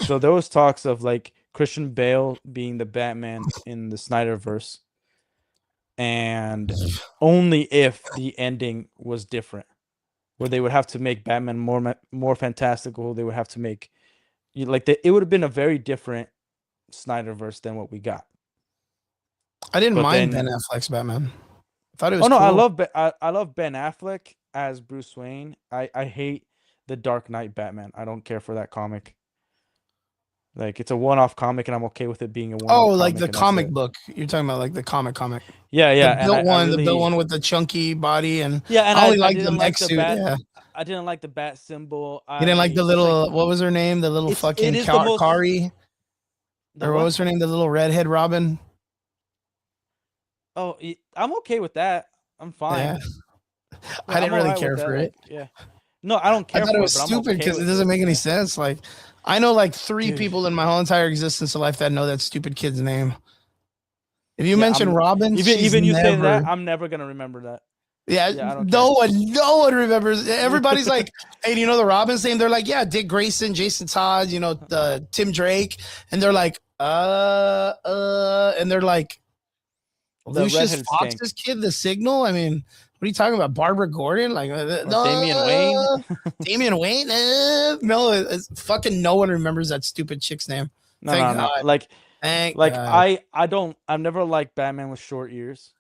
so there was talks of like Christian Bale being the Batman in the Snyderverse, and only if the ending was different, where they would have to make Batman more fantastical. They would have to make it would have been a very different Snyderverse than what we got. I didn't But mind then- Ben Affleck's Batman. I thought it was Oh no, cool. I love Ben Affleck as Bruce Wayne. I hate the Dark Knight Batman. I don't care for that comic. Like, it's a one-off comic, and I'm okay with it being a one-off. Oh, like the and that's comic it. book. You're talking about like the comic. Yeah. The and built I one, the built really- one with the chunky body, and Yeah, and I only I like the didn't mech like the suit. bat. Yeah, I didn't like the bat symbol. you didn't like the little. What was her name? The little It fucking is the most- Kari, or what was her name? The little redhead Robin. Oh, I'm okay with that. I'm fine. Yeah. I I'm didn't really alright care with that, for it. like, yeah. No, I don't care. I thought for it was but I'm stupid okay because with it doesn't make any Yeah. sense. Like, I know like three Dude. people in my whole entire existence of life that know that stupid kid's name. If you Yeah, mention I'm- Robin, Even she's you say never- that, I'm never gonna remember that. Yeah, Yeah, I don't no one remembers. Everybody's like, "Hey, do you know the Robins name?" They're like, "Yeah, Dick Grayson, Jason Todd, Tim Drake," and they're like, and they're like, The Lucius redheaded skank. Fox's kid, the Signal. I mean, what are you talking about? Barbara Gordon, like, no, Damian Wayne. Damian Wayne. No, it's fucking no one remembers that stupid chick's name. No, Thank no, no. God. Like Thank God. I've never liked Batman with short ears.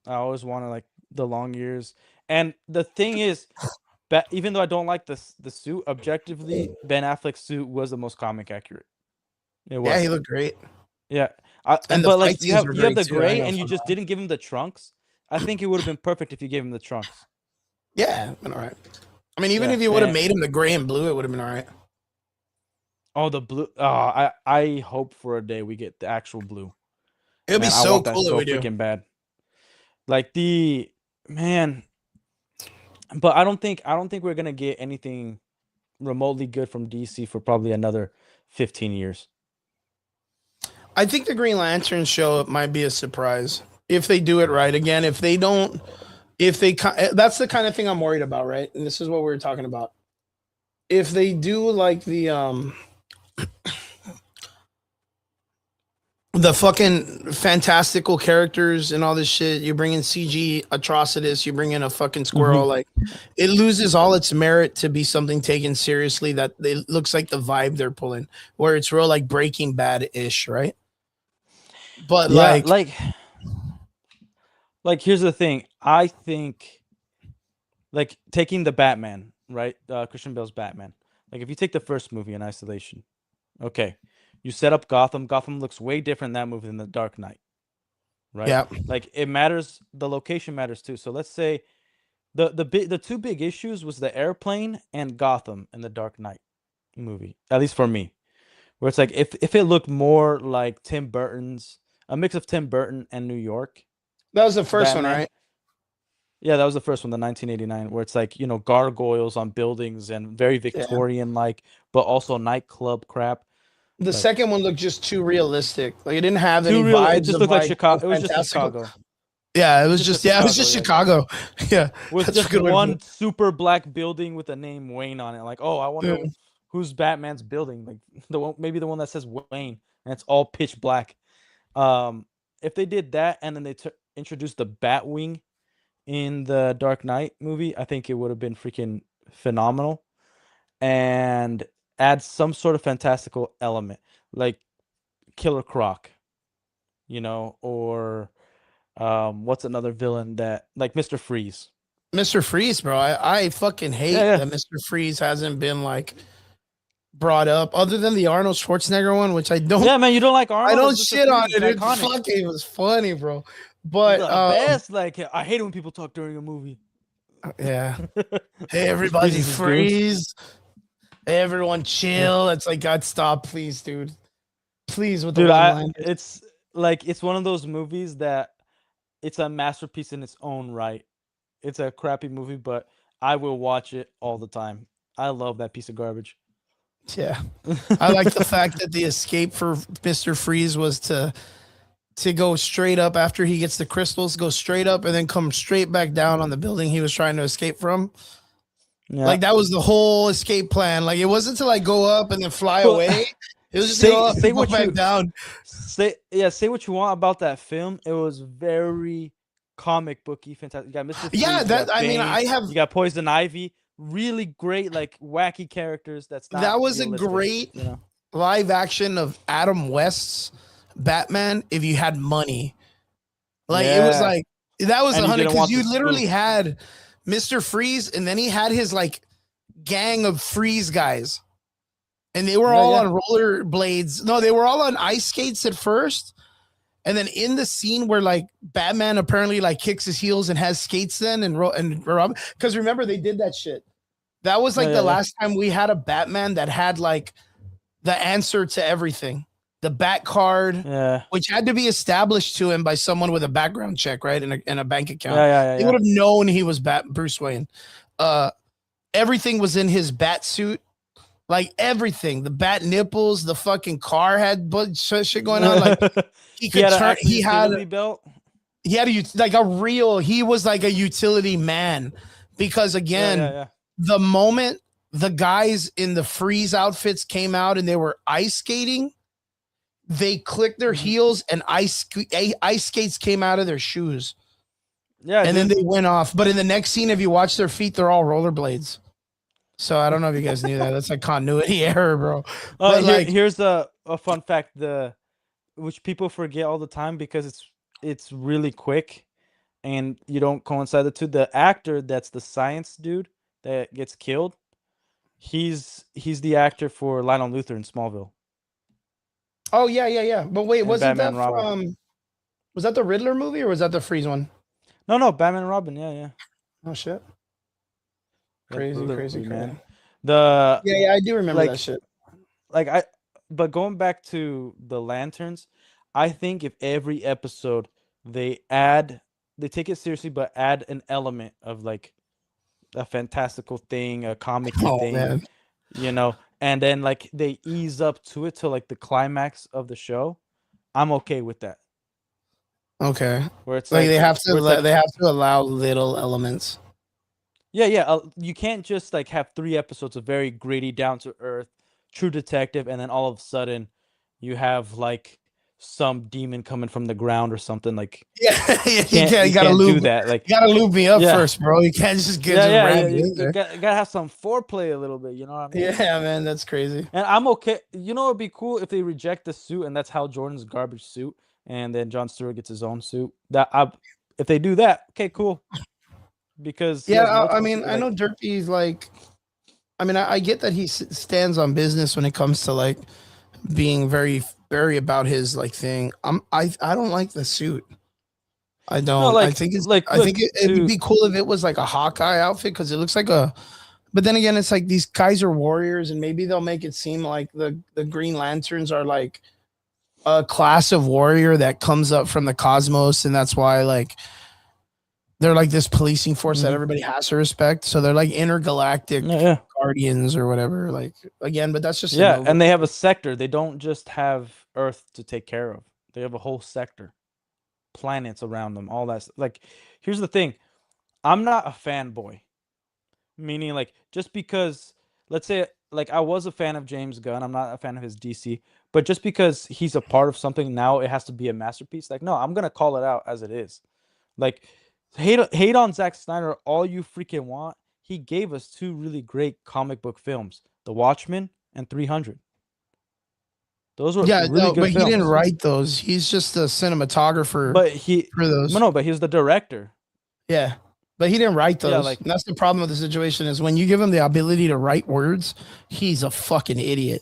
I always wanted like the long ears. And the thing is, even though I don't like the suit, objectively, Ben Affleck's suit was the most comic accurate. It was. Yeah, he looked great. Yeah. And the but fight like you scenes were have the great, too. I gray ain't and gonna you front just on. didn't give him the trunks. I think it would have been perfect if you gave him the trunks. Yeah, been all right. I mean, even Yeah, if you would have and- made him the gray and blue, it would have been all right. Oh, the blue. I hope for a day we get the actual blue. It would be Man, I so want that cool if so we do. freaking bad. Like the man, but I don't think we're gonna get anything remotely good from DC for probably another 15 years. I think the Green Lantern show might be a surprise if they do it right. Again, if they don't, that's the kind of thing I'm worried about, right? And this is what we were talking about. If they do like the fucking fantastical characters and all this shit, you bring in CG Atrocitus, you bring in a fucking squirrel, like it loses all its merit to be something taken seriously. That it looks like the vibe they're pulling, where it's real like Breaking Bad ish, right? But Yeah, like here's the thing. I think like taking the Batman, right? Christian Bale's Batman. Like if you take the first movie in isolation, okay, you set up Gotham. Gotham looks way different in that movie than The Dark Knight, right? yeah, Like it matters. The location matters too. So let's say the two big issues was the airplane and Gotham in The Dark Knight movie. At least for me, where it's like if it looked more like Tim Burton's, a mix of Tim Burton and New York. that was the first Batman. one, right? Yeah, that was the first one, the 1989, where it's like, gargoyles on buildings and very Victorian like, but also nightclub crap. The Like- second one looked just too realistic. Like it didn't have Too any real. vibes. It just of, looked like Chicago. It was just fantastical- Chicago. Yeah, it was Just just it was Chicago, just Chicago. Yeah, With that's a just good way to put one it. super black building with the name Wayne on it. Like, oh, I wonder Yeah. who's Batman's building. Like maybe the one that says Wayne, and it's all pitch black. If they did that and then they introduced the Batwing in the Dark Knight movie, I think it would have been freaking phenomenal. And add some sort of fantastical element, like Killer Croc, or what's another villain that, like Mr. Freeze. Mr. Freeze, bro. I fucking hate Yeah. that Mr. Freeze hasn't been like brought up, other than the Arnold Schwarzenegger one, which I don't. Yeah, man, you don't like Arnold? I don't Mr. shit on Freeze it. is It iconic. fucking was funny, bro. He's But the best. Like, I hate it when people talk during a movie. yeah. Hey, everybody, Freezes his goons. freeze. Hey, everyone, chill. It's like, God, stop, please, dude. Please, with the Dude, one-liners. it's like it's one of those movies that it's a masterpiece in its own right. It's a crappy movie, but I will watch it all the time. I love that piece of garbage. Yeah. I like the fact that the escape for Mr. Freeze was to go straight up after he gets the crystals, go straight up and then come straight back down on the building he was trying to escape from. Yeah. Like that was the whole escape plan. Like it wasn't to like go up and then fly Well, away. It was just say- to go up say and go what back you- down. say what you want about that film. It was very comic booky, fantastic. You got Mr. Freeze, Yeah, you that got I mean, Bane, I have you got Poison Ivy. Really great, like wacky characters. That's not That was a realistic, great- you know. live action of Adam West's Batman if you had money. Like it was Yeah. like that was And you 100 didn't because want you the literally spoof. had Mr. Freeze and then he had his like gang of Freeze guys. And they were Yeah, all yeah. on roller blades. No, they were all on ice skates at first. And then in the scene where like Batman apparently like kicks his heels and has skates then and Robin, because remember they did that shit. That was like Yeah, the yeah. last time we had a Batman that had like the answer to everything. The Bat card, Yeah, which had to be established to him by someone with a background check, right? In a bank yeah, account. yeah, He yeah. would have known he was Bruce Wayne. Everything was in his bat suit. Like everything. The bat nipples, the fucking car had shit going on. Like he he could had turn he had belt. he had he was like a utility man, because Yeah, again, yeah. the moment the guys in the freeze outfits came out and they were ice skating, they clicked their Mhm. heels and ice skates came out of their shoes, Yeah, and then dude. they went off. But in the next scene, if you watch their feet, they're all rollerblades. So I don't know if you guys knew that. That's like continuity error, bro. But like, Here's a fun fact, which people forget all the time because it's really quick and you don't coincide the two. The actor that's the science dude that gets killed, he's the actor for Lionel Luthor in Smallville oh yeah. But wait, and wasn't Batman that and Robin. from? Was that the Riddler movie or was that the Freeze one? No, Batman and Robin. Yeah. Oh shit! Yeah, Crazy, literally, man. crazy. The Yeah, I do remember that like shit. like I but going back to the lanterns, I think if every episode they take it seriously but add an element of like a fantastical thing, a comic-y Oh thing, man. and then like they ease up to it to like the climax of the show, I'm okay with that. Okay. Where it's Like like they have to allow little elements. yeah, you can't just like have 3 episodes of very gritty, down to earth, true detective, and then all of a sudden you have like some demon coming from the ground or something. Like Yeah, you you gotta can't do lube. that. Like You gotta lube me up yeah, first, bro. You can't just ram me in you there. gotta have some foreplay a little bit. You know what I mean? Yeah, man, that's crazy. And I'm okay. You know, it'd be cool if they reject the suit, and that's Hal Jordan's garbage suit, and then Jon Stewart gets his own suit. If they do that, okay, cool. Because he Yeah, has I multiple mean, suit, I know Derpy's like. I mean, I get that he stands on business when it comes to like being very about his like thing. I don't like the suit. I no, don't. like I look think it would be cool if it was like a Hawkeye outfit because it looks like a. But then again, it's like these guys are warriors, and maybe they'll make it seem like the Green Lanterns are like a class of warrior that comes up from the cosmos, and that's why like they're like this policing force that Mhm. everybody has to respect. So they're like intergalactic Yeah. guardians or whatever. Like again, but that's just a Yeah, Nova. and they have a sector. They don't just have Earth to take care of. They have a whole sector, planets around them, all that. Like, here's the thing. I'm not a fanboy. Meaning, like, just because, let's say, like, I was a fan of James Gunn, I'm not a fan of his DC, but just because he's a part of something now, it has to be a masterpiece. Like, no, I'm gonna call it out as it is. Like, hate on Zack Snyder all you freaking want. He gave us 2 really great comic book films, The Watchmen and 300. Those were Yeah, really no, good but he didn't films. write those. He's just a cinematographer But he for those. no, but he was the director. Yeah, but he didn't write Yeah, those. like And that's the problem with the situation is when you give him the ability to write words, he's a fucking idiot.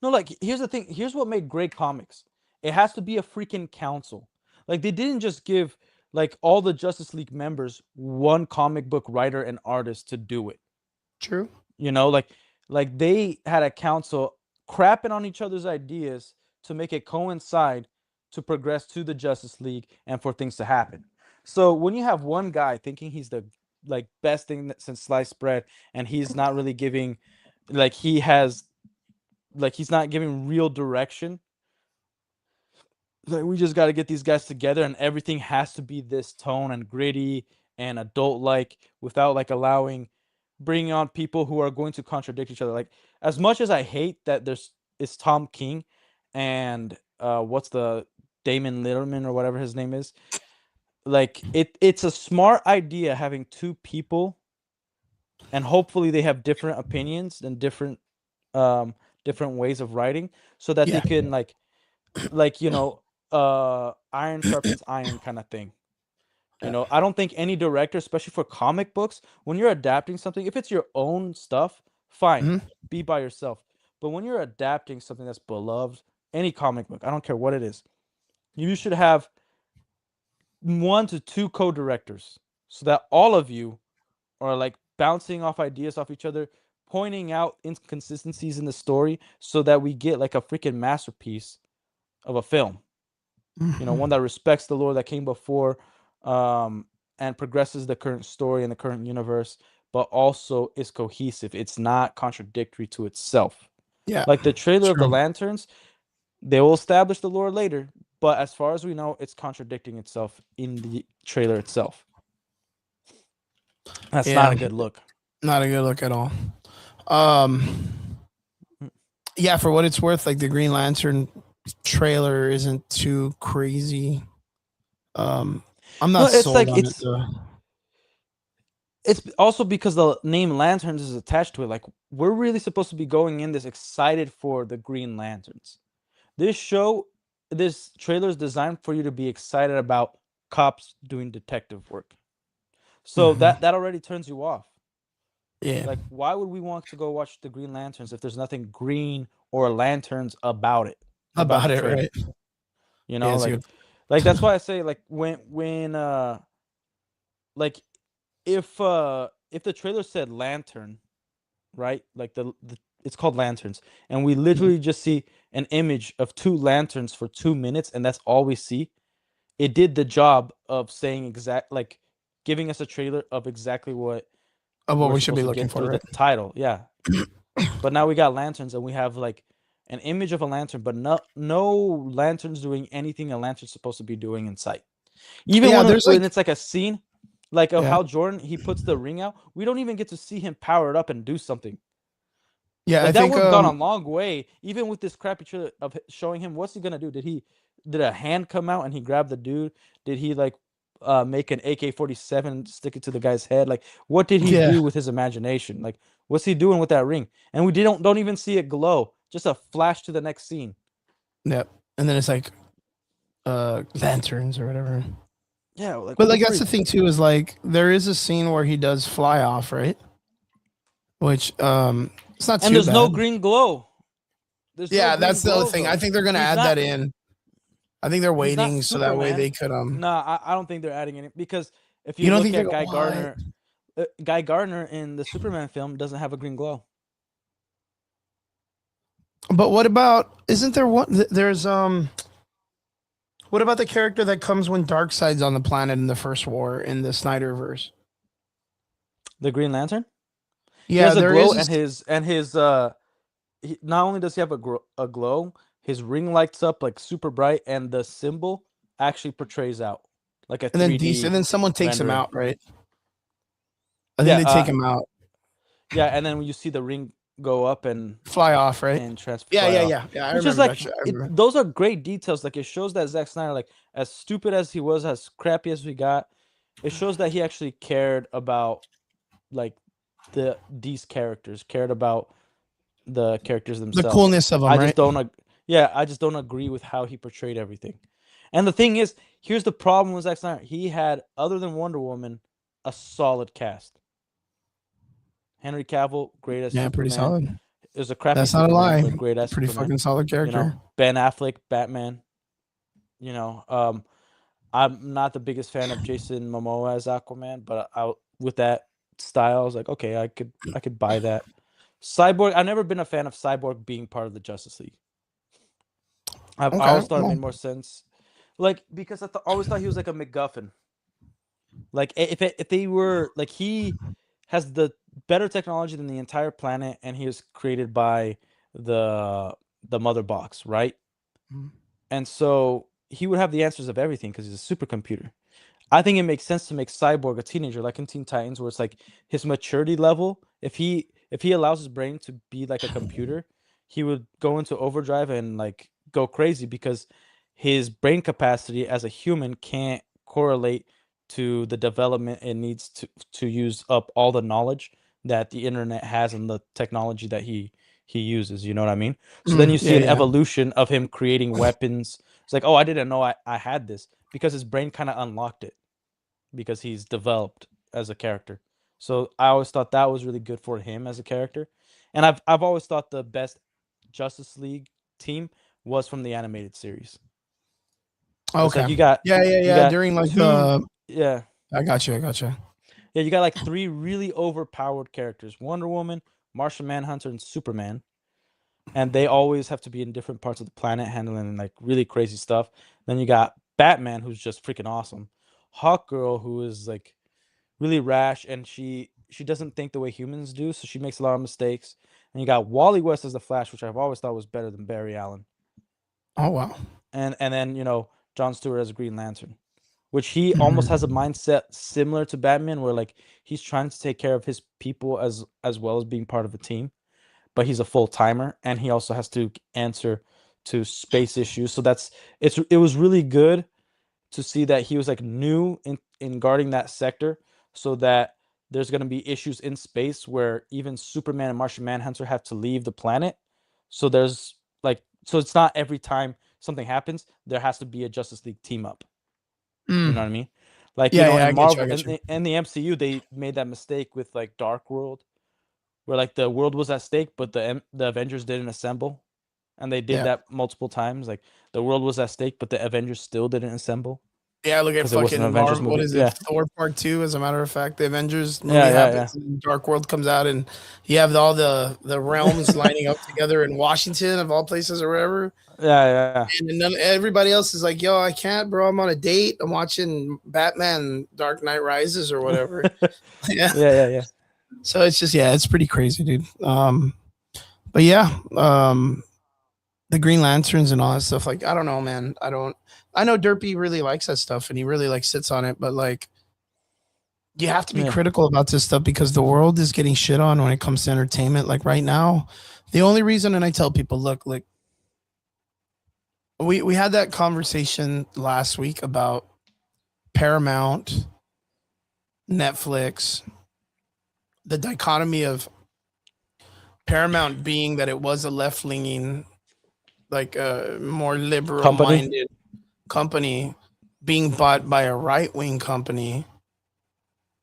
no, like here's the thing. Here's what made great comics. It has to be a freaking council. Like they didn't just give like all the Justice League members one comic book writer and artist to do it. True. You know, like they had a council crapping on each other's ideas to make it coincide to progress to the Justice League and for things to happen. So when you have one guy thinking he's the like best thing since sliced bread and he's not really giving like he's not giving real direction, like we just got to get these guys together and everything has to be this tone and gritty and adult like without like allowing bringing on people who are going to contradict each other. Like as much as I hate that it's Tom King and what's the Damon Litterman or whatever his name is, like it's a smart idea having 2 people and hopefully they have different opinions and different ways of writing so that they Yeah. can like iron sharpens iron kind of thing. I don't think any director, especially for comic books, when you're adapting something, if it's your own stuff, fine, Mhm. be by yourself. But when you're adapting something that's beloved, any comic book, I don't care what it is, you should have 1 to 2 co-directors so that all of you are like bouncing off ideas off each other, pointing out inconsistencies in the story so that we get like a freaking masterpiece of a film. One that respects the lore that came before, and progresses the current story and the current universe, but also is cohesive. It's not contradictory to itself. Yeah. Like the trailer of the True. Lanterns, they will establish the lore later, but as far as we know, it's contradicting itself in the trailer itself. That's not Yeah. a good look. Not a good look at all. Yeah, for what it's worth, like the Green Lantern trailer isn't too crazy. I'm not No, it's sold like on it though. it's also because the name Lanterns is attached to it. Like, we're really supposed to be going in this excited for the Green Lanterns. This trailer is designed for you to be excited about cops doing detective work. So Mhm. that already turns you off. Yeah, Like, why would we want to go watch the Green Lanterns if there's nothing green or lanterns about it? about the it, trailer? right? You Yeah, know, it's good. like that's why I say, like, when like if the trailer said lantern, right? Like the it's called Lanterns, and we literally just see an image of 2 lanterns for 2 minutes, and that's all we see. It did the job of saying like giving us a trailer of exactly what Of what we're we should be supposed to looking get for, through right? the title. Yeah. But now we got lanterns, and we have like an image of a lantern, but no lanterns doing anything a lantern's supposed to be doing in sight. Even Yeah, when there's like, it's like a scene, like of yeah, how Jordan he puts the ring out, we don't even get to see him power it up and do something. yeah. I Like, that think would have gone a long way, even with this crappy trailer of showing him what's he gonna do. Did a hand come out and he grabbed the dude? Did he like make an AK-47 stick it to the guy's head? Like, what did he yeah, do with his imagination? Like, what's he doing with that ring? And we don't even see it glow. Just a flash to the next scene. yeah. And then it's like lanterns or whatever. Yeah, like, But what the like that's the freak? thing too, is like there is a scene where he does fly off, right? Which it's not And too there's no bad. green glow. There's no Yeah, green that's the other glow thing. I though. think they're gonna He's add not that in. I think they're he's not waiting so that way Superman. they could Nah, I don't think they're adding any, because if You you don't look think they're at gonna what? Guy Gardner in the Superman film doesn't have a green glow. But what about, isn't there one there's what about the character that comes when Darkseid's on the planet in the first war in the Snyderverse? The Green Lantern? He Yeah, has a there glow, is and his not only does he have a glow, his ring lights up like super bright, and the symbol actually portrays out like a and then DC, 3D and then someone takes him rendering. out, right? I think Yeah, they take him out. yeah, and then when you see the ring go up and Fly off, right? transfer Yeah, fly yeah, off, yeah. Yeah, I which is remember like that shit. I remember. those are great details. Like, it shows that Zack Snyder, like, as stupid as he was, as crappy as we got, it shows that he actually cared about, like, these characters, cared about the characters The themselves. coolness of them, I just right? don't I just don't agree with how he portrayed everything. And the thing is, here's the problem with Zack Snyder. He had, other than Wonder Woman, a solid cast. Henry Cavill, great as Yeah, pretty Superman. solid. It was a crappy That's not a Superman, lie. but great as Pretty Superman. fucking solid character. Ben Affleck, Batman. I'm not the biggest fan of Jason Momoa as Aquaman, but with that style, I was like, okay, I could buy that. Cyborg, I've never been a fan of Cyborg being part of the Justice League. I Okay, always thought it well, made more sense, like, because I always thought he was like a MacGuffin. Like, if they were like, he has the better technology than the entire planet, and he was created by the mother box, right? Mhm. And so he would have the answers of everything because he's a supercomputer. I think it makes sense to make Cyborg a teenager, like in Teen Titans, where it's like his maturity level. If he allows his brain to be like a computer, he would go into overdrive and like go crazy, because his brain capacity as a human can't correlate to the development it needs to use up all the knowledge that the internet has and the technology that he uses. You know what I mean? So then you see Yeah, an yeah. evolution of him creating weapons. It's like, oh, I didn't know I had this, because his brain kind of unlocked it, because he's developed as a character. So I always thought that was really good for him as a character. And I've always thought the best Justice League team was from the animated series. So it's Okay. like you got Yeah, yeah, yeah. During like two, the, yeah. I got you. I got you. Yeah, you got like 3 really overpowered characters: Wonder Woman, Martian Manhunter, and Superman. And they always have to be in different parts of the planet handling like really crazy stuff. Then you got Batman, who's just freaking awesome. Hawkgirl, who is like really rash, and she doesn't think the way humans do, so she makes a lot of mistakes. And you got Wally West as the Flash, which I've always thought was better than Barry Allen. Oh wow. and then John Stewart as a Green Lantern, which he almost has a mindset similar to Batman, where like he's trying to take care of his people as well as being part of a team, but he's a full timer and he also has to answer to space issues. So it was really good to see that he was like new in guarding that sector, so that there's going to be issues in space where even Superman and Martian Manhunter have to leave the planet. So it's not every time something happens there has to be a Justice League team up. You know what I mean? Like, Yeah, in I get you, I Marvel get you. and the MCU, they made that mistake with like Dark World, where like the world was at stake, but the Avengers didn't assemble, and they did Yeah. that multiple times. Like the world was at stake, but the Avengers still didn't assemble Yeah, look at 'cause it wasn't an fucking Avengers Marvel. What movie. is it? Yeah. Thor Part 2, as a matter of fact. The Avengers movie Yeah, yeah, happens and Dark World comes out and you have all the realms lining up together in Washington, of all places, or wherever. yeah. And then everybody else is like, yo, I can't, bro. I'm on a date. I'm watching Batman Dark Knight Rises or whatever. Yeah. Yeah. So it's just, it's pretty crazy, dude. But yeah, the Green Lanterns and all that stuff. Like, I don't know, man. I know Derpy really likes that stuff and he really like sits on it, but like, you have to be Yeah. critical about this stuff because the world is getting shit on when it comes to entertainment. Like right now, the only reason, and I tell people, look, like we had that conversation last week about Paramount, Netflix, the dichotomy of Paramount being that it was a left-leaning, like a more liberal-minded company being bought by a right-wing company,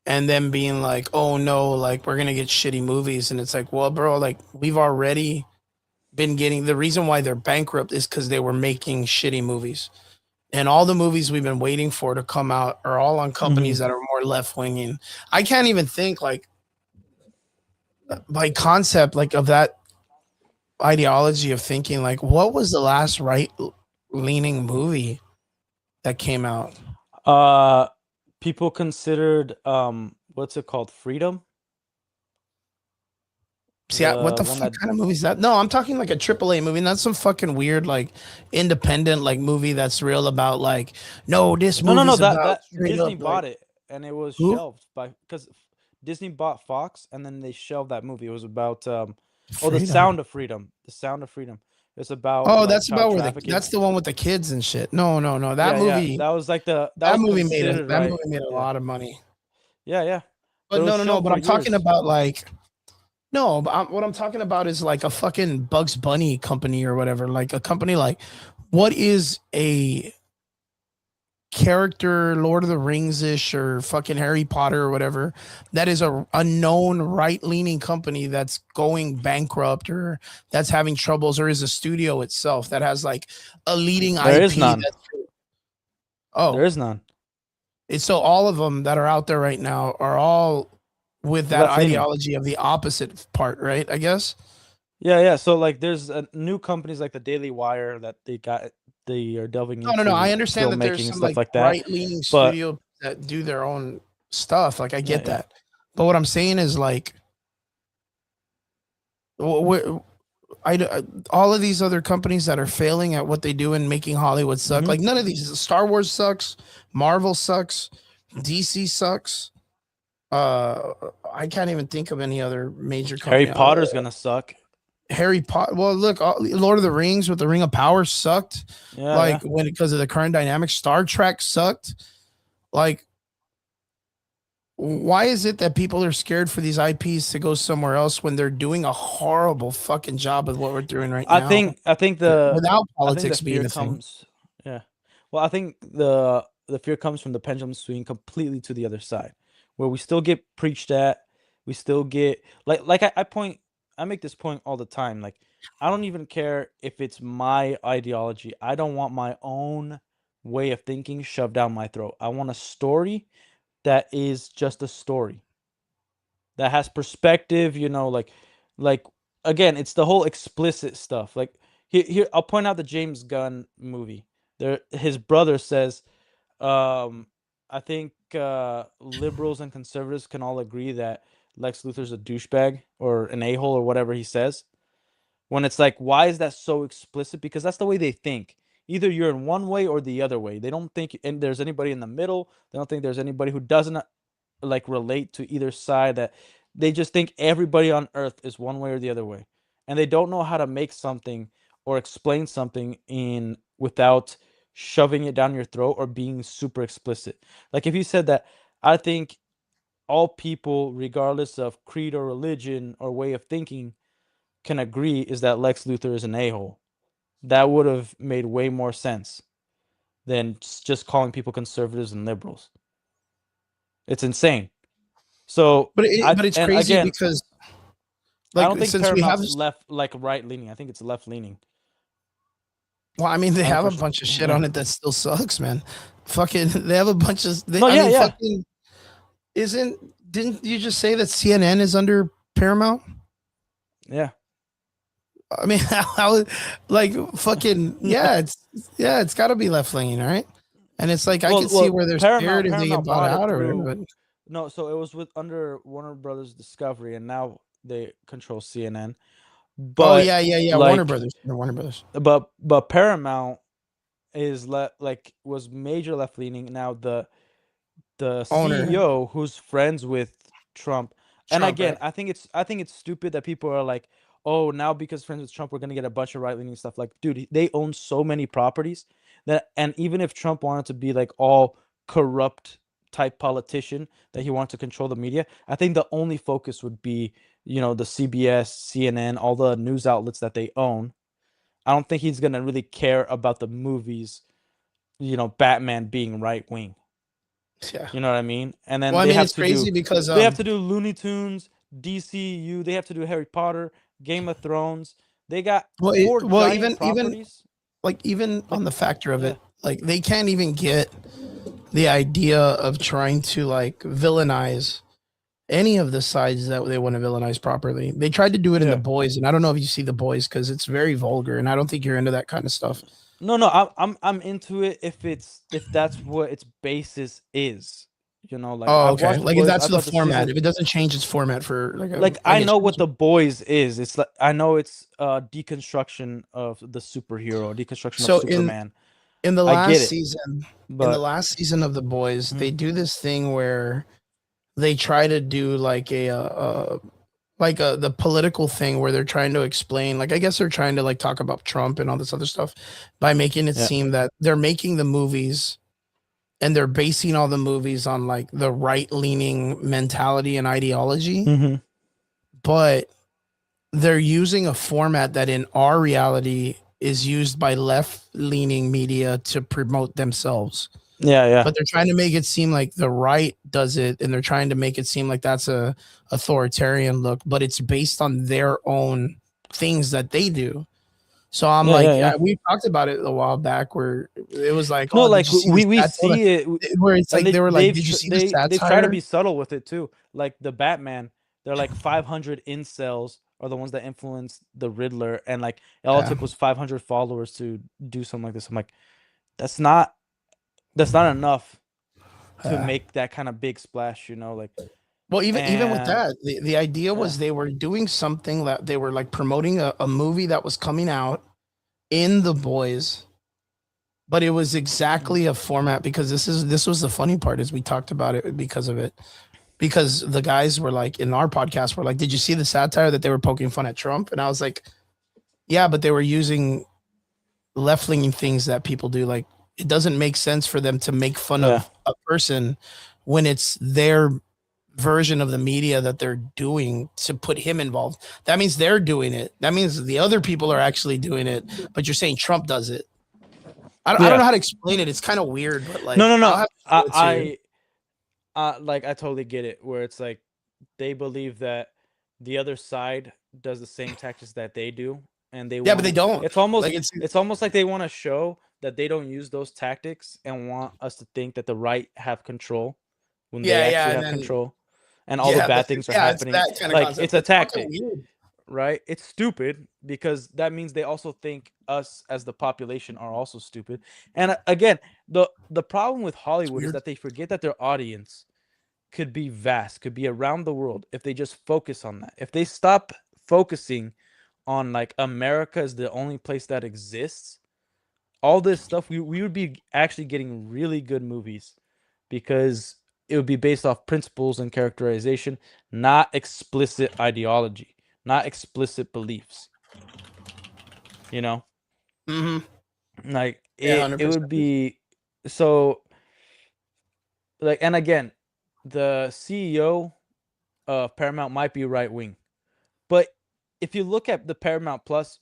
and then being like, oh no, like we're gonna get shitty movies. And it's like, well, bro, like we've already been getting, the reason why they're bankrupt is because they were making shitty movies. And all the movies we've been waiting for to come out are all on companies that are more left-winging. I can't even think like by concept, like of that ideology of thinking, like what was the last right-leaning movie that came out? People considered what's it called, Freedom. See, what the fuck kind of movie is that? No, I'm talking like a AAA movie, not some fucking weird like independent like movie that's real about like, no, this movie. No, about that straight Disney up, bought like, it and it was who? shelved because Disney bought Fox and then they shelved that movie. It was about The Freedom. Sound of Freedom. The Sound of Freedom. It's about Oh, like, that's child about where trafficking. that's the one with the kids and shit. No, that Yeah, movie. that was like that movie was made a considered right. movie made a lot of money. Yeah. But it was no. shelved But for I'm talking years. about like, no. But what I'm talking about is like a fucking Bugs Bunny company or whatever. Like a company like, what is a character Lord of the Rings ish or fucking Harry Potter or whatever that is a known right leaning company that's going bankrupt or that's having troubles, or is a studio itself that has like a leading There IP? is none. There Oh, is none. it's so all of them that are out there right now are all with that Left-leaning. ideology of the opposite part, right? I guess. Yeah. So like, there's new companies like the Daily Wire that they are delving into. No. I understand that there's filmmaking and some stuff like that. right-leaning But studio that do their own stuff. Like I get Yeah. that, but what I'm saying is like, all of these other companies that are failing at what they do and making Hollywood suck. Mhm. Like none of these. Star Wars sucks. Marvel sucks. DC sucks. I can't even think of any other major company. Harry Potter's gonna suck. Harry Potter. Well, look, Lord of the Rings with the Ring of Power sucked. Yeah. When because of the current dynamics, Star Trek sucked. Like, why is it that people are scared for these IPs to go somewhere else when they're doing a horrible fucking job of what we're doing right now? I think the without I think politics the being fear a thing. comes. Yeah. Well, I think the fear comes from the pendulum swinging completely to the other side, where we still get preached at. We still get I make this point all the time. Like, I don't even care if it's my ideology. I don't want my own way of thinking shoved down my throat. I want a story that is just a story that has perspective, like again, it's the whole explicit stuff. Like here I'll point out the James Gunn movie. His brother says, I think liberals and conservatives can all agree that Lex Luthor's a douchebag or an a-hole or whatever he says. When it's like, why is that so explicit? Because that's the way they think. Either you're in one way or the other way. They don't think and there's anybody in the middle. They don't think there's anybody who doesn't like relate to either side. That they just think everybody on earth is one way or the other way, and they don't know how to make something or explain something in without shoving it down your throat or being super explicit. Like if you said that, I think all people, regardless of creed or religion or way of thinking, can agree is that Lex Luthor is an a-hole. That would have made way more sense than just calling people conservatives and liberals. It's insane. So, But it's and crazy again, because I like don't think since we have Paramount's left, like right leaning. I think it's left leaning. well, I mean they have a 100%. bunch of shit Yeah. on it that still sucks, man. Fucking they have a bunch of No, I yeah, mean yeah. fucking didn't you just say that CNN is under Paramount? Yeah. I mean, how like fucking it's got to be left leaning, right? And it's like I can see where they're scared if they get bought out or whatever. But No, so it was with under Warner Brothers Discovery, and now they control CNN. But Warner like, Brothers, Warner Brothers. but Paramount is was major left leaning. Now the Owner. CEO who's friends with Trump. And Trump, again, right? I think it's stupid that people are like, oh, now because friends with Trump, we're gonna get a bunch of right leaning stuff. Like, dude, they own so many properties that, and even if Trump wanted to be like all corrupt type politician that he wanted to control the media, I think the only focus would be, you know, the CBS, CNN, all the news outlets that they own. I don't think he's gonna really care about the movies, you know, Batman being right wing. Yeah. You know what I mean? And then Well, I they mean, have it's to crazy do because they have to do Looney Tunes, DCU, they have to do Harry Potter, Game of Thrones. They got well, four giant even properties. like even Like, on the factor of yeah. it, like they can't even get the idea of trying to like villainize any of the sides that they want to villainize properly. They tried to do it in The Yeah. Boys, and I don't know if you see The Boys because it's very vulgar, and I don't think you're into that kind of stuff. No, I'm into it if that's what its basis is. You know, like Oh, I okay. watched The Like if Boys. that's I the thought the format, season, if it doesn't change its format for like I I get know you. what The Boys is. It's like I know it's deconstruction of the superhero, deconstruction So of Superman. in the I get last it, season, but of The Boys, Mhm. they do this thing where they try to do like the political thing where they're trying to explain, like I guess they're trying to like talk about Trump and all this other stuff by making it Yeah. seem that they're making the movies and they're basing all the movies on like the right leaning mentality and ideology, Mhm. but they're using a format that in our reality is used by left leaning media to promote themselves. Yeah. But they're trying to make it seem like the right does it, and they're trying to make it seem like that's a authoritarian look, but it's based on their own things that they do. So I'm Yeah. we talked about it a while back where it was like, No, oh, did like you see we this see it, where it's and like they were like, did you see the they've tried to satire? be subtle with it too. Like the Batman, they're like 500 incels are the ones that influenced the Riddler, and like all it Yeah. took was 500 followers to do something like this. I'm like, that's not enough to Yeah. make that kind of big splash, you know? Like, Well, even with and that, the idea was yeah. they were doing something that they were like promoting a movie that was coming out in The Boys, but it was exactly a format because this was the funny part is we talked about it because of it. Because the guys were like in our podcast were like, did you see the satire that they were poking fun at Trump? And I was like, yeah, but they were using left leaning things that people do. Like it doesn't make sense for them to make fun of a person when it's their version of the media that they're doing to put him involved. That means they're doing it. That means the other people are actually doing it, but you're saying Trump does it. I don't know how to explain it. It's kind of weird, but like No. I'll have to show it to you. Like I totally get it where it's like they believe that the other side does the same tactics that they do, and they Yeah, but they don't. It's almost Like, it's almost like they want to show that they don't use those tactics and want us to think that the right have control when they actually have control, and all the bad things are happening. It's that kind of Like concept. it's a fucking tactic, weird. right? It's stupid because that means they also think us as the population are also stupid. And again, the problem with Hollywood is weird. that they forget that their audience could be vast, could be around the world if they just focus on that. If they stop focusing on like America is the only place that exists, all this stuff, we would be actually getting really good movies because it would be based off principles and characterization, not explicit ideology, not explicit beliefs. You know, like Yeah, it 100%. would be so like, and again, the CEO of Paramount might be right wing, but if you look at the Paramount Plus,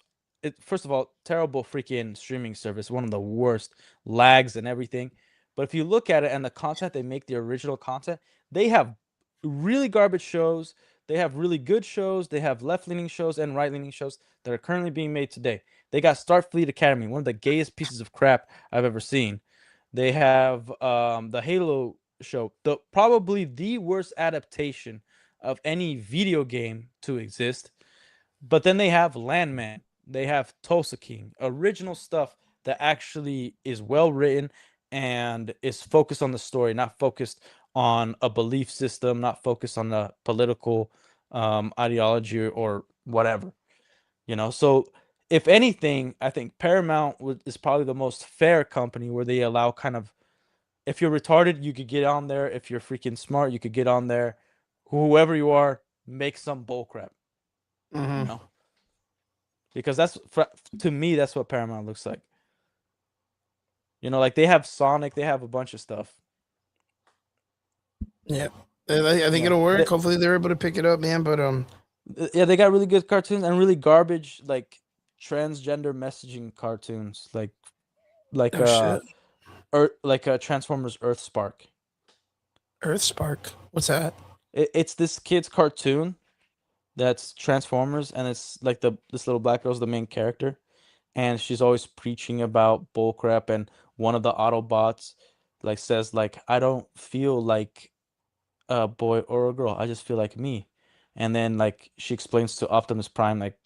first of all, terrible freaking streaming service, one of the worst, lags and everything. But if you look at it and the content they make, the original content, they have really garbage shows. They have really good shows. They have left-leaning shows and right-leaning shows that are currently being made today. They got Starfleet Academy, one of the gayest pieces of crap I've ever seen. They have the Halo show, probably the worst adaptation of any video game to exist. But then they have Landman, they have Tulsa King, original stuff that actually is well written and is focused on the story, not focused on a belief system, not focused on the political ideology or whatever. So if anything, I think Paramount is probably the most fair company where they allow kind of, if you're retarded, you could get on there. If you're freaking smart, you could get on there. Whoever you are, make some bullcrap. Mm-hmm. Because to me, that's what Paramount looks like. Like they have Sonic, they have a bunch of stuff. Yeah, I think it'll work. Hopefully, they're able to pick it up, man. But yeah, they got really good cartoons and really garbage like transgender messaging cartoons, like Transformers Earthspark. Earthspark, what's that? It's this kid's cartoon that's Transformers, and it's like this little black girl's the main character, and she's always preaching about bullcrap, and one of the Autobots like says like, I don't feel like a boy or a girl, I just feel like me. And then like she explains to Optimus Prime like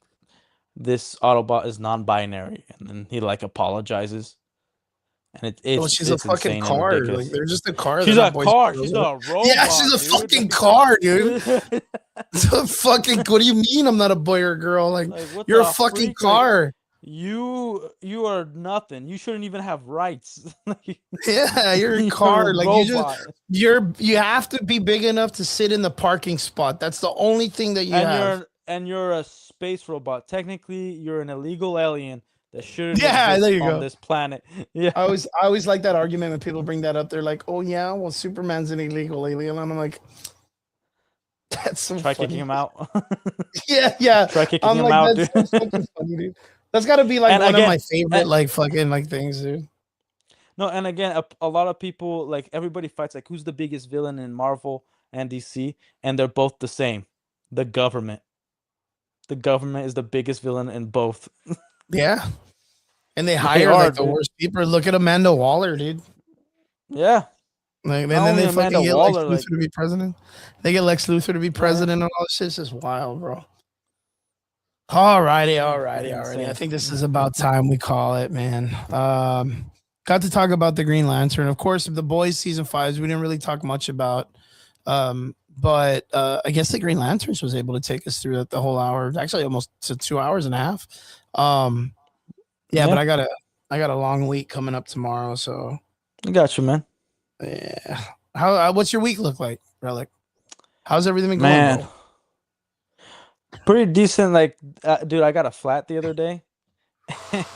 this Autobot is non-binary, and then he like apologizes. And she's a fucking car. Like they're just a car. She's a car. She's a robot. Yeah, she's a fucking car, dude. So fucking. What do you mean? I'm not a boy or a girl? Like you're a fucking car. Like, you are nothing. You shouldn't even have rights. Yeah, you're a car. Like you have to be big enough to sit in the parking spot. That's the only thing that you have. You're a space robot. Technically, you're an illegal alien that shouldn't exist there you on go. this planet. Yeah. I always like that argument when people bring that up. They're like, "Oh yeah, well Superman's an illegal alien," and I'm like, "That's so Try funny. kicking him out." yeah. Try kicking him out, dude. That's so fucking funny, dude. That's got to be like one of my favorite fucking things, dude. No, and again, a lot of people, like everybody fights like who's the biggest villain in Marvel and DC, and they're both the same. The government. The government is the biggest villain in both. Yeah. And they hire the worst people. Look at Amanda Waller, dude. Yeah. Like, and then they fucking get Lex Luthor to be president. They get Lex Luthor to be president and all this shit. It's just wild, bro. Alrighty. I think this is about time we call it, man. Got to talk about the Green Lantern. Of course, The Boys season 5, we didn't really talk much about. But I guess the Green Lanterns was able to take us through the whole hour, actually almost to 2 hours and a half. Yeah, but I got a long week coming up tomorrow, so I got you, man. Yeah. What's your week look like, Relic? How's everything been going? Man, pretty decent. Like, dude, I got a flat the other day,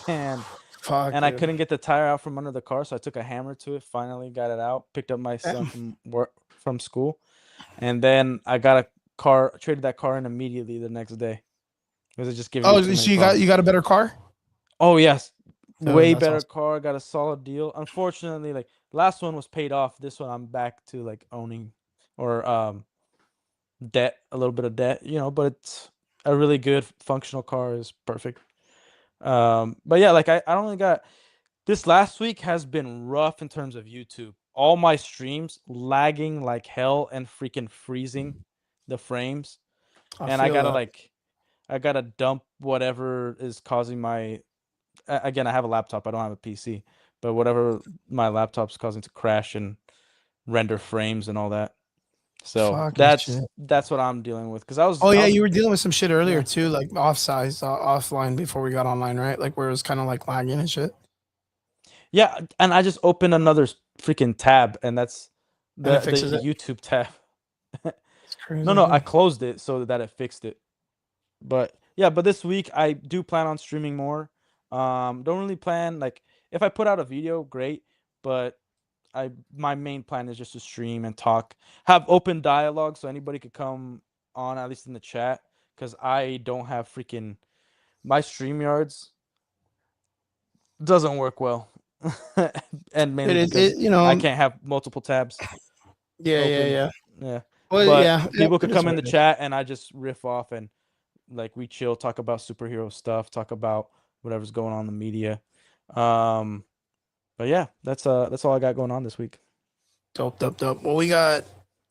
and I couldn't get the tire out from under the car, so I took a hammer to it. Finally, got it out. Picked up my son from school. And then I got a car, traded that car in immediately the next day. Was it just giving? Oh, so you got a better car? Oh yes, way better car. Got a solid deal. Unfortunately, like last one was paid off. This one I'm back to like owning or debt, a little bit of debt, but it's a really good functional car. Is perfect. But yeah, like I only got this last week has been rough in terms of YouTube. All my streams lagging like hell and freaking freezing the frames. And I gotta dump whatever is causing my, again, I have a laptop, I don't have a PC, but whatever my laptop's causing to crash and render frames and all that. So that's what I'm dealing with. Cause you were dealing with some shit earlier too, like offline before we got online, right? Like where it was kind of like lagging and shit. Yeah, and I just opened another freaking tab, and that's And the it fixes it. YouTube tab. It's crazy. No, I closed it so that it fixed it. But yeah, but this week I do plan on streaming more. Don't really plan like if I put out a video, great, but my main plan is just to stream and talk, have open dialogue so anybody could come on at least in the chat because I don't have freaking my StreamYards doesn't work well. And mainly It because is, you know, I can't have multiple tabs yeah, open. yeah. Yeah. Well, But yeah, people it could is come what in the it is. chat and I just riff off and like we chill, talk about superhero stuff, talk about whatever's going on in the media. But yeah, that's all I got going on this week. Dope. Well, we got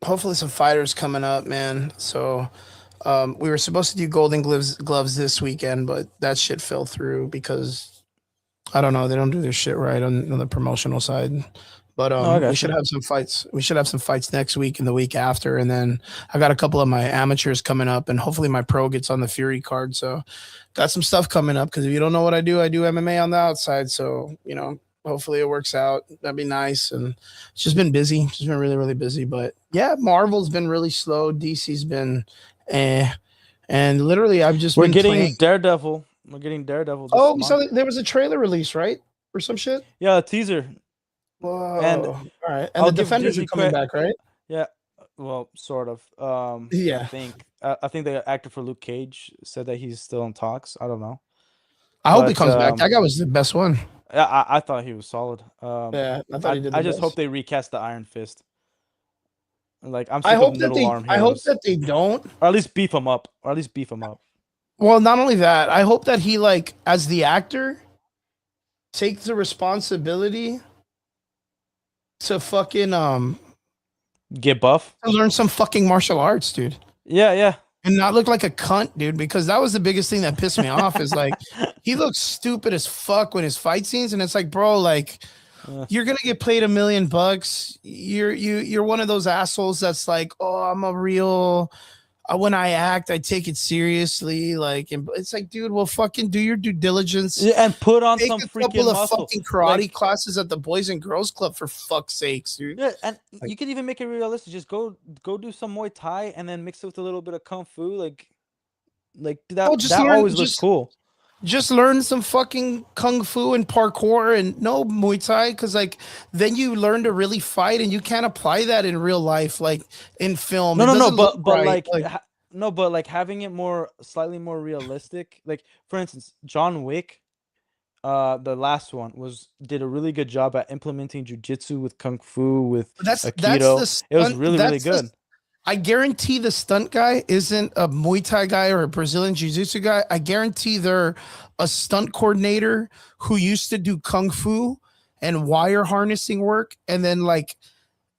hopefully some fighters coming up, man. So we were supposed to do Golden Gloves this weekend, but that shit fell through because I don't know, they don't do their shit right on the promotional side. But No, I got we should you. have some fights. We should have some fights next week and the week after, and then I got a couple of my amateurs coming up, and hopefully my pro gets on the Fury card. So got some stuff coming up because if you don't know what I do MMA on the outside. So hopefully it works out. That'd be nice. And it's just been busy. Just been really, really busy. But yeah, Marvel's been really slow. DC's been and literally I've just We're been getting playing. Daredevil. We're getting Daredevil. Oh, we saw there was a trailer release, right? Or some shit. Yeah, a teaser. Whoa. And all right. And I'll the give Defenders Disney are coming credit. back, right? Yeah, well, sort of. Yeah. I think the actor for Luke Cage said that he's still in talks. I don't know. I hope he But, comes back. That guy was the best one. Yeah, I thought he was solid. Yeah, I thought he did. I just hope they recast the Iron Fist. Like I'm I sick hope of that middle they. arm I hope heroes. that they don't. Or at least beef him up. Well, not only that, I hope that he as the actor takes the responsibility to fucking Get buff. to learn some fucking martial arts, dude. Yeah. And not look like a cunt, dude, because that was the biggest thing that pissed me off is like he looks stupid as fuck when his fight scenes, and it's like, bro, like you're gonna get paid $1 million. You're one of those assholes that's like, oh, I'm a real when I act, I take it seriously. Like, and it's like, dude, well, fucking do your due diligence. Yeah, and put on Take some a freaking couple of muscle. fucking karate classes at the Boys and Girls Club for fuck's sakes, dude. Yeah, and you can even make it realistic. Just go do some Muay Thai and then mix it with a little bit of Kung Fu. Like that. Oh, just that learn- always looks just- cool. Just learn some fucking kung fu and parkour and no Muay Thai, because like then you learn to really fight, and you can't apply that in real life, like in film. It No, doesn't but look right. but having it slightly more realistic. Like for instance, John Wick, the last one did a really good job at implementing jujitsu with Kung Fu with Aikido. It was really good. I guarantee the stunt guy isn't a Muay Thai guy or a Brazilian Jiu-Jitsu guy. I guarantee they're a stunt coordinator who used to do Kung Fu and wire harnessing work, and then like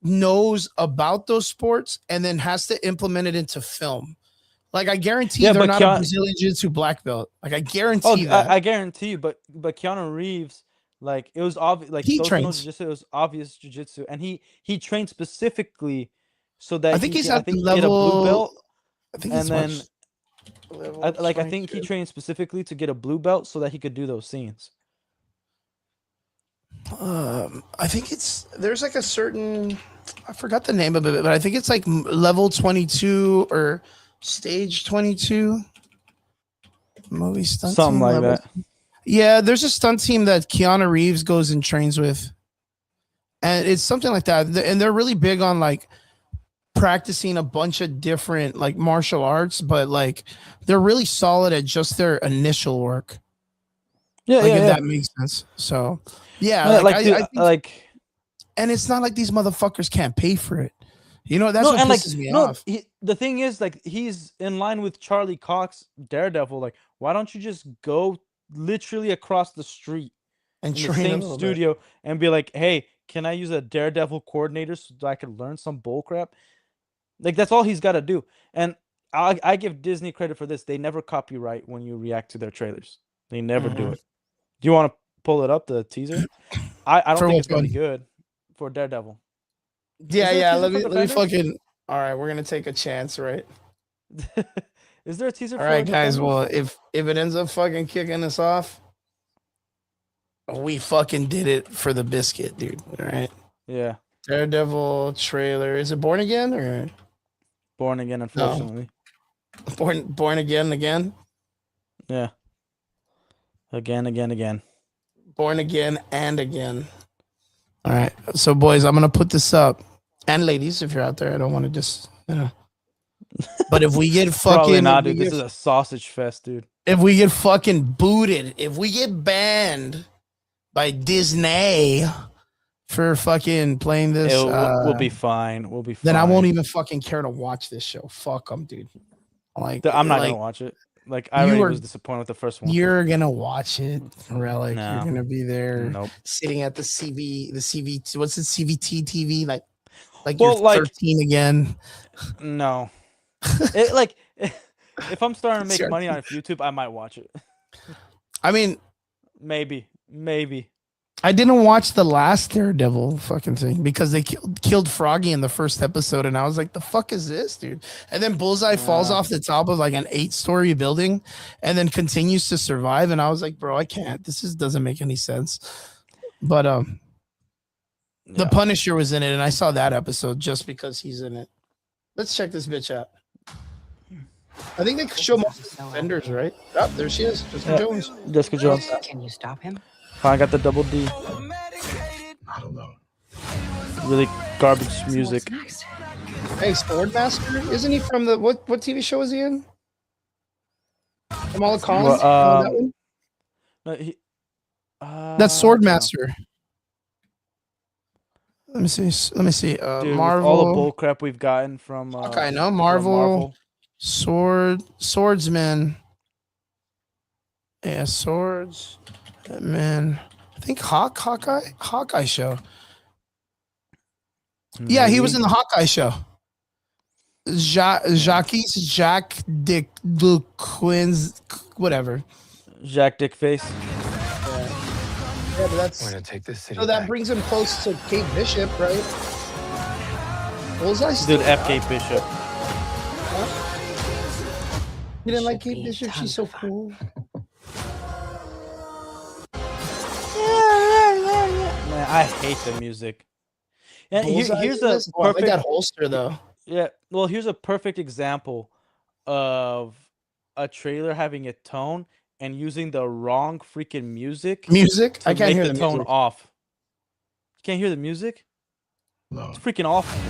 knows about those sports and then has to implement it into film. Like I guarantee they're not a Brazilian Jiu-Jitsu black belt. Like I guarantee that. I guarantee you, but Keanu Reeves, like it was obvious, like he trains. It was obvious jiu-jitsu, and he trained specifically so that I think he's at the level. get a blue belt. I think And then I think he trained specifically to get a blue belt so that he could do those scenes. I think there's like a certain, I forgot the name of it, but I think it's like level 22 or stage 22 movie stunt Something team like level. that. Yeah, there's a stunt team that Keanu Reeves goes and trains with, and it's something like that. And they're really big on like practicing a bunch of different like martial arts, but like they're really solid at just their initial work. Yeah, if that makes sense. So yeah, I think, and it's not like these motherfuckers can't pay for it. That's what pisses me off. The thing is, like, he's in line with Charlie Cox, Daredevil. Like, why don't you just go literally across the street and in the same studio and be like, hey, can I use a Daredevil coordinator so that I can learn some bullcrap? Like, that's all he's got to do. And I give Disney credit for this. They never copyright when you react to their trailers. They never do it. Do you want to pull it up, the teaser? I don't think it's going to be good for Daredevil. Yeah. Let me fucking. All right, we're gonna take a chance, right? Is there a teaser? All right, guys. Well, if it ends up fucking kicking us off, we fucking did it for the biscuit, dude. All right. Yeah, Daredevil trailer. Is it Born Again or Born Again, unfortunately. Born Again? Yeah. Again. Born Again and again. All right. So, boys, I'm gonna put this up, and ladies, if you're out there, I don't want to just, But if we get Probably fucking, not, dude. This is a sausage fest, dude. if we get fucking booted, if we get banned by Disney for fucking playing this, We'll be fine. We'll be fine. then I won't even fucking care to watch this show. Fuck them, dude. Like, I'm not like, gonna watch it. Like I you already are- was disappointed with the first one. You're gonna watch it, Relic. No. You're gonna be there, Nope. sitting at the CVT. What's it? CVT TV? Like Well, you're like- 13 again. No. If I'm starting to make money on YouTube, I might watch it. I mean, Maybe. I didn't watch the last Daredevil fucking thing because they killed Froggy in the first episode, and I was like, "The fuck is this, dude?" And then Bullseye falls off the top of like an 8-story building, and then continues to survive. And I was like, "Bro, I can't. This doesn't make any sense." But the Yeah. Punisher was in it, and I saw that episode just because he's in it. Let's check this bitch out. I think they show most of the vendors, right? Oh, there she is, Jessica Yeah. Jones. Jessica Jones. Can you stop him? I got the double D. I don't know. Really garbage So music. What's next? Hey, Swordmaster, isn't he from the what TV show is he in? Kamala Collins. Well, that one? No, he, That's no. Swordmaster. Let me see. Dude, with Marvel. all the bull crap we've gotten from Okay, no, from Marvel. Swordsman. Yeah, swords. Man, I think Hawkeye show. Yeah, he was in the Hawkeye show. Jacques Dick Quins, whatever. Jack Dickface. Yeah, but that's We're gonna take this city so that back. brings him close to Kate Bishop, right? Bullseye. Dude, F. Kate Bishop. You didn't like Should Kate be Bishop? tons She's so of fun. cool. Man, I hate the music. And Bullseye here's is a this? Oh, I like perfect that holster though. Yeah, well, here's a perfect example of a trailer having a tone and using the wrong freaking music Music? to I can't make hear the the tone music. off. You can't hear the music? No. It's freaking awful.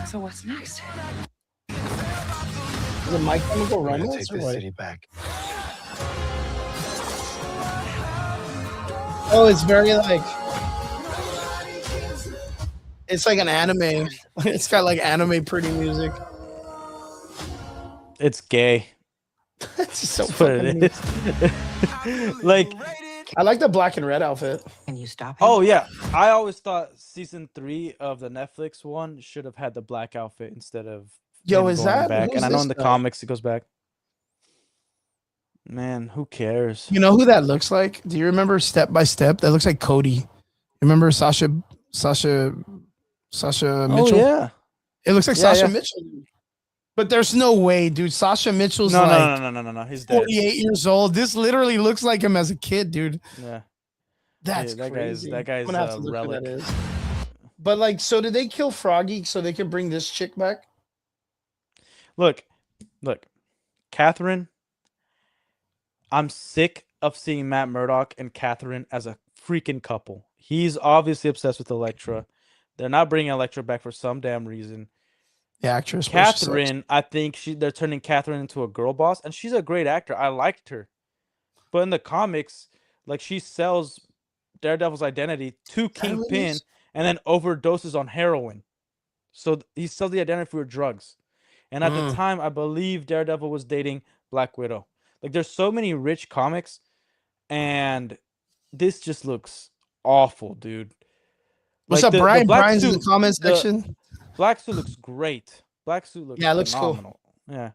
So what's next? Is it My Chemical We're gonna Romance take or this what? city back. Oh, it's very like it's like an anime. It's got like anime pretty music. It's gay. It's just so That's what fucking it neat. is. Like, I like the black and red outfit. Can you stop him? oh yeah, I always thought season 3 of the Netflix one should have had the black outfit instead of Yo, him is going that back. who's And I know this in the guy? comics it goes back. Man, who cares? You know who that looks like? Do you remember Step by Step? That looks like Cody. Remember Sasha Mitchell? Oh yeah. It looks like Yeah, Sasha yeah. Mitchell. But there's no way, dude. Sasha Mitchell's No, like no. He's dead. 48 years old. This literally looks like him as a kid, dude. Yeah. That's that crazy. that guy's I'm gonna have to a look who that relic. is. But like, so did they kill Froggy so they can bring this chick back? Look, Catherine. I'm sick of seeing Matt Murdock and Catherine as a freaking couple. He's obviously obsessed with Elektra. They're not bringing Elektra back for some damn reason. The actress. but she sucks. Catherine, I think they're turning Catherine into a girl boss, and she's a great actor. I liked her, but in the comics, like she sells Daredevil's identity to that who it Kingpin is? and then overdoses on heroin. So he sells the identity for drugs. And at the time, I believe Daredevil was dating Black Widow. Like there's so many rich comics, and this just looks awful, dude. What's Like, up, the Brian? black Brian's in the suit- comment the- section. Black suit looks great. Black suit looks Yeah, it looks cool. phenomenal. Yeah.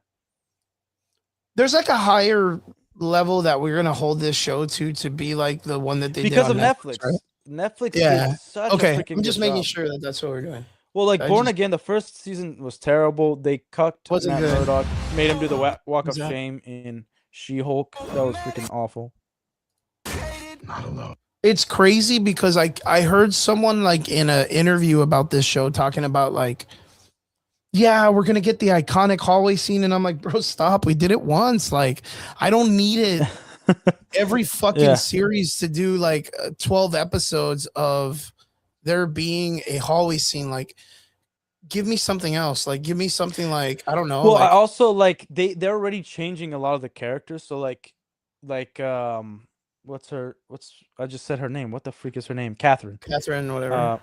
There's like a higher level that we're gonna hold this show to be like the one that they Because did of on Netflix. right? Netflix Yeah. did such Okay, a freaking I'm just good making job. sure that that's what we're doing. Well, like I Born just- Again, the first season was terrible. They cucked Wasn't Matt good. Murdock, made him do the Walk of Exactly. Shame in She-Hulk. That was freaking awful. Not alone. It's crazy because I heard someone like in an interview about this show talking about like, yeah, we're gonna get the iconic hallway scene, and I'm like, bro, stop. We did it once. Like, I don't need it every fucking Yeah. series to do like 12 episodes of there being a hallway scene. Like, give me something else. Like, give me something like, I don't know. Well, I like, also like they're already changing a lot of the characters. So like what's I just said her name. What the freak is her name? Catherine. Catherine, whatever.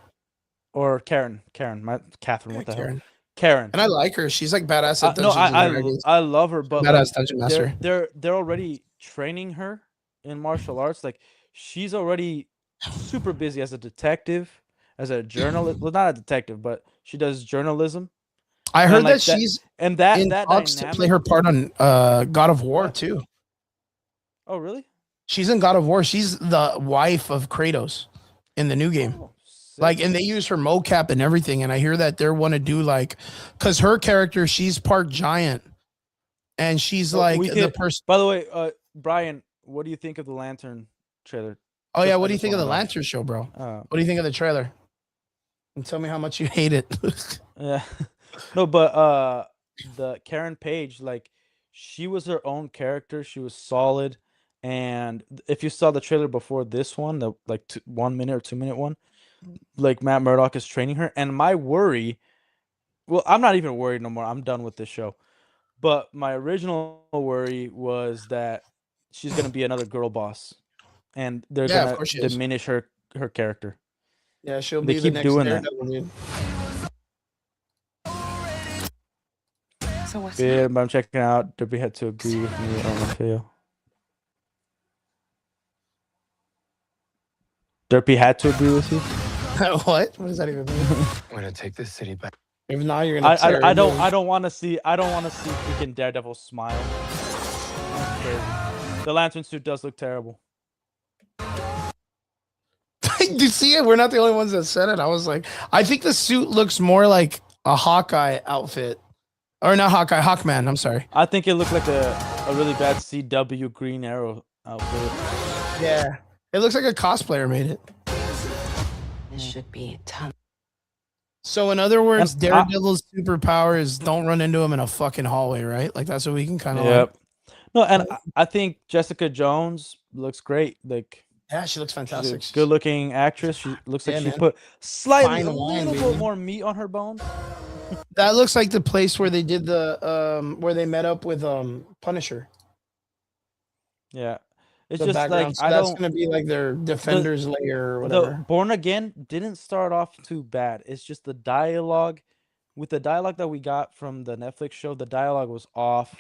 Or Karen. Catherine. What the hell? Karen. Karen. And I like her. She's like badass at No, Dungeons and Dragons. I love her, but Badass like, dungeon master. they're already training her in martial arts. Like she's already super busy as a detective, as a journalist. Well, not a detective, but she does journalism. I And heard like that she's and that in that talks to dynamic. play her part on God of War What? too. Oh, really? She's in God of War. She's the wife of Kratos in the new game. Oh, Like, sick. and they use her mocap and everything. And I hear that they want to do like, because her character, she's part giant, and she's Oh, like we the could- person. By the way, Brian, what do you think of the Lantern trailer? Oh yeah, just- what I do you just think of the wanna know. Lantern show, bro? Uh, What do you think of the trailer? And tell me how much you hate it. Yeah. No, but the Karen Page, like she was her own character. She was solid. And if you saw the trailer before this one, the like 1 minute or 2 minute one, like Matt Murdock is training her. And my worry, well, I'm not even worried no more. I'm done with this show. But my original worry was that she's gonna be another girl boss, and they're Yeah, of gonna course she is. diminish her character. Yeah, she'll They be the keep next doing that. Daredevil, dude. So what's Yeah, but I'm checking out. Derby had to agree with me on the fail. Derpy had to agree with you. What? What does that even mean? I'm gonna take this city back. If not, you're gonna. I don't want to see freaking Daredevil smile. That's crazy. The Lantern suit does look terrible. You see it? We're not the only ones that said it. I was like, I think the suit looks more like a Hawkeye outfit, or not Hawkeye, Hawkman. I'm sorry. I think it looked like a really bad CW Green Arrow outfit. Yeah, it looks like a cosplayer made it. This should be a ton. So in other words, And Daredevil's superpower is don't run into him in a fucking hallway, right? Like that's what we can kind of. Yep. No, and I think Jessica Jones looks great. Like Yeah, she looks she's fantastic. a good-looking actress. She looks like Yeah, she man. put slightly Fine a wine, little baby. bit more meat on her bones. That looks like the place where they did the where they met up with Punisher. Yeah, it's The just background. like So I that's don't. gonna be like their defenders layer or whatever. The Born Again didn't start off too bad. It's just the dialogue. With the dialogue that we got from the Netflix show, the dialogue was off.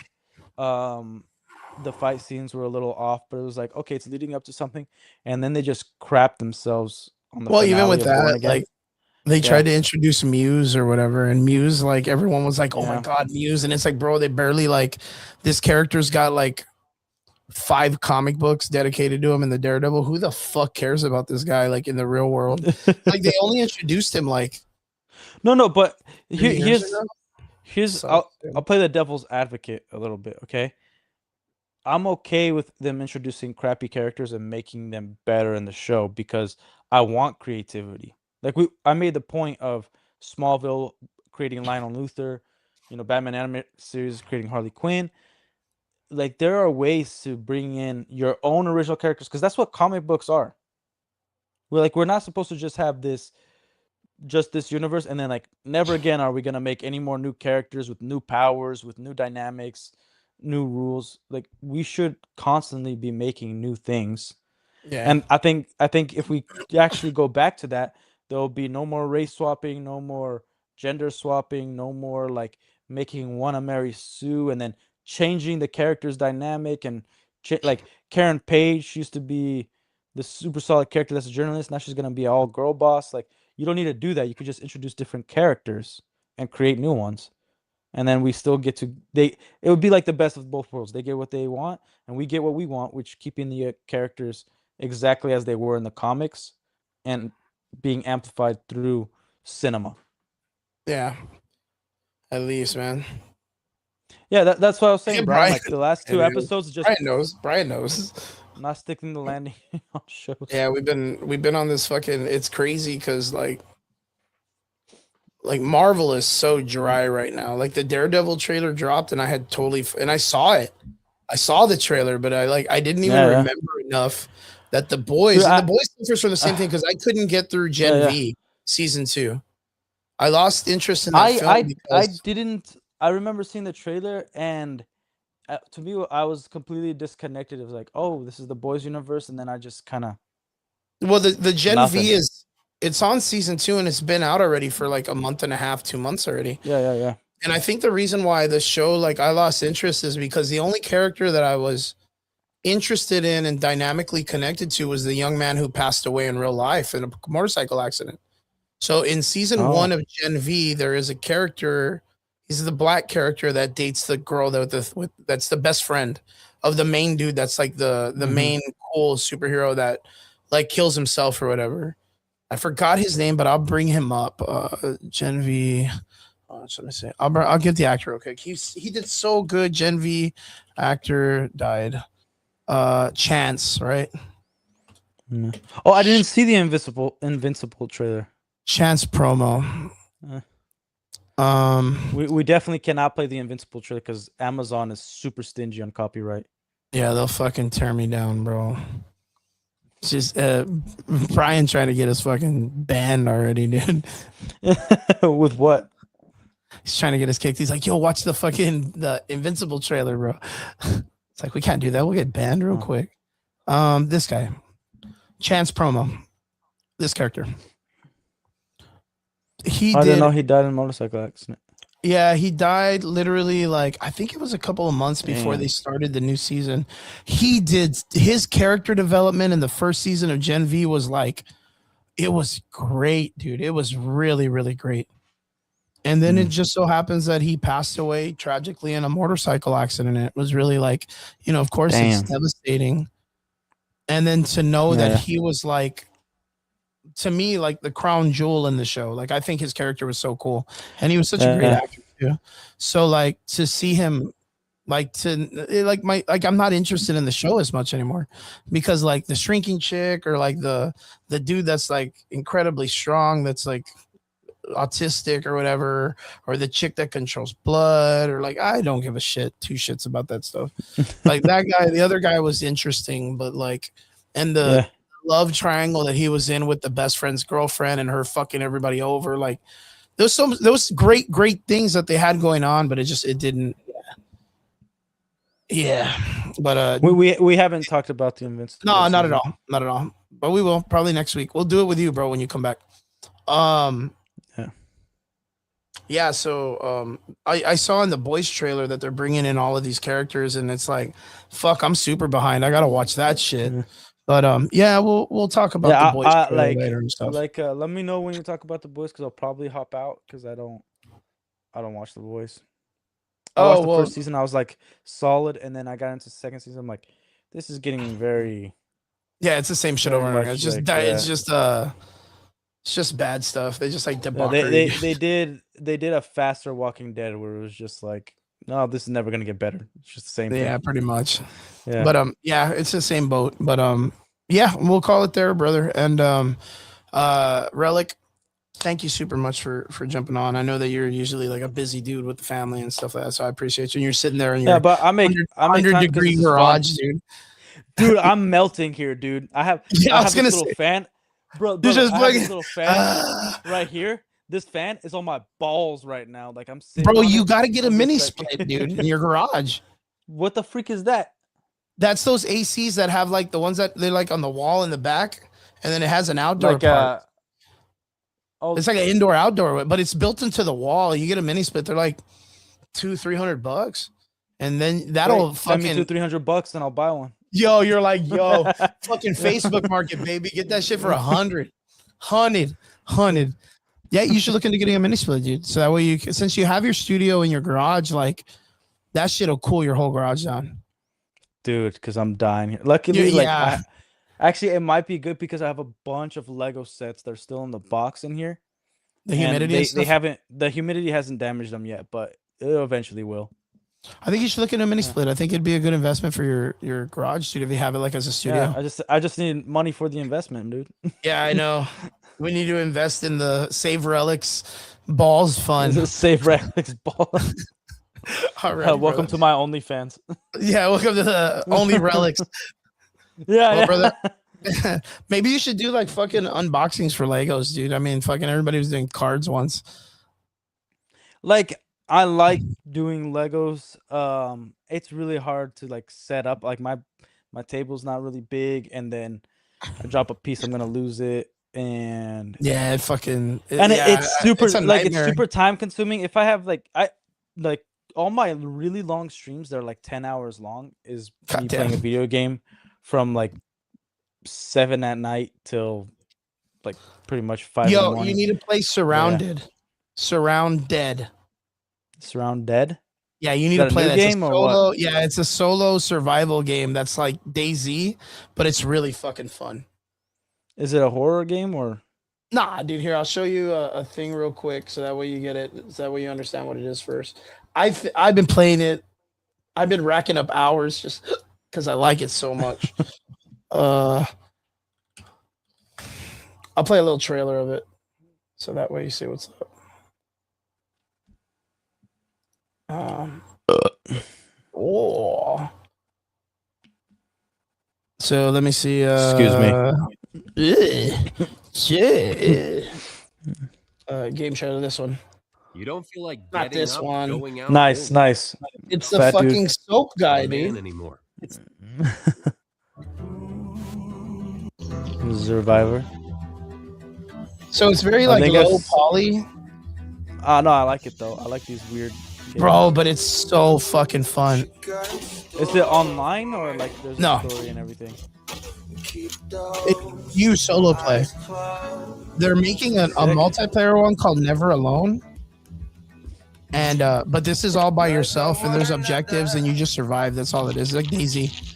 The fight scenes were a little off, but it was like, okay, it's leading up to something, and then they just crapped themselves on the. Well, even finale with of Born that, Again. like they tried to introduce Muse or whatever, and Muse, like everyone was like, "Oh my Yeah. god, Muse!" And it's like, bro, they barely like this character's got like 5 comic books dedicated to him in the Daredevil. Who the fuck cares about this guy like in the real world? Like they only introduced him like no, but 3 years ago. here's So, I'll play the devil's advocate a little bit, okay? I'm okay with them introducing crappy characters and making them better in the show because I want creativity. Like I made the point of Smallville creating Lionel Luthor, Batman animated series creating Harley Quinn. Like there are ways to bring in your own original characters because that's what comic books are. We're not supposed to just have this universe and then like never again are we gonna make any more new characters with new powers, with new dynamics, new rules. Like we should constantly be making new things. yeah, And I think if we actually go back to that, there'll be no more race swapping, no more gender swapping, no more like making one a Mary Sue and then changing the character's dynamic and like Karen Page used to be the super solid character that's a journalist. Now she's gonna be all girl boss. Like you don't need to do that. You could just introduce different characters and create new ones. And then we still get to it would be like the best of both worlds. They get what they want and we get what we want, which keeping the characters exactly as they were in the comics and being amplified through cinema. yeah. At least, man. Yeah, that's what I was saying, Yeah, Brian. Brian. Like the last 2 Yeah, dude. episodes just Brian knows. not sticking the landing on shows. Yeah, we've been on this fucking. It's crazy because like Marvel is so dry right now. Like the Daredevil trailer dropped, and I had and I saw it. I saw the trailer, but I didn't even Yeah, yeah. remember enough that the boys Dude, and I- the boys suffers from the same thing because I couldn't get through Gen Yeah, yeah. V season 2. I lost interest in that I film I because didn't. I remember seeing the trailer, and to me, I was completely disconnected. It was like, oh, this is the boys' universe, and then I just kind of well the Gen Nothing. V it's on season 2 and it's been out already for like a month and a half, 2 months already. yeah. And I think the reason why the show, like, I lost interest is because the only character that I was interested in and dynamically connected to was the young man who passed away in real life in a motorcycle accident. So in season Oh. 1 of Gen V, there is a character. He's the black character that dates the girl that's the best friend of the main dude. That's like the Mhm. main cool superhero that like kills himself or whatever. I forgot his name, but I'll bring him up. Gen V. Let me say. I'll get the actor. Okay, he did so good. Gen V actor died. Chance, right? Mm. Oh, I didn't see the Invincible trailer. Chance promo. We definitely cannot play the Invincible trailer because Amazon is super stingy on copyright. Yeah, they'll fucking tear me down, bro. It's just Brian trying to get us fucking banned already, dude. With what? He's trying to get us kicked. He's like, yo, watch the Invincible trailer, bro. It's like, we can't do that. We'll get banned real Oh. quick. This guy. Chance promo. This character. He I did didn't know he died in a motorcycle accident. Yeah, he died literally like I think it was a couple of months before Damn. they started the new season. He did his character development in the first season of Gen V was like it was great, dude. It was really, really great. And then it just so happens that he passed away tragically in a motorcycle accident. It was really like, of course it's Damn. devastating. And then to know Yeah. that he was like to me, like the crown jewel in the show. Like I think his character was so cool, and he was such a great Yeah. actor too. So like to see him, I'm not interested in the show as much anymore because like the shrinking chick or like the dude that's like incredibly strong, that's like autistic or whatever, or the chick that controls blood, or like I don't give a two shits about that stuff. Like that guy, the other guy was interesting, but like, and the Yeah. love triangle that he was in with the best friend's girlfriend and her fucking everybody over. Like there was great things that they had going on, but it didn't. Yeah. But We haven't talked about the Invincible. no, not at season. all. Not at all. But we will probably next week. We'll do it with you, bro, when you come back. Yeah. Yeah, so I saw in the Boys trailer that they're bringing in all of these characters, and it's like, fuck, I'm super behind. I gotta watch that shit. Mhm. But yeah, we'll talk about Yeah, the Boys I- trailer like- later and stuff. Let me know when you talk about the boys because I'll probably hop out because I don't watch the boys. I watched the first season. I was like solid, and then I got into the second season. I'm like, this is getting very. Yeah, it's the same shit very over and over. much It's just like, it's just bad stuff. They just like Yeah, debauchery. they did a faster Walking Dead where it was just like, no, this is never gonna get better. It's just the same Yeah, thing. pretty much. Yeah. But yeah, it's the same boat. But yeah, we'll call it there, brother. And Relic, thank you super much for jumping on. I know that you're usually like a busy dude with the family and stuff like that, so I appreciate you. And you're sitting there in your yeah, but I make 100 time 'cause degree this is fun. garage, dude. Dude, I'm melting here, dude. I have Yeah, I was this gonna little say, fan, bro. You're just I have fucking- this little fan right here. This fan is on my balls right now. Like I'm sitting. bro, on you it, got to get a and mini just, like- split, dude, in your garage. What the freak is that? That's those ACs that have like the ones that they're like on the wall in the back, and then it has an outdoor Like part. oh, It's like an indoor outdoor, but it's built into the wall. You get a mini split, they're like $200-300, and then that'll wait, send me fucking $300 and I'll buy one. yo. You're like yo, fucking Facebook Market, baby. Get that shit for 100. Yeah, you should look into getting a mini split, dude. So that way you, since you have your studio in your garage, like that shit'll cool your whole garage down. Dude, because I'm dying here. Luckily, like yeah. actually, it might be good because I have a bunch of Lego sets that are still in the box in here. The and humidity. and they stuff. haven't, the humidity hasn't damaged them yet, but it eventually will. I think you should look into a mini split. I think it'd be a good investment for your garage, dude. If you have it like as a studio. Yeah, I just need money for the investment, dude. Yeah, I know. We need to invest in the Save Relics Balls Fund. Save Relics ball. All right, Welcome to my OnlyFans. Yeah, welcome to the Only Relics. Yeah, Well, yeah. brother. Maybe you should do like fucking unboxings for Legos, dude. I mean, fucking everybody was doing cards once. Like I like doing Legos. It's really hard to like set up. Like my table's not really big, and then I drop a piece, I'm gonna lose it, and Yeah, it's it's super it's a like it's nightmare. super time consuming. If I have like all my really long streams, they're like 10 hours long. Is me Goddamn. playing a video game from like 7 at night till like pretty much 5 in the Yo, morning. you need to play Surrounded. Surrounded. Surround Dead. Yeah, you need Is to that a play new that. game or what? Solo, yeah, it's a solo survival game that's like DayZ, but it's really fucking fun. Is it a horror game or? Nah, dude, here I'll show you a thing real quick so that way you get it. So that way you understand what it is first. I've been playing it. I've been racking up hours just because I like it so much. I'll play a little trailer of it so that way you see what's up. Oh. So let me see. Excuse me. Game trailer. This one. You don't feel like Not getting this up, one. going out, Nice, going nice. It's the Fat dude. fucking soap guy, man dude. anymore. Survivor. So it's very I like think low I've- poly, No, I like it though. I like these weird games. bro, but it's so fucking fun. Is it online or like there's No. a story and everything? You solo play. They're making a multiplayer one called Never Alone. And but this is all by yourself, and there's objectives, and you just survive. That's all it is. It's like DayZ.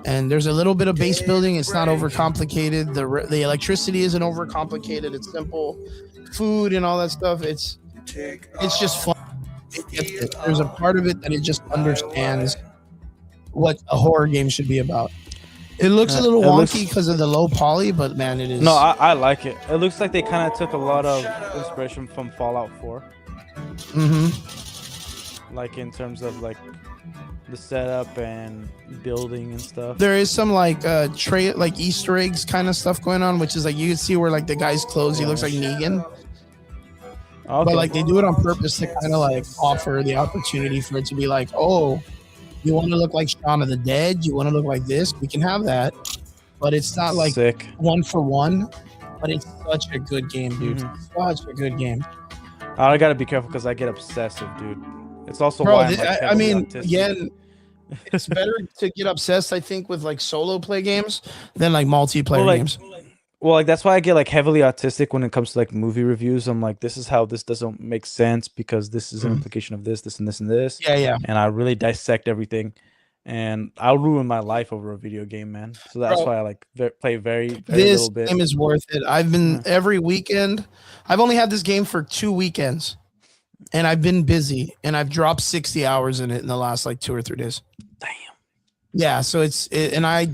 And there's a little bit of base building. It's not overcomplicated. The electricity isn't overcomplicated. It's simple. Food and all that stuff. It's just fun. It gets it. There's a part of it that it just understands what a horror game should be about. It looks a little It looks- wonky because of the low poly, but man, it is. No, I like it. It looks like they kind of took a lot of inspiration from Fallout 4, like in terms of like the setup and building and stuff. There is some like like Easter eggs kind of stuff going on, which is like you can see where like the guy's clothes, he looks like Negan. Okay. But like they do it on purpose to kind of like offer the opportunity for it to be like, oh, you want to look like Shaun of the Dead? You want to look like this? We can have that. But it's not like sick. one for one. But it's such a good game, dude. Mhm. Such a good game. I gotta be careful because I get obsessive, dude. It's also Bro, why I'm, like, I heavily mean, autistic. again, it's better to get obsessed, I think, with like solo play games than like multiplayer Well, like, games. Well, like that's why I get like heavily autistic when it comes to like movie reviews. I'm like, this is how this doesn't make sense because this is an implication of this, this, and this, and this. Yeah, yeah. And I really dissect everything, and I'll ruin my life over a video game, man. So that's Bro, why I like play very, very This little bit. game is worth it. I've been every weekend. I've only had this game for 2 weekends, and I've been busy, and I've dropped 60 hours in it in the last like 2 or 3 days. Damn. Yeah, so and I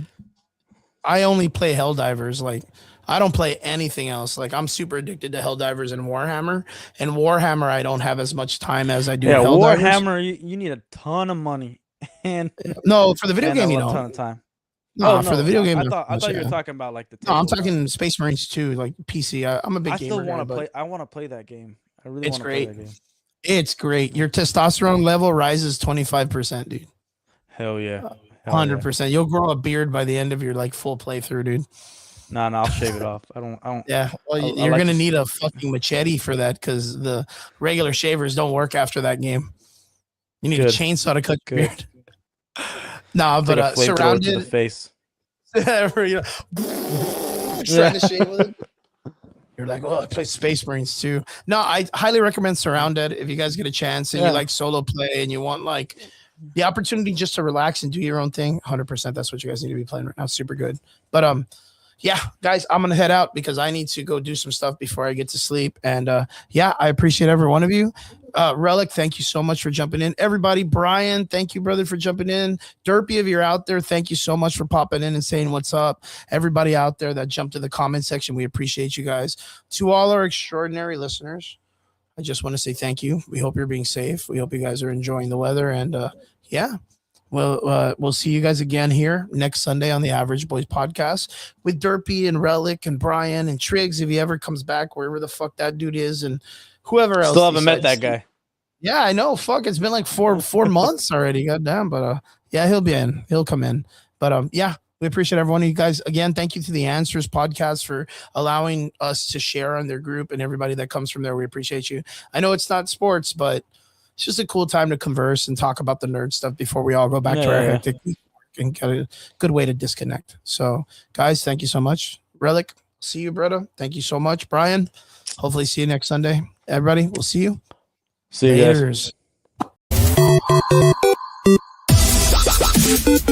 only play Helldivers. Like I don't play anything else. Like I'm super addicted to Helldivers and Warhammer. And Warhammer, I don't have as much time as I do. Yeah, Helldivers. Warhammer, you need a ton of money and No, for the video and game, a you ton don't. of time. No, for the video game. I there's thought much, you were yeah. talking about like the. No, I'm tabletop. talking Space Marines too, like PC. I'm a big I gamer. still want guy, to but play. I want to play that game. I really It's want to play great. that game. It's great. Your testosterone level rises 25%, dude. Hell yeah. Hell yeah. 100%. You'll grow a beard by the end of your like full playthrough, dude. No, I'll shave it off. I don't. Yeah. Well, I you're like gonna to- need a fucking machete for that because the regular shavers don't work after that game. You need Good. a chainsaw to cut your Good. beard. Nah, Take but a flamethrower to the surrounded. face. You know, trying to shave with it. You're like, oh, I play Space Marines too. No, I highly recommend Surrounded if you guys get a chance and Yeah. you like solo play and you want like the opportunity just to relax and do your own thing. 100%. That's what you guys need to be playing right now. Super good. But yeah, guys, I'm gonna head out because I need to go do some stuff before I get to sleep. And yeah, I appreciate every one of you. Relic, thank you so much for jumping in. Everybody, Brian, thank you, brother, for jumping in. Derpy, if you're out there, thank you so much for popping in and saying what's up. Everybody out there that jumped to the comment section, we appreciate you guys. To all our extraordinary listeners, I just want to say thank you. We hope you're being safe. We hope you guys are enjoying the weather. And yeah, we'll see you guys again here next Sunday on the Average Boys podcast with Derpy and Relic and Brian and Triggs if he ever comes back, wherever the fuck that dude is, and whoever else. Still haven't met that decides. guy. Yeah, I know. Fuck, it's been like four months already. Goddamn, but yeah, he'll be in. He'll come in. But yeah, we appreciate every one of you guys. Again, thank you to the Answers podcast for allowing us to share on their group and everybody that comes from there. We appreciate you. I know it's not sports, but it's just a cool time to converse and talk about the nerd stuff before we all go back to our hectic week and get a good way to disconnect. So, guys, thank you so much. Relic, see you, brother. Thank you so much, Brian. Hopefully, see you next Sunday. Everybody, we'll see you. See you guys. Laters.